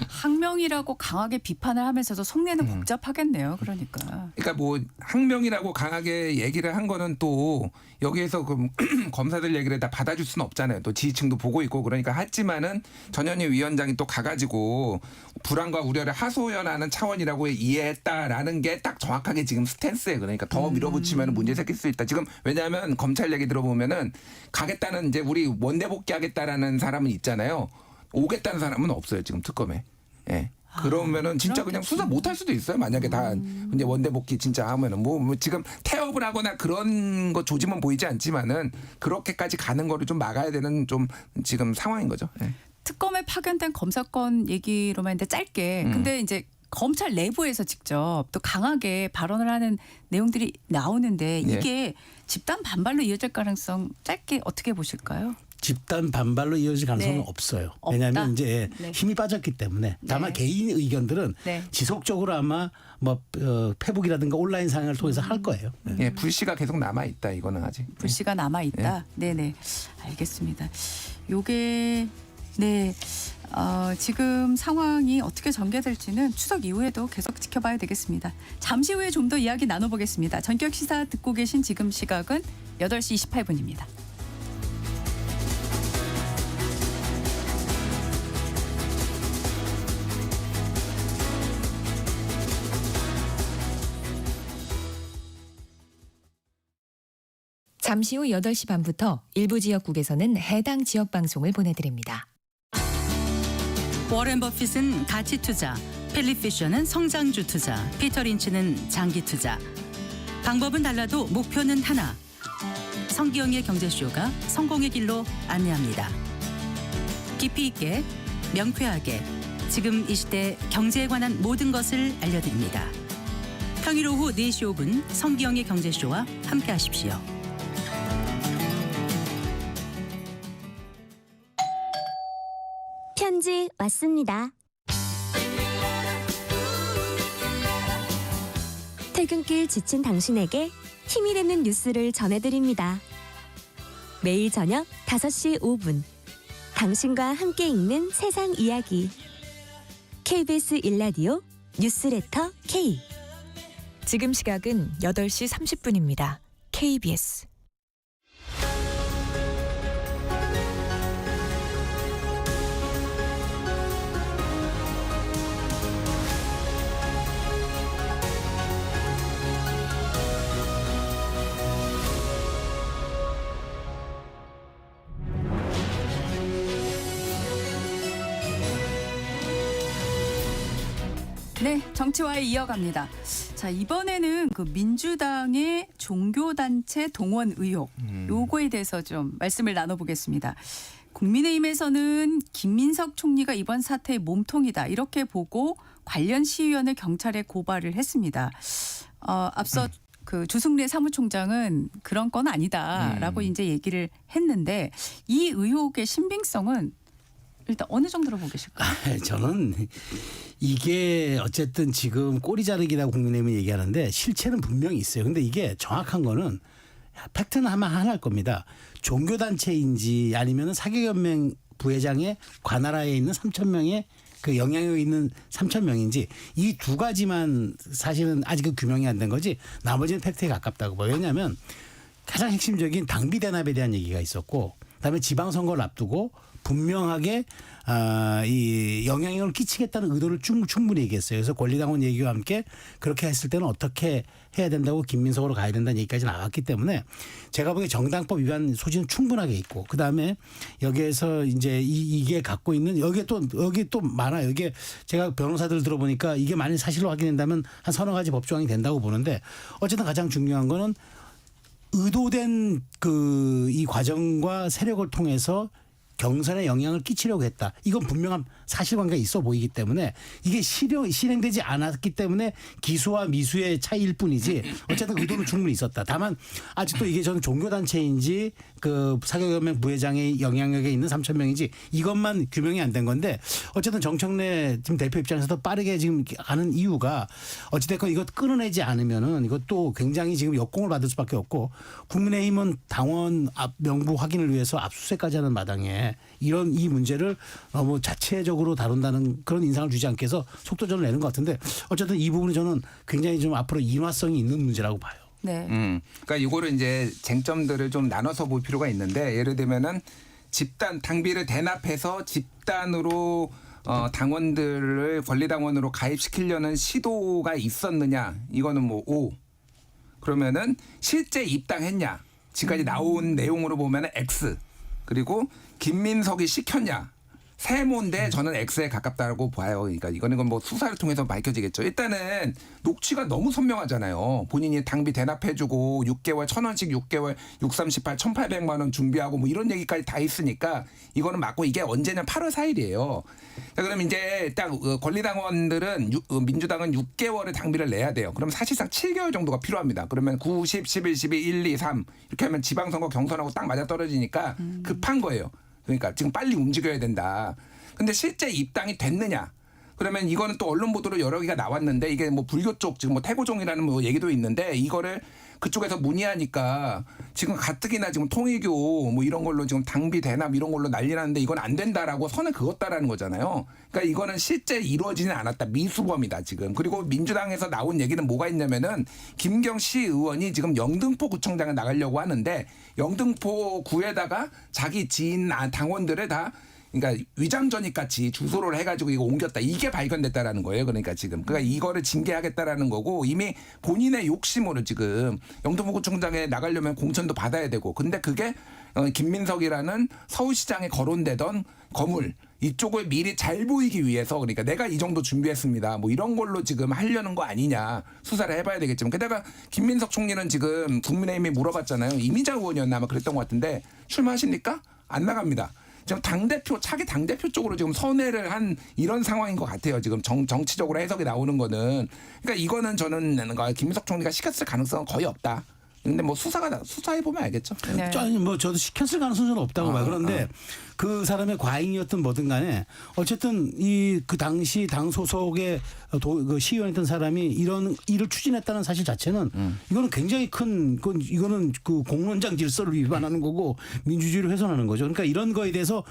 S1: 항명이라고 강하게 비판을 하면서도 속내는 복잡하겠네요. 그러니까.
S11: 그러니까 뭐 항명이라고 강하게 얘기를 한 거는 또 여기에서 그 검사들 얘기를 다 받아줄 수는 없잖아요. 또 지지층도 보고 있고 그러니까 하지만은 전현희 위원장이 또 가가지고 불안과 우려를 하소연하는 차원이라고 이해했다라는 게 딱 정확하게 지금 스탠스에 그러니까 더 밀어붙이면 문제 생길 수 있다. 지금 왜냐하면 검찰 얘기 들어보면은 가겠다는 이제 우리 원대 복귀하겠다라는 사람은 있잖아요. 오겠다는 사람은 없어요. 지금 특검에. 예. 그러면은 진짜 그냥 수사 못 할 수도 있어요. 만약에 다 이제 원대 복귀 진짜 하면은 뭐 지금 태업을 하거나 그런 거 조짐은 보이지 않지만은 그렇게까지 가는 거를 좀 막아야 되는 좀 지금 상황인 거죠. 네.
S1: 특검에 파견된 검사건 얘기로만 했는데 짧게. 근데 이제 검찰 내부에서 직접 또 강하게 발언을 하는 내용들이 나오는데 이게 집단 반발로 이어질 가능성 짧게 어떻게 보실까요?
S12: 집단 반발로 이어질 가능성은 없어요. 왜냐하면 이제 힘이 빠졌기 때문에 다만 개인 의견들은 지속적으로 아마 뭐 페북이라든가 온라인 상을 통해서 할 거예요.
S11: 예, 불씨가 계속 남아 있다. 이거는 아직.
S1: 불씨가 남아 있다. 네네, 알겠습니다. 요게 네. 지금 상황이 어떻게 전개될지는 추석 이후에도 계속 지켜봐야 되겠습니다. 잠시 후에 좀 더 이야기 나눠보겠습니다. 전격 시사 듣고 계신 지금 시각은 8시 28분입니다.
S10: 잠시 후 8시 반부터 일부 지역국에서는 해당 지역 방송을 보내드립니다.
S13: 워렌 버핏은 가치 투자, 필립 피셔는 성장주 투자, 피터 린치는 장기 투자. 방법은 달라도 목표는 하나. 성기영의 경제쇼가 성공의 길로 안내합니다. 깊이 있게, 명쾌하게, 지금 이 시대 경제에 관한 모든 것을 알려드립니다. 평일 오후 4시 5분 성기영의 경제쇼와 함께하십시오.
S14: 편지 왔습니다. 퇴근길 지친 당신에게 힘이 되는 뉴스를 전해드립니다. 매일 저녁 5시 5분 당신과 함께 읽는 세상 이야기 KBS 1라디오 뉴스레터 K.
S10: 지금 시각은 8시 30분입니다. KBS.
S1: 네, 정치와에 이어갑니다. 자, 이번에는 그 민주당의 종교단체 동원 의혹, 요거에 대해서 좀 말씀을 나눠보겠습니다. 국민의힘에서는 김민석 총리가 이번 사태의 몸통이다 이렇게 보고 관련 시의원을 경찰에 고발을 했습니다. 앞서 그 주승래 사무총장은 그런 건 아니다라고 이제 얘기를 했는데 이 의혹의 신빙성은 일단 어느 정도로 보고 계실까요?
S12: 저는 이게 어쨌든 지금 꼬리 자르기라고 국민의힘이 얘기하는데 실체는 분명히 있어요. 근데 이게 정확한 거는 팩트는 아마 하나일 겁니다. 종교단체인지 아니면 사교연맹 부회장의 관할하에 있는 3,000명의 그 영향력 있는 3,000명인지 이 두 가지만 사실은 아직은 규명이 안 된 거지 나머지는 팩트에 가깝다고 봐요. 왜냐하면 가장 핵심적인 당비 대납에 대한 얘기가 있었고 그다음에 지방선거를 앞두고 분명하게 이 영향력을 끼치겠다는 의도를 충분히 얘기했어요. 그래서 권리당원 얘기와 함께 그렇게 했을 때는 어떻게 해야 된다고 김민석으로 가야 된다는 얘기까지 나왔기 때문에 제가 보기에 정당법 위반 소지는 충분하게 있고 그다음에 여기에서 이제 이게 갖고 있는 여기 또 많아요. 이게 제가 변호사들 들어보니까 이게 만약 사실로 확인된다면 한 서너 가지 법조항이 된다고 보는데 어쨌든 가장 중요한 거는 의도된 그 이 과정과 세력을 통해서 경선에 영향을 끼치려고 했다. 이건 분명한 사실관계가 있어 보이기 때문에 이게 실행되지 않았기 때문에 기수와 미수의 차이일 뿐이지 어쨌든 의도는 충분히 있었다. 다만 아직도 이게 저는 종교단체인지 그 사교연맹 부회장의 영향력에 있는 3,000명인지 이것만 규명이 안 된 건데 어쨌든 정청래 지금 대표 입장에서도 빠르게 지금 가는 이유가 어찌됐건 이것 끊어내지 않으면은 이것도 굉장히 지금 역공을 받을 수밖에 없고 국민의힘은 당원 명부 확인을 위해서 압수수색까지 하는 마당에 이런 이 문제를 너무 자체적으로 다룬다는 그런 인상을 주지 않게 해서 속도전을 내는 것 같은데 어쨌든 이 부분이 저는 굉장히 좀 앞으로 인화성이 있는 문제라고 봐요.
S1: 네.
S11: 그러니까 이거를 이제 쟁점들을 좀 나눠서 볼 필요가 있는데 예를 들면은 집단 당비를 대납해서 집단으로 당원들을 권리당원으로 가입시키려는 시도가 있었느냐 이거는 뭐 O. 그러면은 실제 입당했냐 지금까지 나온 내용으로 보면은 X. 그리고 김민석이 시켰냐 세모인데 저는 X에 가깝다고 봐요. 그러니까 이거는 뭐 수사를 통해서 밝혀지겠죠. 일단은 녹취가 너무 선명하잖아요. 본인이 당비 대납해주고 6개월 1,000원씩 6개월 638 1,800만 원 준비하고 뭐 이런 얘기까지 다 있으니까 이거는 맞고 이게 언제냐 8월 4일이에요. 자, 그럼 이제 딱 권리당원들은 민주당은 6개월의 당비를 내야 돼요. 그럼 사실상 7개월 정도가 필요합니다. 그러면 9, 10, 11, 12, 1, 2, 3 이렇게 하면 지방선거 경선하고 딱 맞아떨어지니까 급한 거예요. 그러니까 지금 빨리 움직여야 된다. 근데 실제 입당이 됐느냐? 그러면 이거는 또 언론 보도로 여러 개가 나왔는데 이게 뭐 불교 쪽 지금 뭐 태고종이라는 뭐 얘기도 있는데 이거를 그쪽에서 문의하니까 지금 가뜩이나 지금 통일교 뭐 이런 걸로 지금 당비 대납 이런 걸로 난리 났는데 이건 안 된다라고 선을 그었다라는 거잖아요. 그러니까 이거는 실제 이루어지진 않았다. 미수범이다 지금. 그리고 민주당에서 나온 얘기는 뭐가 있냐면은 김경시 의원이 지금 영등포 구청장에 나가려고 하는데 영등포 구에다가 자기 지인 당원들을 다 그러니까 위장 전입 같이 주소를 해가지고 이거 옮겼다 이게 발견됐다라는 거예요. 그러니까 지금 이거를 징계하겠다라는 거고 이미 본인의 욕심으로 지금 영등포구청장에 나가려면 공천도 받아야 되고 근데 그게 김민석이라는 서울시장에 거론되던 거물 이쪽을 미리 잘 보이기 위해서 그러니까 내가 이 정도 준비했습니다. 뭐 이런 걸로 지금 하려는 거 아니냐 수사를 해봐야 되겠지만 게다가 김민석 총리는 지금 국민의힘이 물어봤잖아요. 이미자 의원이었나 아마 그랬던 것 같은데 출마하십니까? 안 나갑니다. 지금 당대표 차기 당대표 쪽으로 지금 선회를 한 이런 상황인 것 같아요. 지금 정치적으로 해석이 나오는 거는 그러니까 이거는 저는 김민석 총리가 시켰을 가능성은 거의 없다. 근데 뭐 수사해 보면 알겠죠.
S1: 네.
S12: 아니 뭐 저도 시켰을 가능성은 없다고 봐요. 그런데 그 사람의 과잉이었든 뭐든 간에 어쨌든 그 당시 당 소속의 그 시의원이었던 사람이 이런 일을 추진했다는 사실 자체는 이거는 굉장히 큰 이거는 그 공론장 질서를 위반하는 거고 민주주의를 훼손하는 거죠. 그러니까 이런 거에 대해서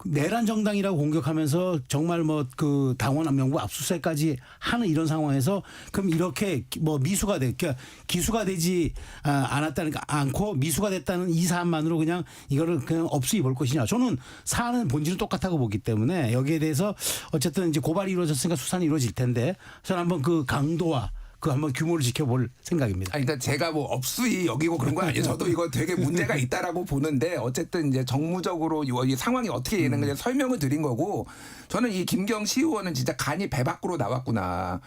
S12: 내란 정당이라고 공격하면서 정말 뭐 그 당원 명부 압수수색까지 하는 이런 상황에서 그럼 이렇게 뭐 미수가 그러니까 기수가 되지 않고 미수가 됐다는 이 사안만으로 그냥 이거를 그냥 없이 볼 것이냐. 저는 사안은 본질은 똑같다고 보기 때문에 여기에 대해서 어쨌든 이제 고발이 이루어졌으니까 수사는 이루어질 텐데 저는 한번 그 강도와 그 한번 규모를 지켜볼 생각입니다.
S11: 그러니까 제가 뭐 업수이 여기고 그런 건 아니에요. 저도 이거 되게 문제가 있다라고 보는데 어쨌든 이제 정무적으로 이 상황이 어떻게 되는 건지 설명을 드린 거고 저는 이 김경 시의원은 진짜 간이 배 밖으로 나왔구나.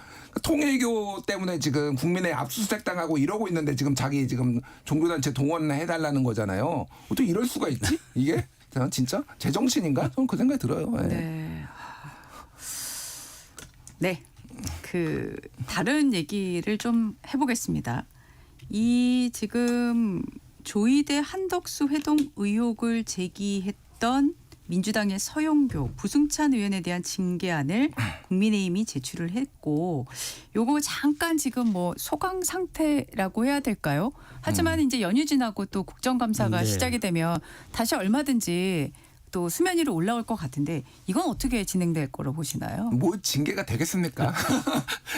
S11: 통일교 때문에 지금 국민의 압수수색 당하고 이러고 있는데 지금 자기 지금 종교단체 동원해달라는 거잖아요. 어떻게 이럴 수가 있지? 이게 진짜 제정신인가? 저는 그 생각이 들어요.
S1: 네. 네. 다른 얘기를 좀 해보겠습니다. 이 지금 조이대 한덕수 회동 의혹을 제기했던 민주당의 서영교, 부승찬 의원에 대한 징계안을 국민의힘이 제출을 했고 요거 잠깐 지금 뭐 소강 상태라고 해야 될까요? 하지만 이제 연휴 지나고 또 국정감사가 시작이 되면 다시 얼마든지 또 수면 위로 올라올 것 같은데 이건 어떻게 진행될 거로 보시나요?
S11: 뭐 징계가 되겠습니까?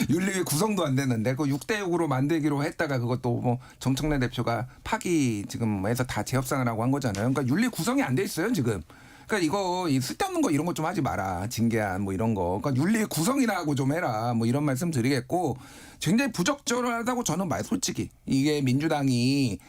S11: 윤리위 구성도 안 되는데 그 6대6으로 만들기로 했다가 그것도 뭐 정청래 대표가 파기 지금 해서 다 재협상을 하고 한 거잖아요. 그러니까 윤리 구성이 안 돼 있어요 지금. 그러니까 이거 쓸데없는 거 이런 거 좀 하지 마라. 징계안 뭐 이런 거. 그러니까 윤리 구성이나 하고 좀 해라. 뭐 이런 말씀 드리겠고 굉장히 부적절하다고 저는 솔직히 이게 민주당이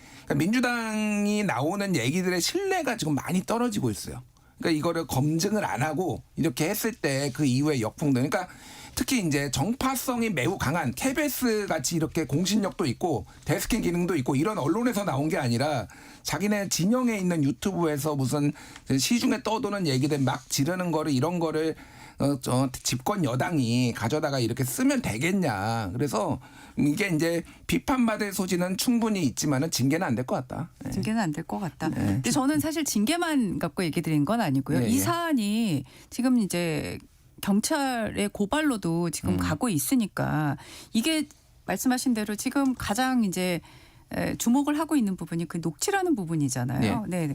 S11: 나오는 얘기들의 신뢰가 지금 많이 떨어지고 있어요. 그러니까 이거를 검증을 안 하고 이렇게 했을 때 그 이후의 역풍들. 그러니까 특히 이제 정파성이 매우 강한 KBS 같이 이렇게 공신력도 있고 데스킹 기능도 있고 이런 언론에서 나온 게 아니라 자기네 진영에 있는 유튜브에서 무슨 시중에 떠도는 얘기들 막 지르는 거를 이런 거를 집권 여당이 가져다가 이렇게 쓰면 되겠냐. 그래서 이게 이제 비판받을 소지는 충분히 있지만은 징계는 안 될 것 같다. 네.
S1: 징계는 안 될 것 같다. 네. 근데 저는 사실 징계만 갖고 얘기 드린 건 아니고요. 이 사안이 지금 이제 경찰의 고발로도 지금 가고 있으니까 이게 말씀하신 대로 지금 가장 이제 주목을 하고 있는 부분이 그 녹취라는 부분이잖아요. 네.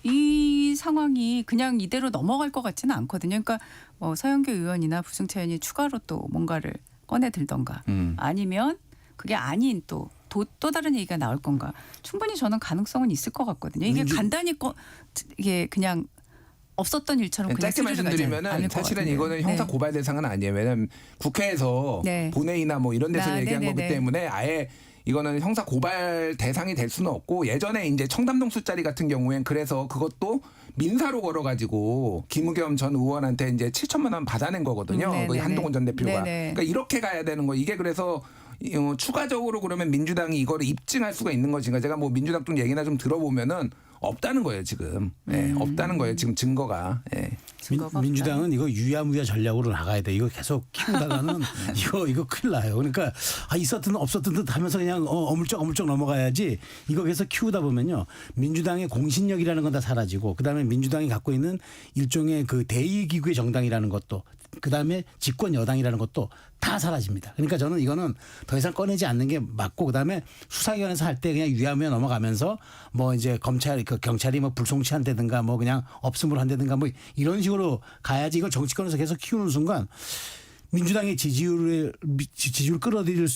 S1: 이 상황이 그냥 이대로 넘어갈 것 같지는 않거든요. 그러니까 뭐 서영교 의원이나 부승찬 의원이 추가로 또 뭔가를 꺼내 들던가 아니면 그게 아닌 또 다른 얘기가 나올 건가. 충분히 저는 가능성은 있을 것 같거든요. 이게 간단히 이게 그냥 없었던 일처럼 그냥
S11: 짧게 말씀드리면은 사실은 이거는 형사 고발 대상은 아니에요. 왜냐하면 국회에서 본회의나 뭐 이런 데서 얘기한 거기 때문에 아예 이거는 형사 고발 대상이 될 수는 없고 예전에 이제 청담동 술자리 같은 경우엔 그래서 그것도 민사로 걸어가지고 김의겸 전 의원한테 이제 7천만 원 받아낸 거거든요. 그 한동훈 전 대표가. 그러니까 이렇게 가야 되는 거. 이게 그래서 추가적으로 그러면 민주당이 이거를 입증할 수가 있는 것인가. 제가 뭐 민주당 쪽 얘기나 좀 들어보면은 없다는 거예요 지금. 없다는 거예요 지금 증거가.
S12: 민주당은 이거 유야무야 전략으로 나가야 돼. 이거 계속 키우다가는 이거 큰일 나요. 그러니까 있었든 없었든 듯 하면서 그냥 어물쩍 넘어가야지. 이거 계속 키우다 보면요 민주당의 공신력이라는 건 다 사라지고 그다음에 민주당이 갖고 있는 일종의 그 대의기구의 정당이라는 것도 그다음에 집권 여당이라는 것도 다 사라집니다. 그러니까 저는 이거는 더 이상 꺼내지 않는 게 맞고 그다음에 수사기관에서 할 때 그냥 유야무야 넘어가면서 뭐 이제 경찰이 뭐 불송치한다든가 뭐 그냥 없음으로 한다든가 뭐 이런 식으로 가야지 이걸 정치권에서 계속 키우는 순간 민주당의 지지율을 끌어올릴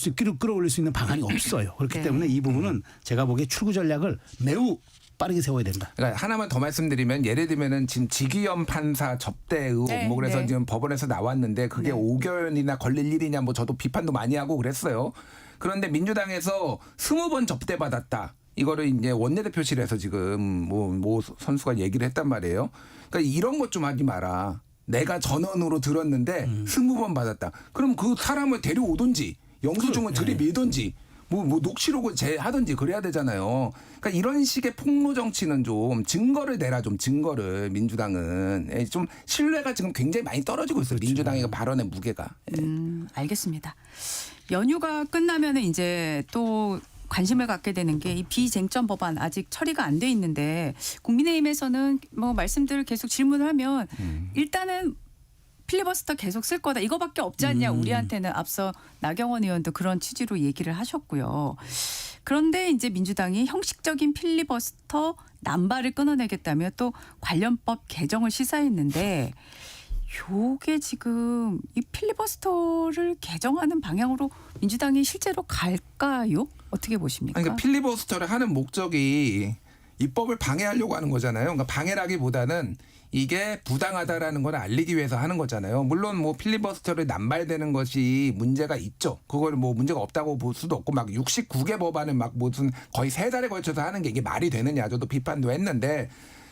S12: 수 있는 방안이 없어요. 그렇기
S1: 네.
S12: 때문에 이 부분은 제가 보기에 출구 전략을 매우 빠르게 세워야 된다.
S11: 그러니까 하나만 더 말씀드리면 예를 들면은 지금 지기현 판사 접대 의혹
S1: 네,
S11: 뭐 그래서
S1: 네.
S11: 지금 법원에서 나왔는데 그게
S1: 네.
S11: 5개월이나 걸릴 일이냐 뭐 저도 비판도 많이 하고 그랬어요. 그런데 민주당에서 20번 접대받았다. 이거를 이제 원내대표실에서 지금 뭐 선수가 얘기를 했단 말이에요. 그러니까 이런 것 좀 하지 마라. 내가 전원으로 들었는데 20번 받았다. 그럼 그 사람을 데려오든지 영수증을 들이밀든지 뭐 녹취록을 하든지 그래야 되잖아요. 그러니까 이런 식의 폭로 정치는 좀 증거를 내라, 좀 증거를. 민주당은 좀 신뢰가 지금 굉장히 많이 떨어지고 있어요. 민주당의 발언의 무게가.
S1: 알겠습니다. 연휴가 끝나면은 이제 또 관심을 갖게 되는 게 이 비쟁점 법안 아직 처리가 안 돼 있는데 국민의힘에서는 뭐 말씀들 계속 질문을 하면 일단은 필리버스터 계속 쓸 거다. 이거밖에 없지 않냐. 우리한테는 앞서 나경원 의원도 그런 취지로 얘기를 하셨고요. 그런데 이제 민주당이 형식적인 필리버스터 남발을 끊어내겠다며 또 관련법 개정을 시사했는데 요게 지금 이 필리버스터를 개정하는 방향으로 민주당이 실제로 갈까요? 어떻게 보십니까?
S11: 그러니까 필리버스터를 하는 목적이 입법을 방해하려고 하는 거잖아요. 그러니까 방해라기보다는 이게 부당하다라는 걸 알리기 위해서 하는 거잖아요. 물론 뭐 필리버스터를 남발되는 것이 문제가 있죠. 그걸 뭐 문제가 없다고 볼 수도 없고 막 69개 법안을 막 무슨 거의 3달에 걸쳐서 하는 게 이게 말이 되느냐 저도 비판도 했는데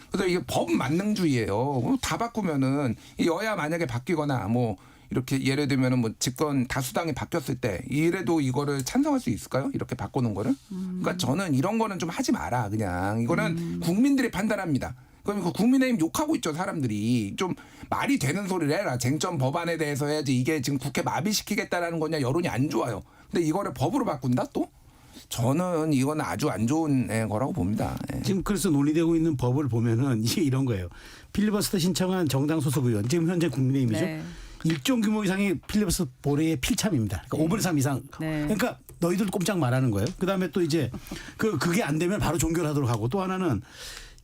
S11: 그래서 이게 법 만능주의예요. 다 바꾸면은 이 여야 만약에 바뀌거나 뭐 이렇게 예를 들면은 뭐 집권 다수당이 바뀌었을 때 이래도 이거를 찬성할 수 있을까요? 이렇게 바꾸는 거를? 그러니까 저는 이런 거는 좀 하지 마라. 그냥 이거는 국민들이 판단합니다. 그럼 그 국민의힘 욕하고 있죠, 사람들이. 좀 말이 되는 소리를 해라. 쟁점 법안에 대해서 해야지. 이게 지금 국회 마비시키겠다라는 거냐, 여론이 안 좋아요. 근데 이거를 법으로 바꾼다 또? 저는 이건 아주 안 좋은 거라고 봅니다.
S12: 지금 그래서 논의되고 있는 법을 보면은 이게 이런 거예요. 필리버스터 신청한 정당 소속 의원, 지금 현재 국민의힘이죠.
S1: 네.
S12: 일정 규모 이상의 필리버스터 보례의 필참입니다. 그러니까 5분의 3 이상.
S1: 네.
S12: 그러니까 너희들 꼼짝 말하는 거예요. 그다음에 또 이제 그게 안 되면 바로 종결하도록 하고 또 하나는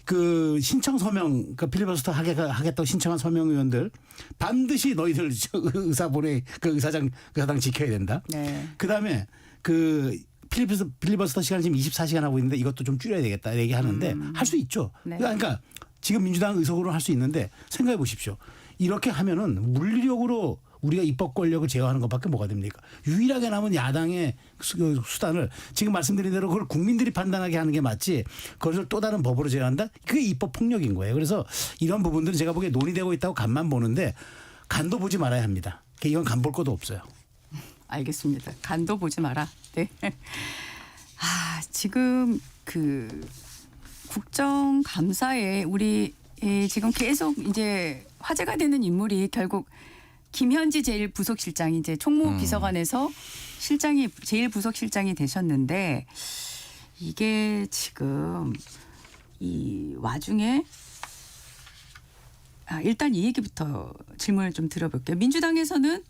S12: 그 신청 서명, 그러니까 필리버스터 하겠다고 신청한 서명 의원들 반드시 너희들 의사 보내 그 의사당 지켜야 된다.
S1: 네.
S12: 그다음에 그 필리버스터 시간을 지금 24시간 하고 있는데 이것도 좀 줄여야 되겠다 얘기하는데 할 수 있죠.
S1: 네.
S12: 그러니까 지금 민주당 의석으로 할 수 있는데 생각해 보십시오. 이렇게 하면은 물리력으로 우리가 입법 권력을 제어하는 것밖에 뭐가 됩니까? 유일하게 남은 야당의 수단을 지금 말씀드린 대로 그걸 국민들이 판단하게 하는 게 맞지 그것을 또 다른 법으로 제어한다? 그게 입법 폭력인 거예요. 그래서 이런 부분들은 제가 보기에 논의되고 있다고 간만 보는데 간도 보지 말아야 합니다. 이건 간 볼 것도 없어요.
S1: 알겠습니다. 간도 보지 마라. 네. 지금 그 국정감사에 우리 지금 계속 이제 화제가 되는 인물이 결국 김현지 제1부속실장이 이제 총무비서관에서 실장이 제1부속실장이 되셨는데 이게 지금 이 와중에 일단 이 얘기부터 질문을 좀 드려볼게요. 민주당에서는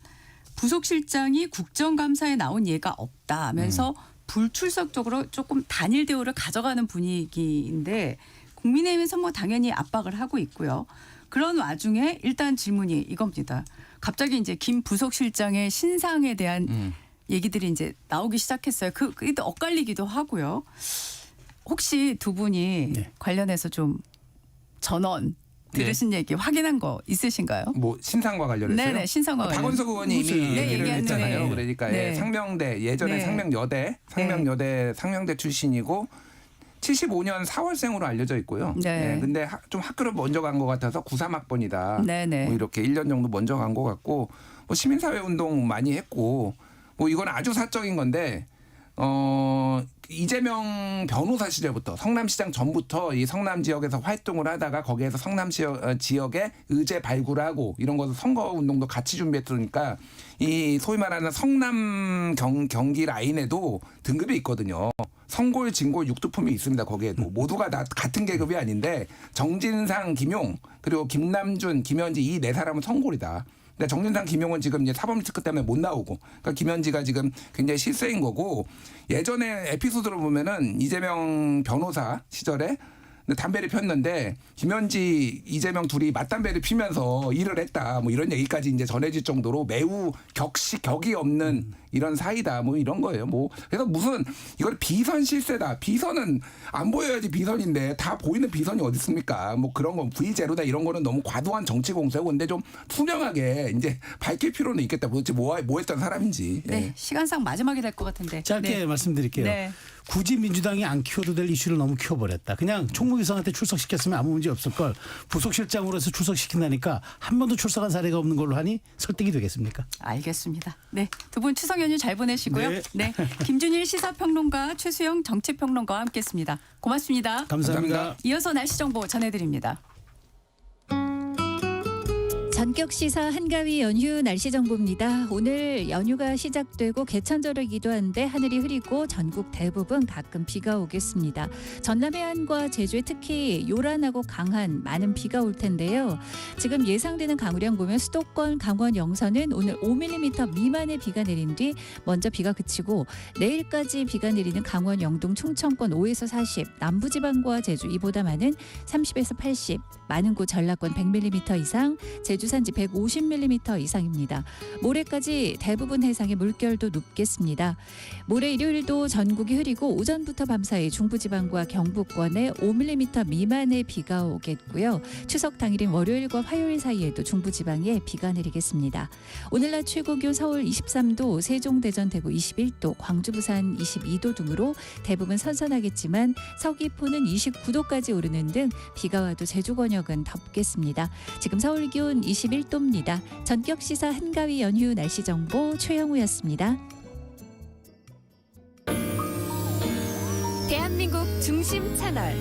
S1: 부속실장이 국정감사에 나온 예가 없다 하면서 불출석적으로 조금 단일 대우를 가져가는 분위기인데 국민의힘에서 뭐 당연히 압박을 하고 있고요. 그런 와중에 일단 질문이 이겁니다. 갑자기 이제 김 부속실장의 신상에 대한 얘기들이 이제 나오기 시작했어요. 그게 또 엇갈리기도 하고요. 혹시 두 분이 관련해서 좀 전원 들으신 얘기 확인한 거 있으신가요?
S11: 뭐 신상과 관련해서요?
S1: 네네, 신상과 관련.
S11: 박원석 의원이 이미 얘기를 했잖아요. 그러니까 상명대 예전에 상명여대 상명대 출신이고 75년 4월생으로 알려져 있고요.
S1: 네.
S11: 근데 좀 학교를 먼저 간 것 같아서 93학번이다.
S1: 네네.
S11: 뭐 이렇게 1년 정도 먼저 간 것 같고 뭐 시민사회 운동 많이 했고 뭐 이건 아주 사적인 건데 이재명 변호사 시절부터 성남시장 전부터 이 성남 지역에서 활동을 하다가 거기에서 성남 지역의 의제 발굴하고 이런 것을 선거 운동도 같이 준비했으니까 이 소위 말하는 성남 경기 라인에도 등급이 있거든요. 성골, 진골, 육두품이 있습니다. 거기에도 모두가 다 같은 계급이 아닌데 정진상, 김용 그리고 김남준, 김현지 이 네 사람은 성골이다. 근데 정진상, 김용은 지금 이제 사법 리스크 때문에 못 나오고, 그러니까 김현지가 지금 굉장히 실세인 거고 예전에 에피소드를 보면은 이재명 변호사 시절에 근데 담배를 폈는데 김현지, 이재명 둘이 맞담배를 피면서 일을 했다. 뭐 이런 얘기까지 이제 전해질 정도로 매우 격이 없는 이런 사이다. 뭐 이런 거예요. 뭐 그래서 무슨 이걸 비선 실세다. 비선은 안 보여야지 비선인데 다 보이는 비선이 어디 있습니까? 뭐 그런 건 V0다 이런 거는 너무 과도한 정치 공세고 근데 좀 투명하게 이제 밝힐 필요는 있겠다. 도대체 뭐 했던 사람인지.
S1: 네,
S11: 예.
S1: 시간상 마지막이 될 것 같은데.
S12: 짧게
S1: 네.
S12: 말씀드릴게요.
S1: 네.
S12: 굳이 민주당이 안 키워도 될 이슈를 너무 키워버렸다. 그냥 총무기상한테 출석시켰으면 아무 문제 없을 걸 부속실장으로서 출석시킨다니까 한 번도 출석한 사례가 없는 걸로 하니 설득이 되겠습니까?
S1: 알겠습니다. 네, 두 분 추석 연휴 잘 보내시고요.
S12: 네.
S1: 네, 김준일 시사평론가, 최수영 정치평론가와 함께했습니다. 고맙습니다.
S12: 감사합니다.
S1: 이어서 날씨 정보 전해드립니다.
S9: 전격 시사 한가위 연휴 날씨 정보입니다. 오늘 연휴가 시작되고 개천절이기도 한데 하늘이 흐리고 전국 대부분 가끔 비가 오겠습니다. 전남 해안과 제주에 특히 요란하고 강한 많은 비가 올 텐데요. 지금 예상되는 강우량 보면 수도권, 강원, 영서는 오늘 5mm 미만의 비가 내린 뒤 먼저 비가 그치고 내일까지 비가 내리는 강원, 영동, 충청권 5에서 40, 남부지방과 제주 이보다 많은 30에서 80, 많은 곳 전라권 100mm 이상, 제주 산지 150mm 이상입니다. 모레까지 대부분 해상의 물결도 높겠습니다. 모레 일요일도 전국이 흐리고 오전부터 밤사이 중부지방과 경북권에 5mm 미만의 비가 오겠고요. 추석 당일인 월요일과 화요일 사이에도 중부지방에 비가 내리겠습니다. 오늘 낮 최고 기온 서울 23도, 세종, 대전, 대구 21도, 광주, 부산 22도 등으로 대부분 선선하겠지만 서귀포는 29도까지 오르는 등 비가 와도 제주 권역은 덥겠습니다. 지금 서울 기온 21도입니다. 전격 시사 한가위 연휴 날씨 정보 최영우였습니다.
S14: 대한민국 중심 채널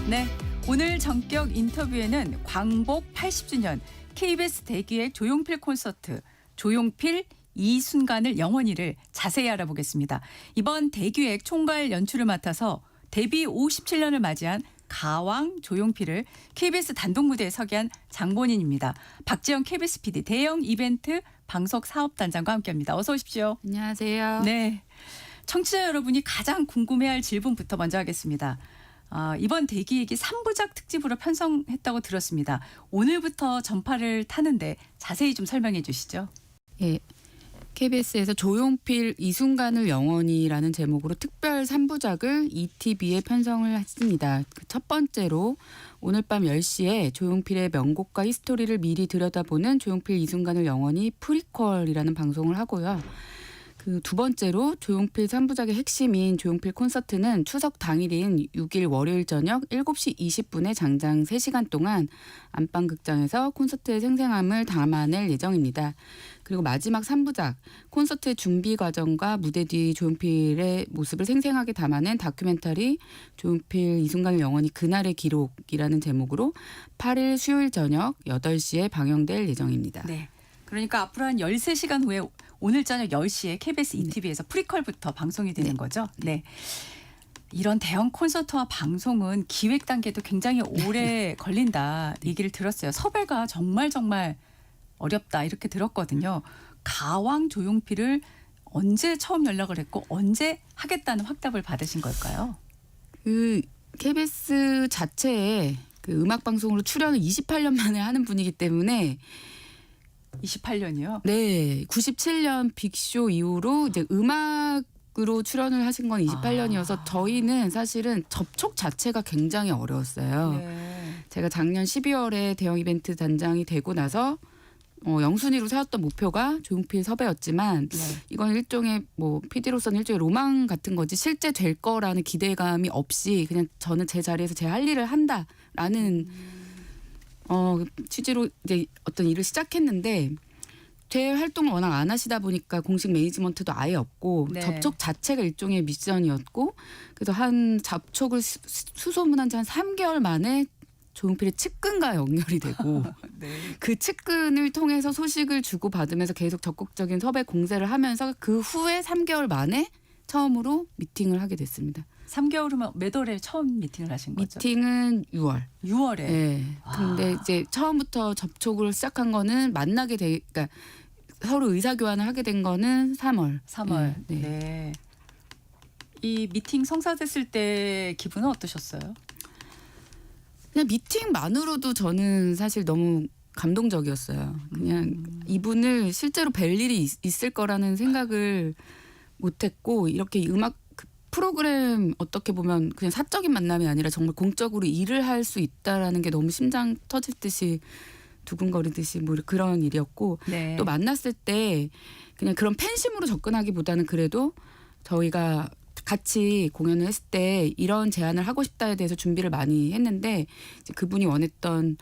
S1: 네, 오늘 전격 인터뷰에는 광복 80주년 KBS 대기획 조용필 콘서트 조용필 이 순간을 영원히를 자세히 알아보겠습니다. 이번 대기획 총괄 연출을 맡아서 데뷔 57년을 맞이한 가왕 조용필을 KBS 단독 무대에 서게 한 장본인입니다. 박지영 KBS PD 대형 이벤트 방송 사업단장과 함께합니다. 어서 오십시오.
S2: 안녕하세요.
S1: 네, 청취자 여러분이 가장 궁금해할 질문부터 먼저 하겠습니다. 이번 대기획이 3부작 특집으로 편성했다고 들었습니다. 오늘부터 전파를 타는데 자세히 좀 설명해 주시죠.
S15: 예, KBS에서 조용필 이 순간을 영원히라는 제목으로 특별 3부작을 ETV에 편성을 했습니다. 첫 번째로 오늘 밤 10시에 조용필의 명곡과 히스토리를 미리 들여다보는 조용필 이 순간을 영원히 프리퀄이라는 방송을 하고요. 그 두 번째로 조용필 3부작의 핵심인 조용필 콘서트는 추석 당일인 6일 월요일 저녁 7시 20분에 장장 3시간 동안 안방극장에서 콘서트의 생생함을 담아낼 예정입니다. 그리고 마지막 3부작 콘서트의 준비 과정과 무대 뒤 조용필의 모습을 생생하게 담아낸 다큐멘터리 조용필 이 순간을 영원히 그날의 기록이라는 제목으로 8일 수요일 저녁 8시에 방영될 예정입니다.
S1: 네, 그러니까 앞으로 한 13시간 후에 오늘 저녁 10시에 KBS ETV에서 프리퀄부터 방송이 되는 거죠. 네. 이런 대형 콘서트와 방송은 기획 단계도 굉장히 오래 걸린다 얘기를 들었어요. 섭외가 정말 어렵다 이렇게 들었거든요. 가왕 조용필을 언제 처음 연락을 했고 언제 하겠다는 확답을 받으신 걸까요?
S15: 그 KBS 자체에 그 음악 방송으로 출연을 28년 만에 하는 분이기 때문에
S1: 28년이요?
S15: 네, 97년 빅쇼 이후로 이제 음악으로 출연을 하신 건 28년이어서 저희는 사실은 접촉 자체가 굉장히 어려웠어요.
S1: 네.
S15: 제가 작년 12월에 대형 이벤트 단장이 되고 나서 영순위로 세웠던 목표가 조용필 섭외였지만
S1: 네.
S15: 이건 일종의 뭐 PD로서는 일종의 로망 같은 거지 실제 될 거라는 기대감이 없이 그냥 저는 제 자리에서 제 할 일을 한다라는 취지로 이제 어떤 일을 시작했는데 제 활동을 워낙 안 하시다 보니까 공식 매니지먼트도 아예 없고
S1: 네.
S15: 접촉 자체가 일종의 미션이었고 그래서 한 접촉을 수소문한 지 한 3개월 만에 조용필의 측근과 연결이 되고
S1: 네.
S15: 그 측근을 통해서 소식을 주고받으면서 계속 적극적인 섭외 공세를 하면서 그 후에 3개월 만에 처음으로 미팅을 하게 됐습니다.
S1: 3개월 후면 몇 월에 처음 미팅을 하신 거죠?
S15: 미팅은 6월.
S1: 6월에.
S15: 네. 근데 이제 처음부터 접촉을 시작한 거는 그러니까 서로 의사 교환을 하게 된 거는 3월.
S1: 3월.
S15: 네.
S1: 네. 이 미팅 성사됐을 때 기분은 어떠셨어요?
S15: 그냥 미팅만으로도 저는 사실 너무 감동적이었어요. 그냥 이분을 실제로 뵐 일이 있을 거라는 생각을 못했고, 이렇게 음악 프로그램 어떻게 보면 그냥 사적인 만남이 아니라 정말 공적으로 일을 할 수 있다라는 게 너무 심장 터질 듯이 두근거리듯이 뭐 그런 일이었고,
S1: 네.
S15: 또 만났을 때 그냥 그런 팬심으로 접근하기보다는 그래도 저희가 같이 공연을 했을 때 이런 제안을 하고 싶다에 대해서 준비를 많이 했는데, 이제 그분이 원했던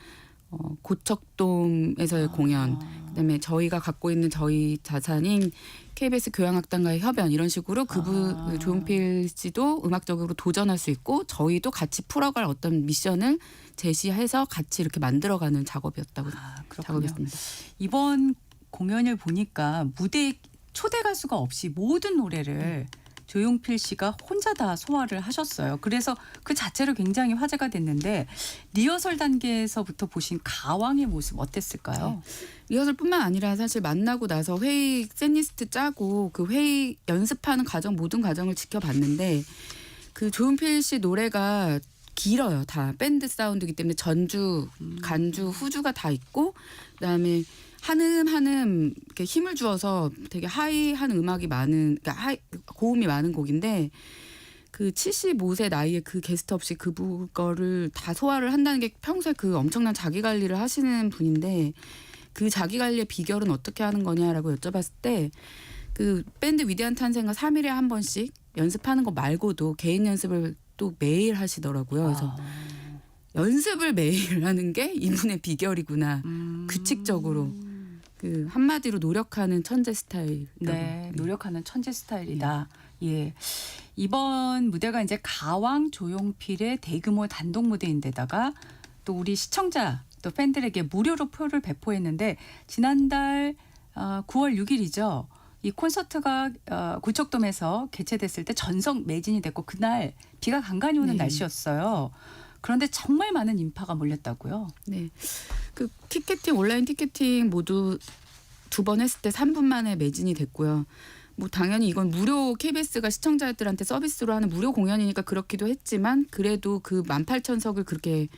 S15: 고척돔에서의 공연, 그다음에 저희가 갖고 있는 저희 자산인 KBS 교향악단과의 협연, 이런 식으로 조용필 씨도 음악적으로 도전할 수 있고 저희도 같이 풀어갈 어떤 미션을 제시해서 같이 이렇게 만들어가는 작업이었다고 작업했습니다.
S1: 이번 공연을 보니까 무대에 초대 가수가 없이 모든 노래를 조용필 씨가 혼자 다 소화를 하셨어요. 그래서 그 자체로 굉장히 화제가 됐는데, 리허설 단계에서부터 보신 가왕의 모습 어땠을까요?
S15: 리허설뿐만 아니라 사실 만나고 나서 회의 셋리스트 짜고 그 회의 연습하는 과정, 모든 과정을 지켜봤는데, 그 조용필 씨 노래가 길어요. 다 밴드 사운드이기 때문에 전주, 간주, 후주가 다 있고, 그다음에 한음 이렇게 힘을 주어서 되게 하이한 음악이 많은, 그러니까 고음이 많은 곡인데, 그 75세 나이에 그 게스트 없이 그거를 다 소화를 한다는 게 평소에 그 엄청난 자기 관리를 하시는 분인데, 그 자기 관리의 비결은 어떻게 하는 거냐라고 여쭤봤을 때, 그 밴드 위대한 탄생과 3일에 한 번씩 연습하는 거 말고도 개인 연습을 또 매일 하시더라고요. 그래서 연습을 매일 하는 게 이분의 비결이구나. 규칙적으로. 그 한마디로 노력하는 천재 스타일.
S1: 네, 노력하는 천재 스타일이다. 예. 이번 무대가 이제 가왕 조용필의 대규모 단독 무대인데다가 또 우리 시청자 또 팬들에게 무료로 표를 배포했는데, 지난달 9월 6일이죠. 이 콘서트가 고척돔에서 개최됐을 때 전석 매진이 됐고, 그날 비가 간간히 오는 날씨였어요. 그런데 정말 많은 인파가 몰렸다고요.
S15: 네. 그 티켓팅, 온라인 티켓팅 모두 2번 했을 때 3분 만에 매진이 됐고요. 뭐 당연히 이건 무료, KBS가 시청자들한테 서비스로 하는 무료 공연이니까 그렇기도 했지만, 그래도 그 18,000석을 그렇게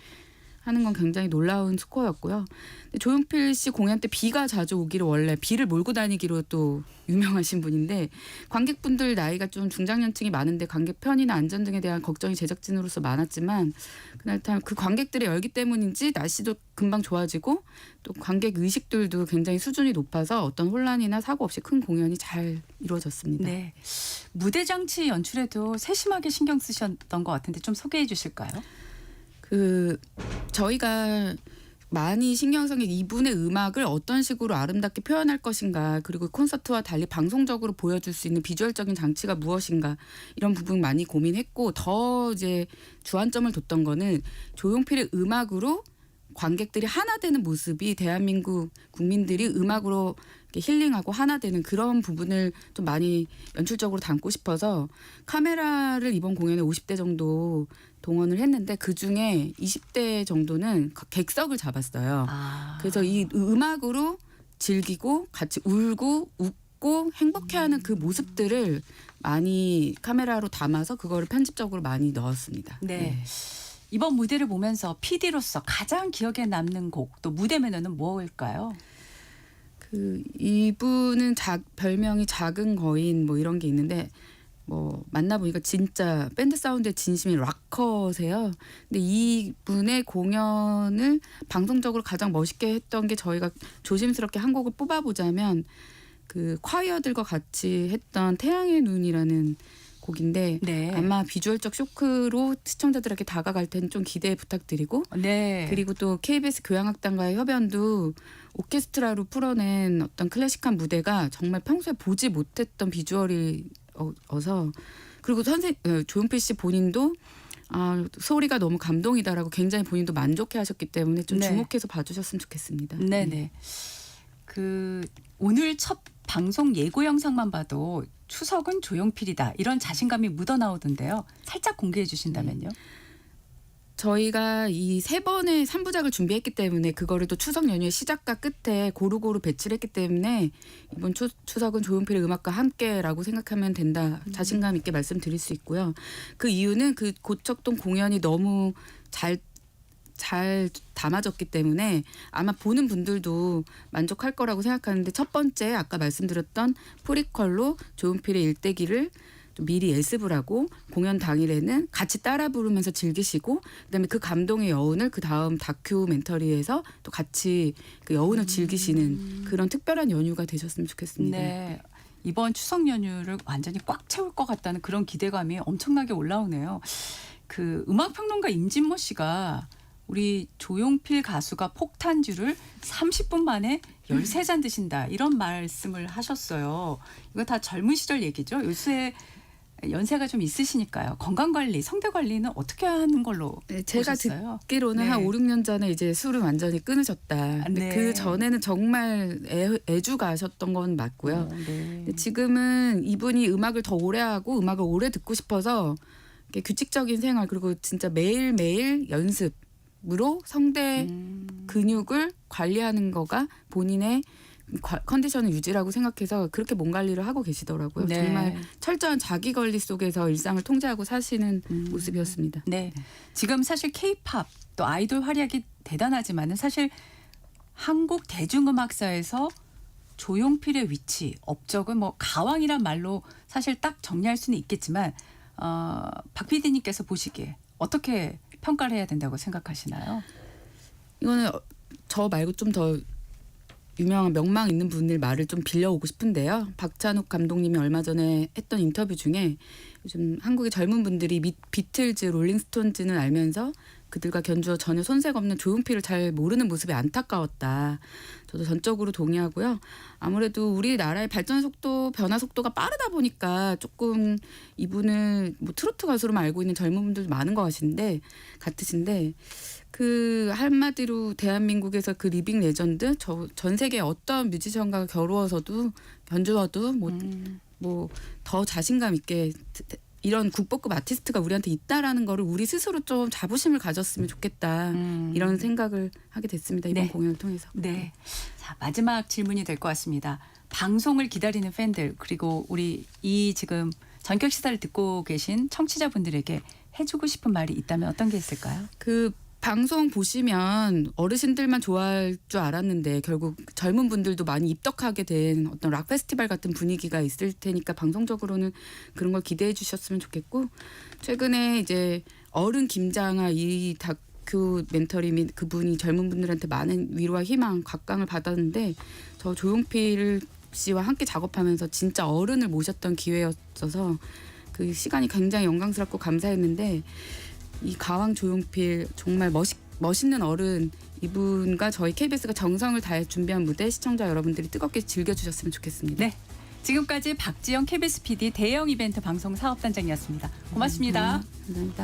S15: 하는 건 굉장히 놀라운 스코어였고요. 근데 조용필 씨 공연 때 비가 자주 오기로, 원래 비를 몰고 다니기로 또 유명하신 분인데, 관객분들 나이가 좀 중장년층이 많은데 관객 편의나 안전 등에 대한 걱정이 제작진으로서 많았지만, 그날 그 관객들의 열기 때문인지 날씨도 금방 좋아지고 또 관객 의식들도 굉장히 수준이 높아서 어떤 혼란이나 사고 없이 큰 공연이 잘 이루어졌습니다.
S1: 네. 무대 장치 연출에도 세심하게 신경 쓰셨던 것 같은데 좀 소개해 주실까요?
S15: 저희가 많이 신경 쓴 게 이분의 음악을 어떤 식으로 아름답게 표현할 것인가, 그리고 콘서트와 달리 방송적으로 보여줄 수 있는 비주얼적인 장치가 무엇인가, 이런 부분 많이 고민했고, 더 이제 주안점을 뒀던 거는 조용필의 음악으로 관객들이 하나 되는 모습이, 대한민국 국민들이 음악으로 이렇게 힐링하고 하나 되는 그런 부분을 좀 많이 연출적으로 담고 싶어서 카메라를 이번 공연에 50대 정도 동원을 했는데, 그중에 20대 정도는 객석을 잡았어요. 그래서 이 음악으로 즐기고 같이 울고 웃고 행복해하는 그 모습들을 많이 카메라로 담아서 그거를 편집적으로 많이 넣었습니다.
S1: 네. 이번 무대를 보면서 PD로서 가장 기억에 남는 곡, 또 무대 매너는 뭘까요?
S15: 이분은 별명이 작은 거인 뭐 이런 게 있는데, 뭐 만나보니까 진짜 밴드 사운드의 진심인 락커세요. 근데 이분의 공연을 방송적으로 가장 멋있게 했던 게, 저희가 조심스럽게 한 곡을 뽑아보자면 그 콰이어들과 같이 했던 태양의 눈이라는 곡인데,
S1: 네.
S15: 아마 비주얼적 쇼크로 시청자들에게 다가갈 텐 좀 기대 부탁드리고,
S1: 네.
S15: 그리고 또 KBS 교향악단과의 협연도 오케스트라로 풀어낸 어떤 클래식한 무대가 정말 평소에 보지 못했던 비주얼이 어서, 그리고 조용필 씨 본인도 소리가 너무 감동이다라고 굉장히 본인도 만족해하셨기 때문에 좀
S1: 네.
S15: 주목해서 봐주셨으면 좋겠습니다.
S1: 네네. 오늘 첫 방송 예고 영상만 봐도 추석은 조용필이다 이런 자신감이 묻어나오던데요. 살짝 공개해 주신다면요.
S15: 저희가 이 3번의 3부작을 준비했기 때문에 그거를 또 추석 연휴의 시작과 끝에 고루고루 배치를 했기 때문에 이번 추석은 조용필의 음악과 함께라고 생각하면 된다. 자신감 있게 말씀드릴 수 있고요. 그 이유는 그 고척동 공연이 너무 잘 담아졌기 때문에 아마 보는 분들도 만족할 거라고 생각하는데, 첫 번째 아까 말씀드렸던 프리퀄로 조용필의 일대기를 미리 예습을 하고 공연 당일에는 같이 따라 부르면서 즐기시고, 그다음에 그 감동의 여운을 그 다음 다큐멘터리에서 또 같이 그 여운을 즐기시는 그런 특별한 연휴가 되셨으면 좋겠습니다.
S1: 네. 이번 추석 연휴를 완전히 꽉 채울 것 같다는 그런 기대감이 엄청나게 올라오네요. 그 음악평론가 임진모 씨가 우리 조용필 가수가 폭탄주를 30분 만에 13잔 드신다 이런 말씀을 하셨어요. 이거 다 젊은 시절 얘기죠. 요새 연세가 좀 있으시니까요. 건강관리, 성대관리는 어떻게 하는 걸로
S15: 제가
S1: 보셨어요?
S15: 듣기로는
S1: 네.
S15: 한 5, 6년 전에 이제 술을 완전히 끊으셨다. 근데
S1: 네.
S15: 그 전에는 정말 애주가셨던 건 맞고요.
S1: 네.
S15: 근데 지금은 이분이 음악을 더 오래 하고 음악을 오래 듣고 싶어서 이렇게 규칙적인 생활, 그리고 진짜 매일매일 연습으로 성대 근육을 관리하는 거가 본인의 컨디션을 유지라고 생각해서 그렇게 몸 관리를 하고 계시더라고요.
S1: 네.
S15: 정말 철저한 자기 관리 속에서 일상을 통제하고 사시는 모습이었습니다.
S1: 네. 지금 사실 K-팝 또 아이돌 활약이 대단하지만은 사실 한국 대중음악사에서 조용필의 위치, 업적은 뭐 가왕이란 말로 사실 딱 정리할 수는 있겠지만 박 PD님께서 보시기에 어떻게 평가를 해야 된다고 생각하시나요?
S15: 이거는 저 말고 좀 더 유명한 명망 있는 분들 말을 좀 빌려오고 싶은데요. 박찬욱 감독님이 얼마 전에 했던 인터뷰 중에 요즘 한국의 젊은 분들이 비틀즈, 롤링스톤즈는 알면서 그들과 견주어 전혀 손색 없는 조용필을 잘 모르는 모습이 안타까웠다. 저도 전적으로 동의하고요. 아무래도 우리나라의 발전 속도, 변화 속도가 빠르다 보니까 조금 이분을 뭐 트로트 가수로만 알고 있는 젊은 분들도 많은 것 같으신데 그 한마디로 대한민국에서 그 리빙 레전드, 전 세계 어떤 뮤지션과 겨루어서도 견주어도 뭐 더 자신감 있게 이런 국보급 아티스트가 우리한테 있다라는 거를 우리 스스로 좀 자부심을 가졌으면 좋겠다. 이런 생각을 하게 됐습니다. 이번
S1: 네.
S15: 공연을 통해서.
S1: 네. 자, 마지막 질문이 될 것 같습니다. 방송을 기다리는 팬들, 그리고 우리 이 지금 전격 시사를 듣고 계신 청취자분들에게 해주고 싶은 말이 있다면 어떤 게 있을까요?
S15: 그 방송 보시면 어르신들만 좋아할 줄 알았는데 결국 젊은 분들도 많이 입덕하게 된 어떤 락 페스티벌 같은 분위기가 있을 테니까 방송적으로는 그런 걸 기대해 주셨으면 좋겠고, 최근에 이제 어른 김장아 이 다큐멘터리 및 그분이 젊은 분들한테 많은 위로와 희망, 각광을 받았는데 저 조용필 씨와 함께 작업하면서 진짜 어른을 모셨던 기회였어서 그 시간이 굉장히 영광스럽고 감사했는데, 이 가왕 조용필 정말 멋있는 어른, 이분과 저희 KBS가 정성을 다해 준비한 무대 시청자 여러분들이 뜨겁게 즐겨주셨으면 좋겠습니다.
S1: 네. 지금까지 박지영 KBS PD 대형 이벤트 방송 사업단장이었습니다. 고맙습니다.
S15: 감사합니다.